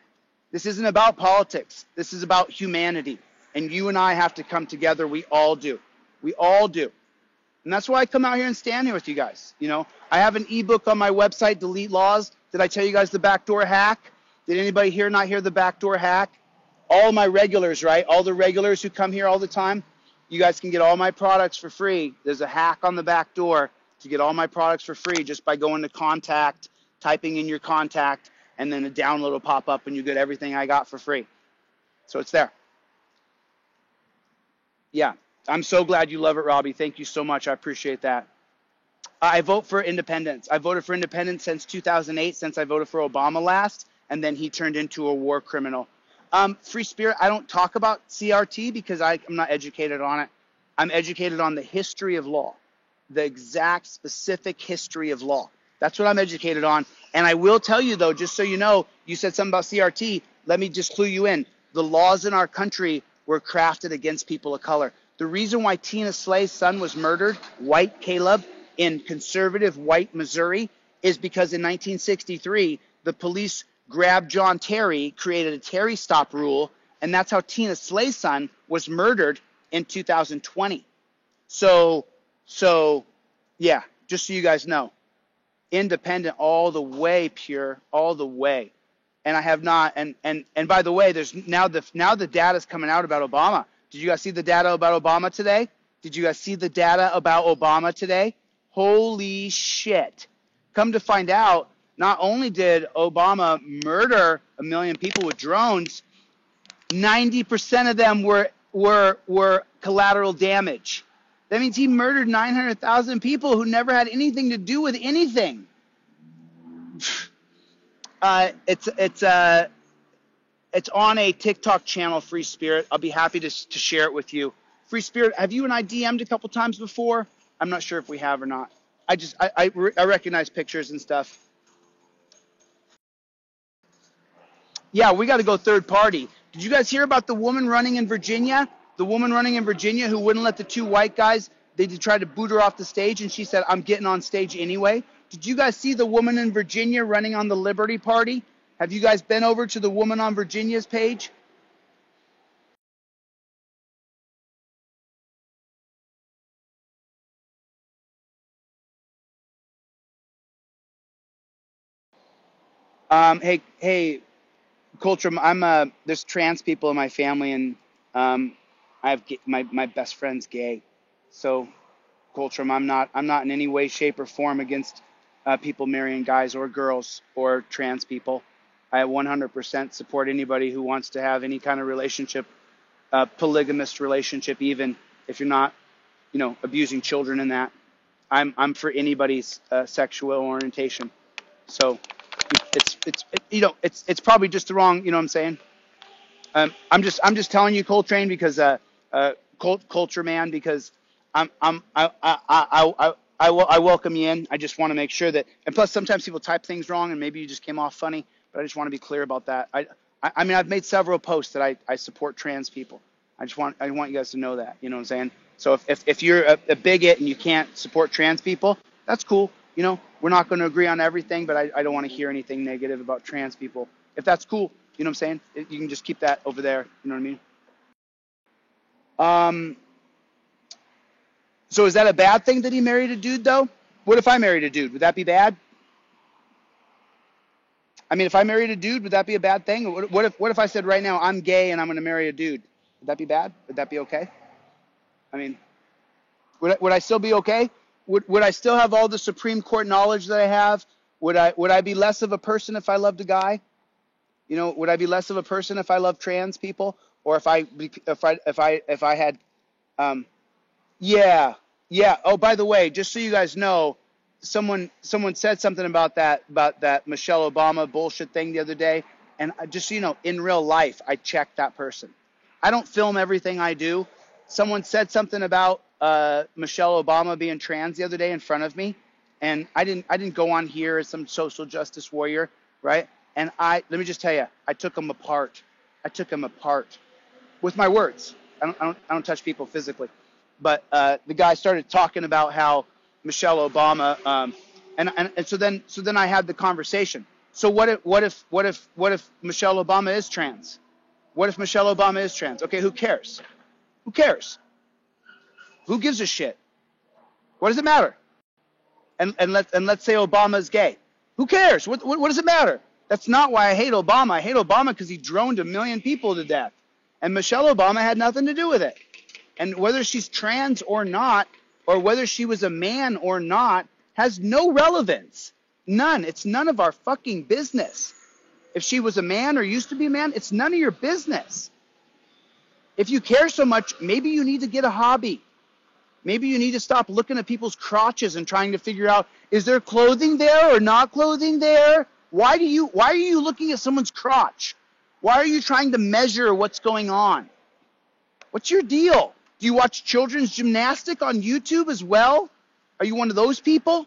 This isn't about politics. This is about humanity. And you and I have to come together. We all do. We all do. And that's why I come out here and stand here with you guys. I have an ebook on my website, Delete Laws. Did I tell you guys the backdoor hack? Did anybody here not hear the backdoor hack? All my regulars, right? All the regulars who come here all the time, you guys can get all my products for free. There's a hack on the back door to get all my products for free just by going to contact, typing in your contact, and then a download will pop up and you get everything I got for free. So it's there. Yeah. I'm so glad you love it, Robbie. Thank you so much. I appreciate that. I vote for independence. I voted for independence since 2008, since I voted for Obama last, and then he turned into a war criminal. Free spirit, I don't talk about CRT because I'm not educated on it. I'm educated on the history of law, the exact specific history of law. That's what I'm educated on. And I will tell you, though, just so you know, you said something about CRT. Let me just clue you in. The laws in our country were crafted against people of color. The reason why Tina Slay's son was murdered, white Caleb, in conservative white Missouri, is because in 1963, the police grabbed John Terry, created a Terry stop rule, and that's how Tina Slay's son was murdered in 2020. So yeah, just so you guys know, independent all the way, pure all the way. And I have not, and by the way, there's now the data's coming out about Obama. Did you guys see the data about Obama today? Did you guys see the data about Obama today? Holy shit. Come to find out, not only did Obama murder 1 million people with drones, 90% of them were collateral damage. That means he murdered 900,000 people who never had anything to do with anything. It's on a TikTok channel, Free Spirit. I'll be happy to share it with you. Free Spirit, have you and I DM'd a couple times before? I'm not sure if we have or not. I recognize pictures and stuff. Yeah, we got to go third party. Did you guys hear about the woman running in Virginia? The woman running in Virginia who wouldn't let the two white guys, they tried to boot her off the stage, and she said, I'm getting on stage anyway. Did you guys see the woman in Virginia running on the Liberty Party? Have you guys been over to the Woman on Virginia's page? Hey, Culture, there's trans people in my family, and I have my best friend's gay. So, Culture, I'm not in any way, shape, or form against people marrying guys or girls or trans people. I 100% support anybody who wants to have any kind of relationship, polygamous relationship, even if you're not, abusing children in that. I'm for anybody's sexual orientation. So it's probably just the wrong, you know what I'm saying? I'm just telling you, Coltrane, because Culture Man, because I welcome you in. I just want to make sure that, and plus sometimes people type things wrong and maybe you just came off funny, but I just want to be clear about that. I mean, I've made several posts that I support trans people. I want you guys to know that, you know what I'm saying? So if you're a bigot and you can't support trans people, that's cool. We're not going to agree on everything, but I don't want to hear anything negative about trans people. If that's cool, you know what I'm saying? You can just keep that over there. You know what I mean? So is that a bad thing that he married a dude, though? What if I married a dude? Would that be bad? I mean, if I married a dude, would that be a bad thing? What if I said right now I'm gay and I'm going to marry a dude? Would that be bad? Would that be okay? I mean, would I still be okay? Would I still have all the Supreme Court knowledge that I have? Would I be less of a person if I loved a guy? Would I be less of a person if I loved trans people, or if I had, yeah. Oh, by the way, just so you guys know, someone said something about that Michelle Obama bullshit thing the other day, and just so you know, in real life, I checked that person. I don't film everything I do. Someone said something about Michelle Obama being trans the other day in front of me, and I didn't go on here as some social justice warrior, right? And let me just tell you, I took them apart. I took them apart with my words. I don't touch people physically, but the guy started talking about how Michelle Obama, and so then I had the conversation. So what if Michelle Obama is trans? What if Michelle Obama is trans? Okay, who cares? Who cares? Who gives a shit? What does it matter? And let's say Obama's gay. Who cares? What does it matter? That's not why I hate Obama. I hate Obama because he droned 1 million people to death. And Michelle Obama had nothing to do with it. And whether she's trans or not, or whether she was a man or not, has no relevance. None. It's none of our fucking business. If she was a man or used to be a man, it's none of your business. If you care so much, maybe you need to get a hobby. Maybe you need to stop looking at people's crotches and trying to figure out, is there clothing there or not clothing there? Why are you looking at someone's crotch? Why are you trying to measure what's going on? What's your deal? Do you watch children's gymnastic on YouTube as well? Are you one of those people?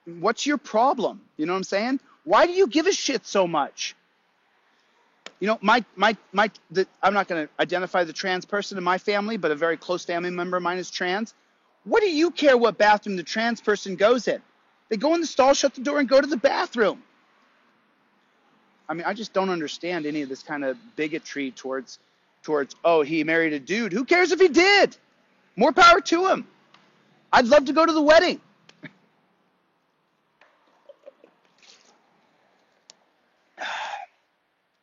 What's your problem? You know what I'm saying? Why do you give a shit so much? You know, I'm not going to identify the trans person in my family, but a very close family member of mine is trans. What do you care what bathroom the trans person goes in? They go in the stall, shut the door, and go to the bathroom. I mean, I just don't understand any of this kind of bigotry towards, oh, he married a dude. Who cares if he did? More power to him. I'd love to go to the wedding.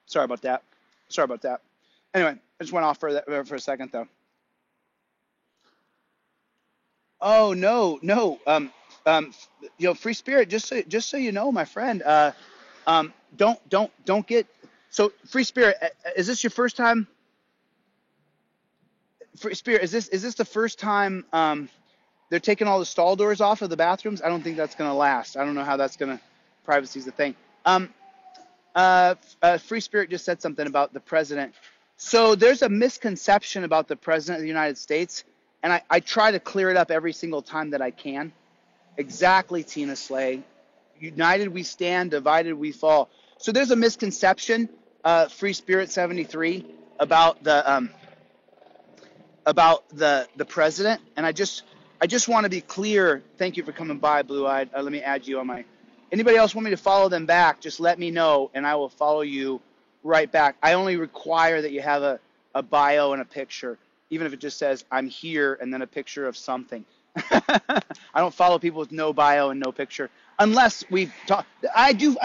Sorry about that. Anyway, I just went off for a second, though. Oh, no. You know, free spirit, just so you know, my friend, don't get, so free spirit, is this your first time? Free spirit, is this the first time, they're taking all the stall doors off of the bathrooms? I don't think that's going to last. I don't know how that's going to, privacy's the thing. Free Spirit just said something about the president. So there's a misconception about the president of the United States, and I try to clear it up every single time that I can. Exactly, Tina Slay. United we stand, divided we fall. So there's a misconception, Free Spirit 73, about the president, and I just want to be clear. Thank you for coming by, Blue Eyed. Let me add you on my. Anybody else want me to follow them back, just let me know, and I will follow you right back. I only require that you have a bio and a picture, even if it just says, I'm here, and then a picture of something. I don't follow people with no bio and no picture, unless we've talked. I do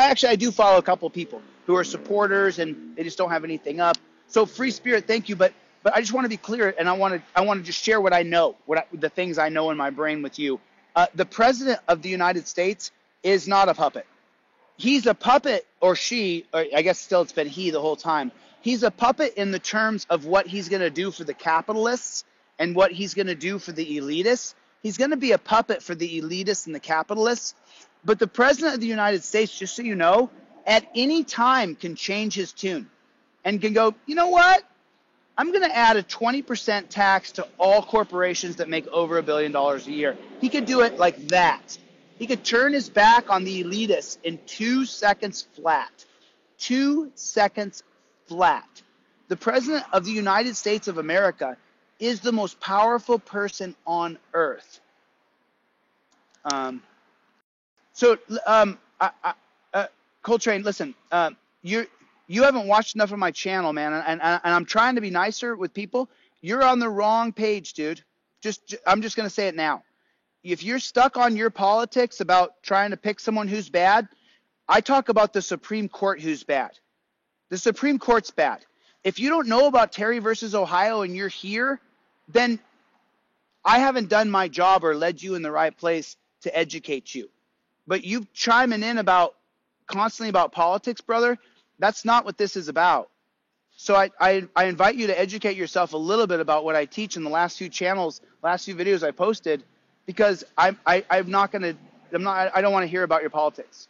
follow a couple people who are supporters, and they just don't have anything up. So, Free Spirit, thank you, but I just want to be clear, and I want to just share what I know, the things I know in my brain with you. The President of the United States is not a puppet. He's a puppet, or she, or I guess still it's been he the whole time. He's a puppet in the terms of what he's going to do for the capitalists and what he's going to do for the elitists. He's going to be a puppet for the elitists and the capitalists. But the President of the United States, just so you know, at any time can change his tune and can go, you know what? I'm going to add a 20% tax to all corporations that make over $1 billion a year. He could do it like that. He could turn his back on the elitists in 2 seconds flat. 2 seconds flat. The President of the United States of America is the most powerful person on earth. Coltrane, listen, you haven't watched enough of my channel, man, and I'm trying to be nicer with people. You're on the wrong page, dude. I'm just going to say it now. If you're stuck on your politics about trying to pick someone who's bad, I talk about the Supreme Court who's bad. The Supreme Court's bad. If you don't know about Terry versus Ohio and you're here, then I haven't done my job or led you in the right place to educate you. But you chiming in constantly about politics, brother, that's not what this is about. So I invite you to educate yourself a little bit about what I teach in the last few videos I posted, because I don't want to hear about your politics,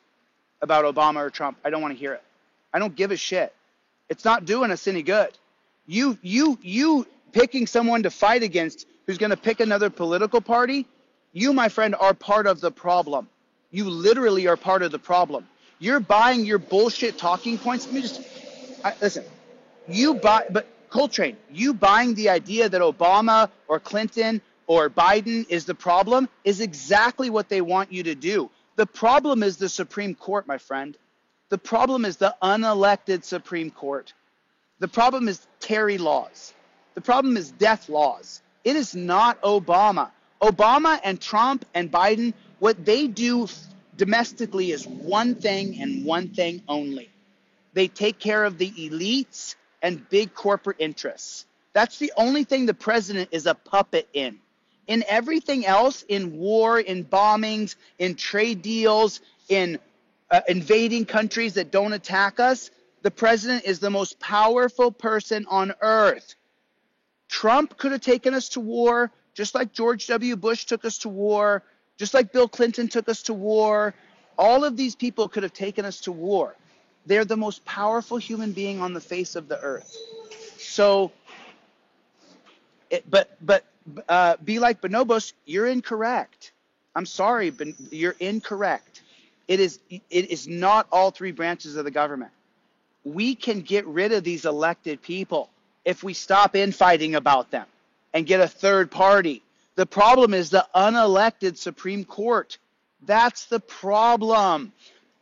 about Obama or Trump. I don't want to hear it. I don't give a shit. It's not doing us any good. You picking someone to fight against who's going to pick another political party, you, my friend, are part of the problem. You literally are part of the problem. You're buying your bullshit talking points. Listen. But Coltrane, you buying the idea that Obama or Clinton or Biden is the problem is exactly what they want you to do. The problem is the Supreme Court, my friend. The problem is the unelected Supreme Court. The problem is Terry laws. The problem is death laws. It is not Obama. Obama and Trump and Biden, what they do domestically is one thing and one thing only. They take care of the elites and big corporate interests. That's the only thing the president is a puppet in. In everything else, in war, in bombings, in trade deals, in invading countries that don't attack us, The president is the most powerful person on earth. Trump could have taken us to war, just like George W. Bush took us to war, just like Bill Clinton took us to war. All of these people could have taken us to war. They're the most powerful human being on the face of the earth. So, be like Bonobos, you're incorrect. I'm sorry, but you're incorrect. It is not all three branches of the government. We can get rid of these elected people if we stop infighting about them and get a third party. The problem is the unelected Supreme Court. That's the problem.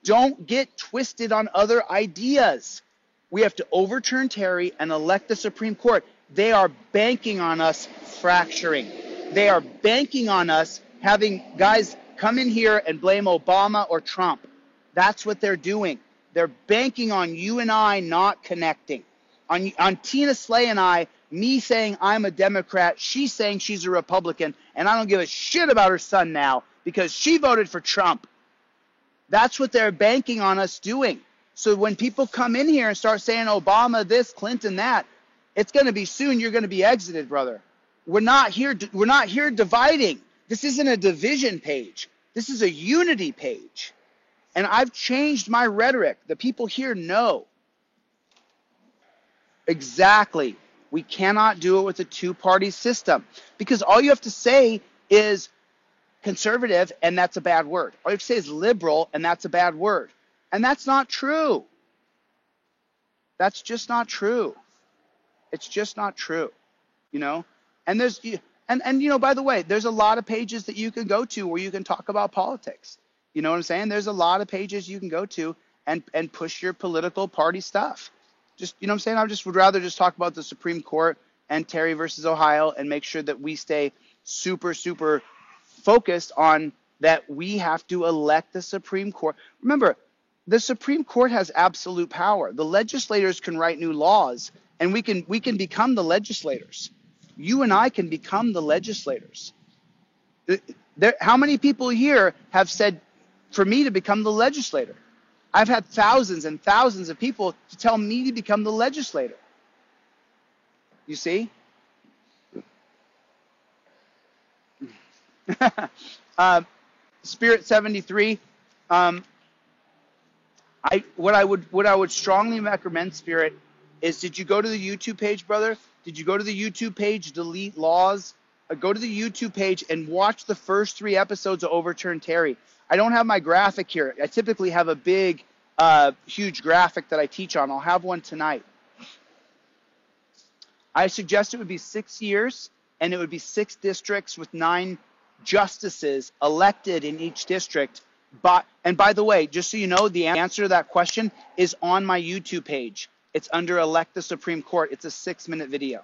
Don't get twisted on other ideas. We have to overturn Terry and elect the Supreme Court. They are banking on us fracturing. They are banking on us having guys come in here and blame Obama or Trump. That's what they're doing. They're banking on you and I not connecting. On Tina Slay and I, me saying I'm a Democrat, she's saying she's a Republican, and I don't give a shit about her son now because she voted for Trump. That's what they're banking on us doing. So when people come in here and start saying Obama this, Clinton that, it's going to be soon you're going to be exited, brother. We're not here dividing. This isn't a division page. This is a unity page. And I've changed my rhetoric. The people here know. Exactly. We cannot do it with a two-party system because all you have to say is conservative, and that's a bad word. All you have to say is liberal, and that's a bad word. And that's not true. That's just not true. It's just not true, you know? And there's, and you know, by the way, there's a lot of pages that you can go to where you can talk about politics. You know what I'm saying? There's a lot of pages you can go to and push your political party stuff. Just, you know what I'm saying? I just would rather just talk about the Supreme Court and Terry versus Ohio and make sure that we stay super, super focused on that we have to elect the Supreme Court. Remember, the Supreme Court has absolute power. The legislators can write new laws, and we can become the legislators. You and I can become the legislators. How many people here have said for me to become the legislator? I've had thousands and thousands of people to tell me to become the legislator. You see? Spirit 73. What I would strongly recommend, Spirit, is did you go to the YouTube page, brother? Did you go to the YouTube page, Delete Laws? Go to the YouTube page and watch the first 3 episodes of Overturn Terry. I don't have my graphic here. I typically have a big, huge graphic that I teach on. I'll have one tonight. I suggest it would be 6 years, and it would be 6 districts with 9 justices elected in each district. And by the way, just so you know, the answer to that question is on my YouTube page. It's under Elect the Supreme Court. It's a 6-minute video.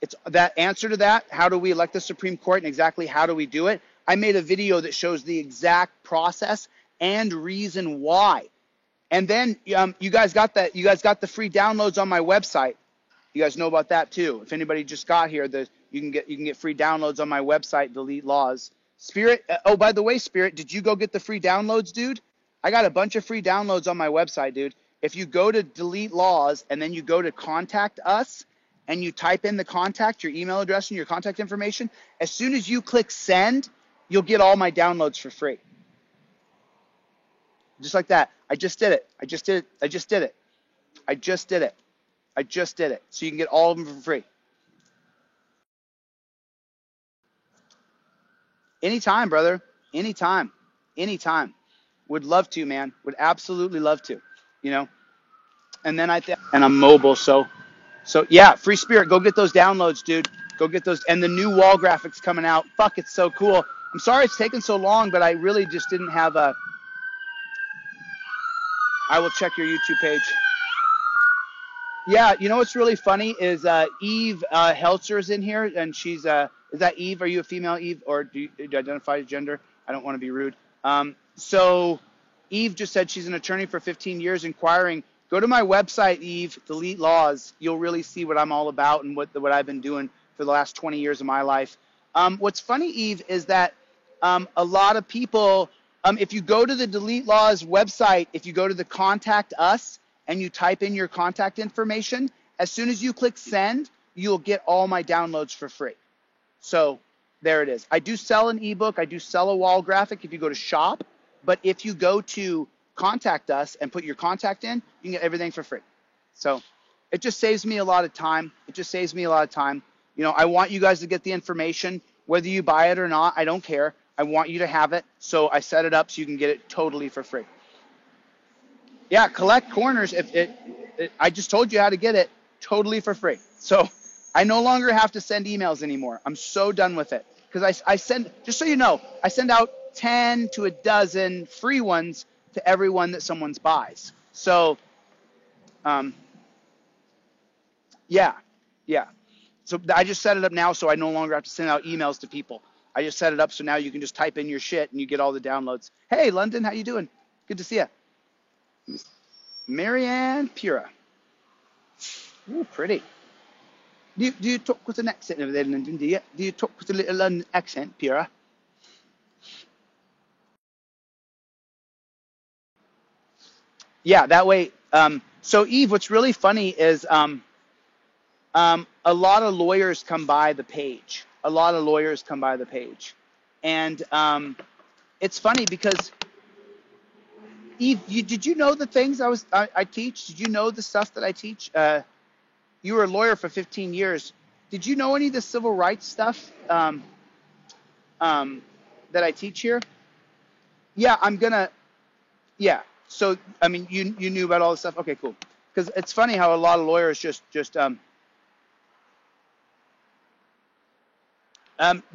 It's that answer to that, how do we elect the Supreme Court and exactly how do we do it? I made a video that shows the exact process and reason why. And then you guys got that. You guys got the free downloads on my website. You guys know about that too. If anybody just got here, you can get free downloads on my website, Delete Laws. Spirit. Oh, by the way, Spirit, did you go get the free downloads, dude? I got a bunch of free downloads on my website, dude. If you go to Delete Laws and then you go to Contact Us and you type in the contact, your email address and your contact information, as soon as you click send, you'll get all my downloads for free. Just like that. I just did it. I just did it. I just did it. I just did it. I just did it. So you can get all of them for free. Anytime, brother. Anytime. Anytime. Would love to, man. Would absolutely love to. You know? And then and I'm mobile, so yeah, Free Spirit, go get those downloads, dude. Go get those. And the new wall graphics coming out. Fuck, it's so cool. I'm sorry it's taken so long, but I really just didn't have a... I will check your YouTube page. Yeah, you know what's really funny is Eve Heltzer is in here, and she's... is that Eve? Are you a female, Eve? Or do you identify as gender? I don't want to be rude. So Eve just said she's an attorney for 15 years inquiring. Go to my website, Eve, Delete Laws. You'll really see what I'm all about and what I've been doing for the last 20 years of my life. What's funny, Eve, is that a lot of people, if you go to the Delete Laws website, if you go to the Contact Us and you type in your contact information, as soon as you click send, you'll get all my downloads for free. So there it is. I do sell an ebook. I do sell a wall graphic if you go to shop. But if you go to contact us and put your contact in, you can get everything for free. So it just saves me a lot of time. You know, I want you guys to get the information, whether you buy it or not. I don't care. I want you to have it. So I set it up so you can get it totally for free. Yeah, collect corners. I just told you how to get it totally for free. So I no longer have to send emails anymore. I'm so done with it. Because I send, just so you know, I send out 10 to a dozen free ones to everyone that someone buys. So, yeah. So I just set it up now so I no longer have to send out emails to people. I just set it up so now you can just type in your shit and you get all the downloads. Hey, London, how you doing? Good to see you. Marianne Pura. Ooh, pretty. Do you talk with an accent over there, London? Do you talk with a little London accent, Pura? Yeah, that way. So Eve, what's really funny is a lot of lawyers come by the page. And it's funny because Eve, did you know the things I teach? Did you know the stuff that I teach? You were a lawyer for 15 years. Did you know any of the civil rights stuff that I teach here? Yeah, yeah. So, I mean, you knew about all this stuff? Okay, cool. Because it's funny how a lot of lawyers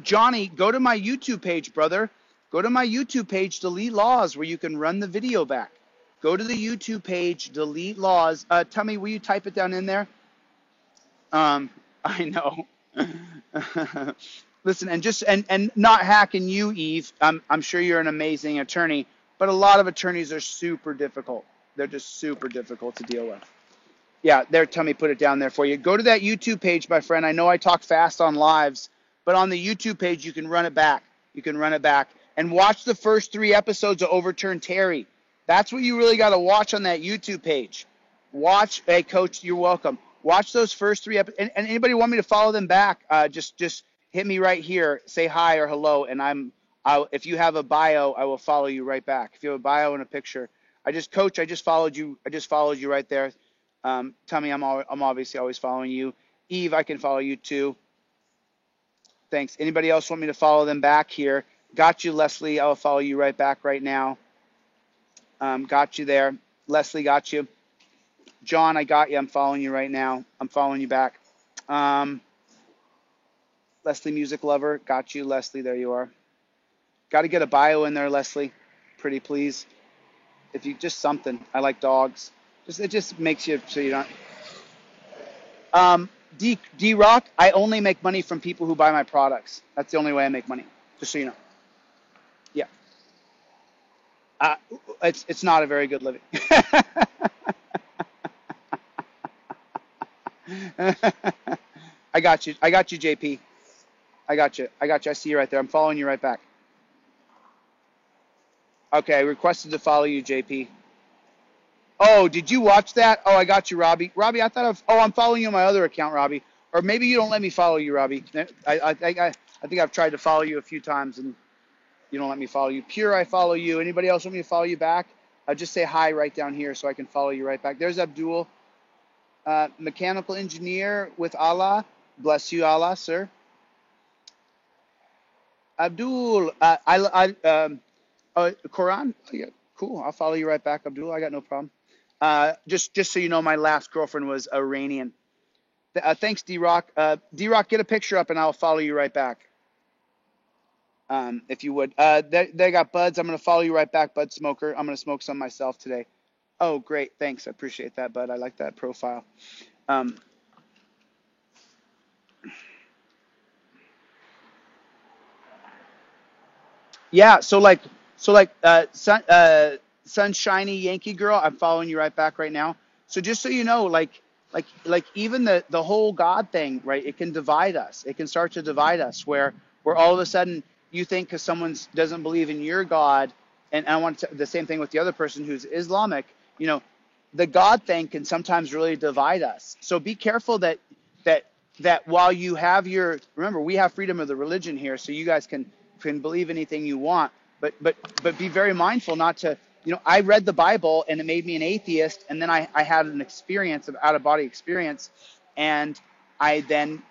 Johnny, go to my YouTube page, brother. Go to my YouTube page, Delete Laws, where you can run the video back. Go to the YouTube page, Delete Laws. Tell me, will you type it down in there? I know. Listen, and not hacking you, Eve. I'm sure you're an amazing attorney, but a lot of attorneys are super difficult. They're just super difficult to deal with. Yeah, there, tell me, put it down there for you. Go to that YouTube page, my friend. I know I talk fast on lives, but on the YouTube page, you can run it back. And watch the first 3 episodes of Overturn Terry. That's what you really got to watch on that YouTube page. Watch, hey, Coach, you're welcome. Watch those first 3 episodes. And anybody want me to follow them back, just hit me right here. Say hi or hello, and if you have a bio, I will follow you right back. If you have a bio and a picture, Coach, I just followed you right there. Tell me I'm obviously always following you. Eve, I can follow you too. Thanks. Anybody else want me to follow them back here? Got you, Leslie. I'll follow you right back right now. Got you there. Leslie, got you. John, I got you. I'm following you right now. I'm following you back. Leslie, music lover. Got you, Leslie. There you are. Got to get a bio in there, Leslie. Pretty please. If you just something. I like dogs. It just makes you so you don't. D-Rock, I only make money from people who buy my products. That's the only way I make money. Just so you know. Yeah. It's not a very good living. I got you, JP. I got you. I see you right there. I'm following you right back. Okay, I requested to follow you, JP. Oh, did you watch that? Oh, I got you, Robbie. Robbie, I'm following you on my other account, Robbie. Or maybe you don't let me follow you, Robbie. I think I've tried to follow you a few times and you don't let me follow you. Pure, I follow you. Anybody else want me to follow you back? Just say hi right down here so I can follow you right back. There's Abdul. Mechanical engineer with Allah. Bless you, Allah, sir. Abdul, Quran. Oh, yeah, cool. I'll follow you right back, Abdul. I got no problem. Just so you know, my last girlfriend was Iranian. Thanks, D-Rock. D-Rock, get a picture up and I'll follow you right back. If you would. They got buds. I'm going to follow you right back, Bud Smoker. I'm going to smoke some myself today. Oh, great. Thanks. I appreciate that, Bud. I like that profile. Yeah, so sunshiny Yankee girl, I'm following you right back right now. So just so you know, like even the whole God thing, right? It can divide us. It can start to divide us where all of a sudden you think because someone doesn't believe in your God, and I want the same thing with the other person who's Islamic, you know, the God thing can sometimes really divide us. So be careful that while you have remember, we have freedom of the religion here, so you guys can believe anything you want, but be very mindful not to, I read the Bible and it made me an atheist, and then I had an experience of out of body experience, and I then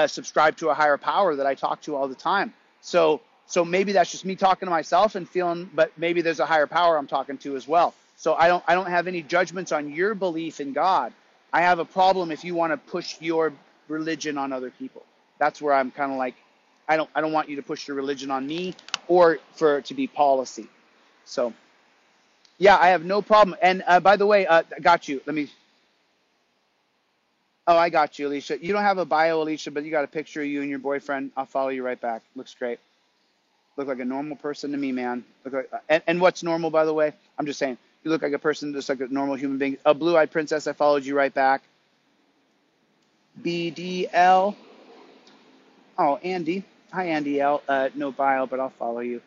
subscribe to a higher power that I talk to all the time. So maybe that's just me talking to myself and feeling, but maybe there's a higher power I'm talking to as well. So I don't have any judgments on your belief in God. I have a problem if you want to push your religion on other people. That's where I'm kind of like, I don't want you to push your religion on me or for it to be policy. So yeah, I have no problem. And by the way, I got you. I got you, Alicia. You don't have a bio, Alicia, but you got a picture of you and your boyfriend. I'll follow you right back. Looks great. Look like a normal person to me, man. And what's normal, by the way? I'm just saying, you look like a person, just like a normal human being. A blue-eyed princess, I followed you right back. BDL. Oh, Andy. Hi, Andy L. No bio, but I'll follow you.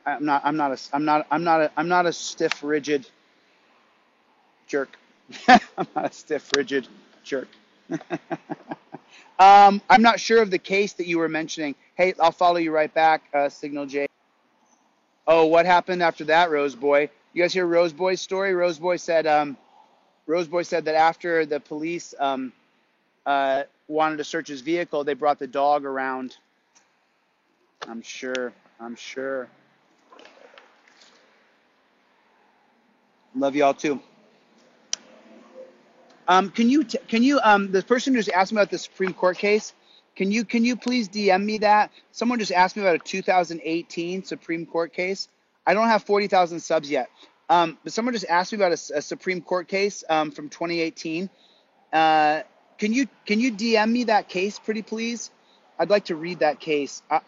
I'm not a stiff, rigid jerk. I'm not a stiff, rigid jerk. I'm not sure of the case that you were mentioning. Hey, I'll follow you right back, Signal J. Oh, what happened after that, Rose Boy? You guys hear Rose Boy's story? Rose Boy said that after the police wanted to search his vehicle, they brought the dog around. I'm sure. Love y'all too. Can you the person who's asked me about the Supreme Court case, can you please DM me that? Someone just asked me about a 2018 Supreme Court case. I don't have 40,000 subs yet. But someone just asked me about a Supreme Court case from 2018. Can you DM me that case, pretty please? I'd like to read that case. I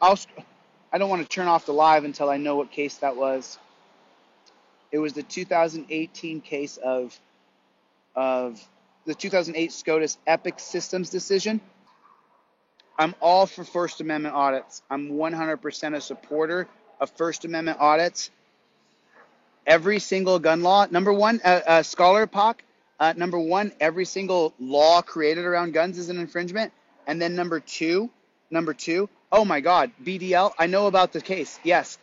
don't want to turn off the live until I know what case that was. It was the 2018 case of the 2008 SCOTUS Epic Systems decision. I'm all for First Amendment audits. I'm 100% a supporter of First Amendment audits. Every single gun law, number one, Scholar Pock, number one, every single law created around guns is an infringement. And then number two, oh my God, BDL, I know about the case. Yes,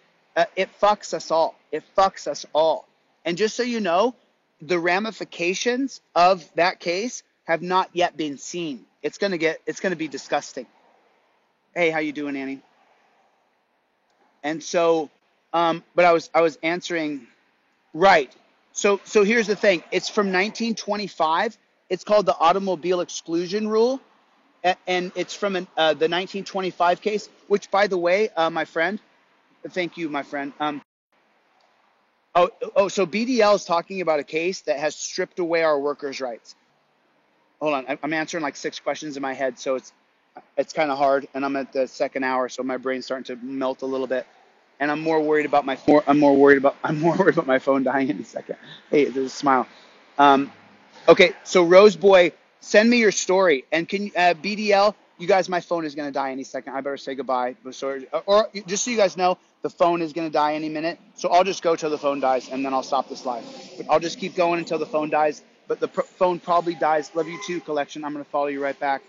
it fucks us all. It fucks us all. And just so you know, the ramifications of that case have not yet been seen. It's gonna be disgusting. Hey, how you doing, Annie? And so, but I was answering, right. So here's the thing. It's from 1925. It's called the Automobile Exclusion Rule. And it's from the 1925 case, which, by the way, my friend, thank you, my friend. So BDL is talking about a case that has stripped away our workers' rights. Hold on, I'm answering like 6 questions in my head, so it's kind of hard, and I'm at the second hour, so my brain's starting to melt a little bit, and I'm more worried about my phone dying in a second. Hey, there's a smile. Okay, so Rose Boy, send me your story, and can BDL, you guys, my phone is gonna die any second. I better say goodbye. Or just so you guys know, the phone is gonna die any minute. So I'll just go till the phone dies, and then I'll stop this live. But I'll just keep going until the phone dies. But the phone probably dies. Love you too, Collection. I'm gonna follow you right back.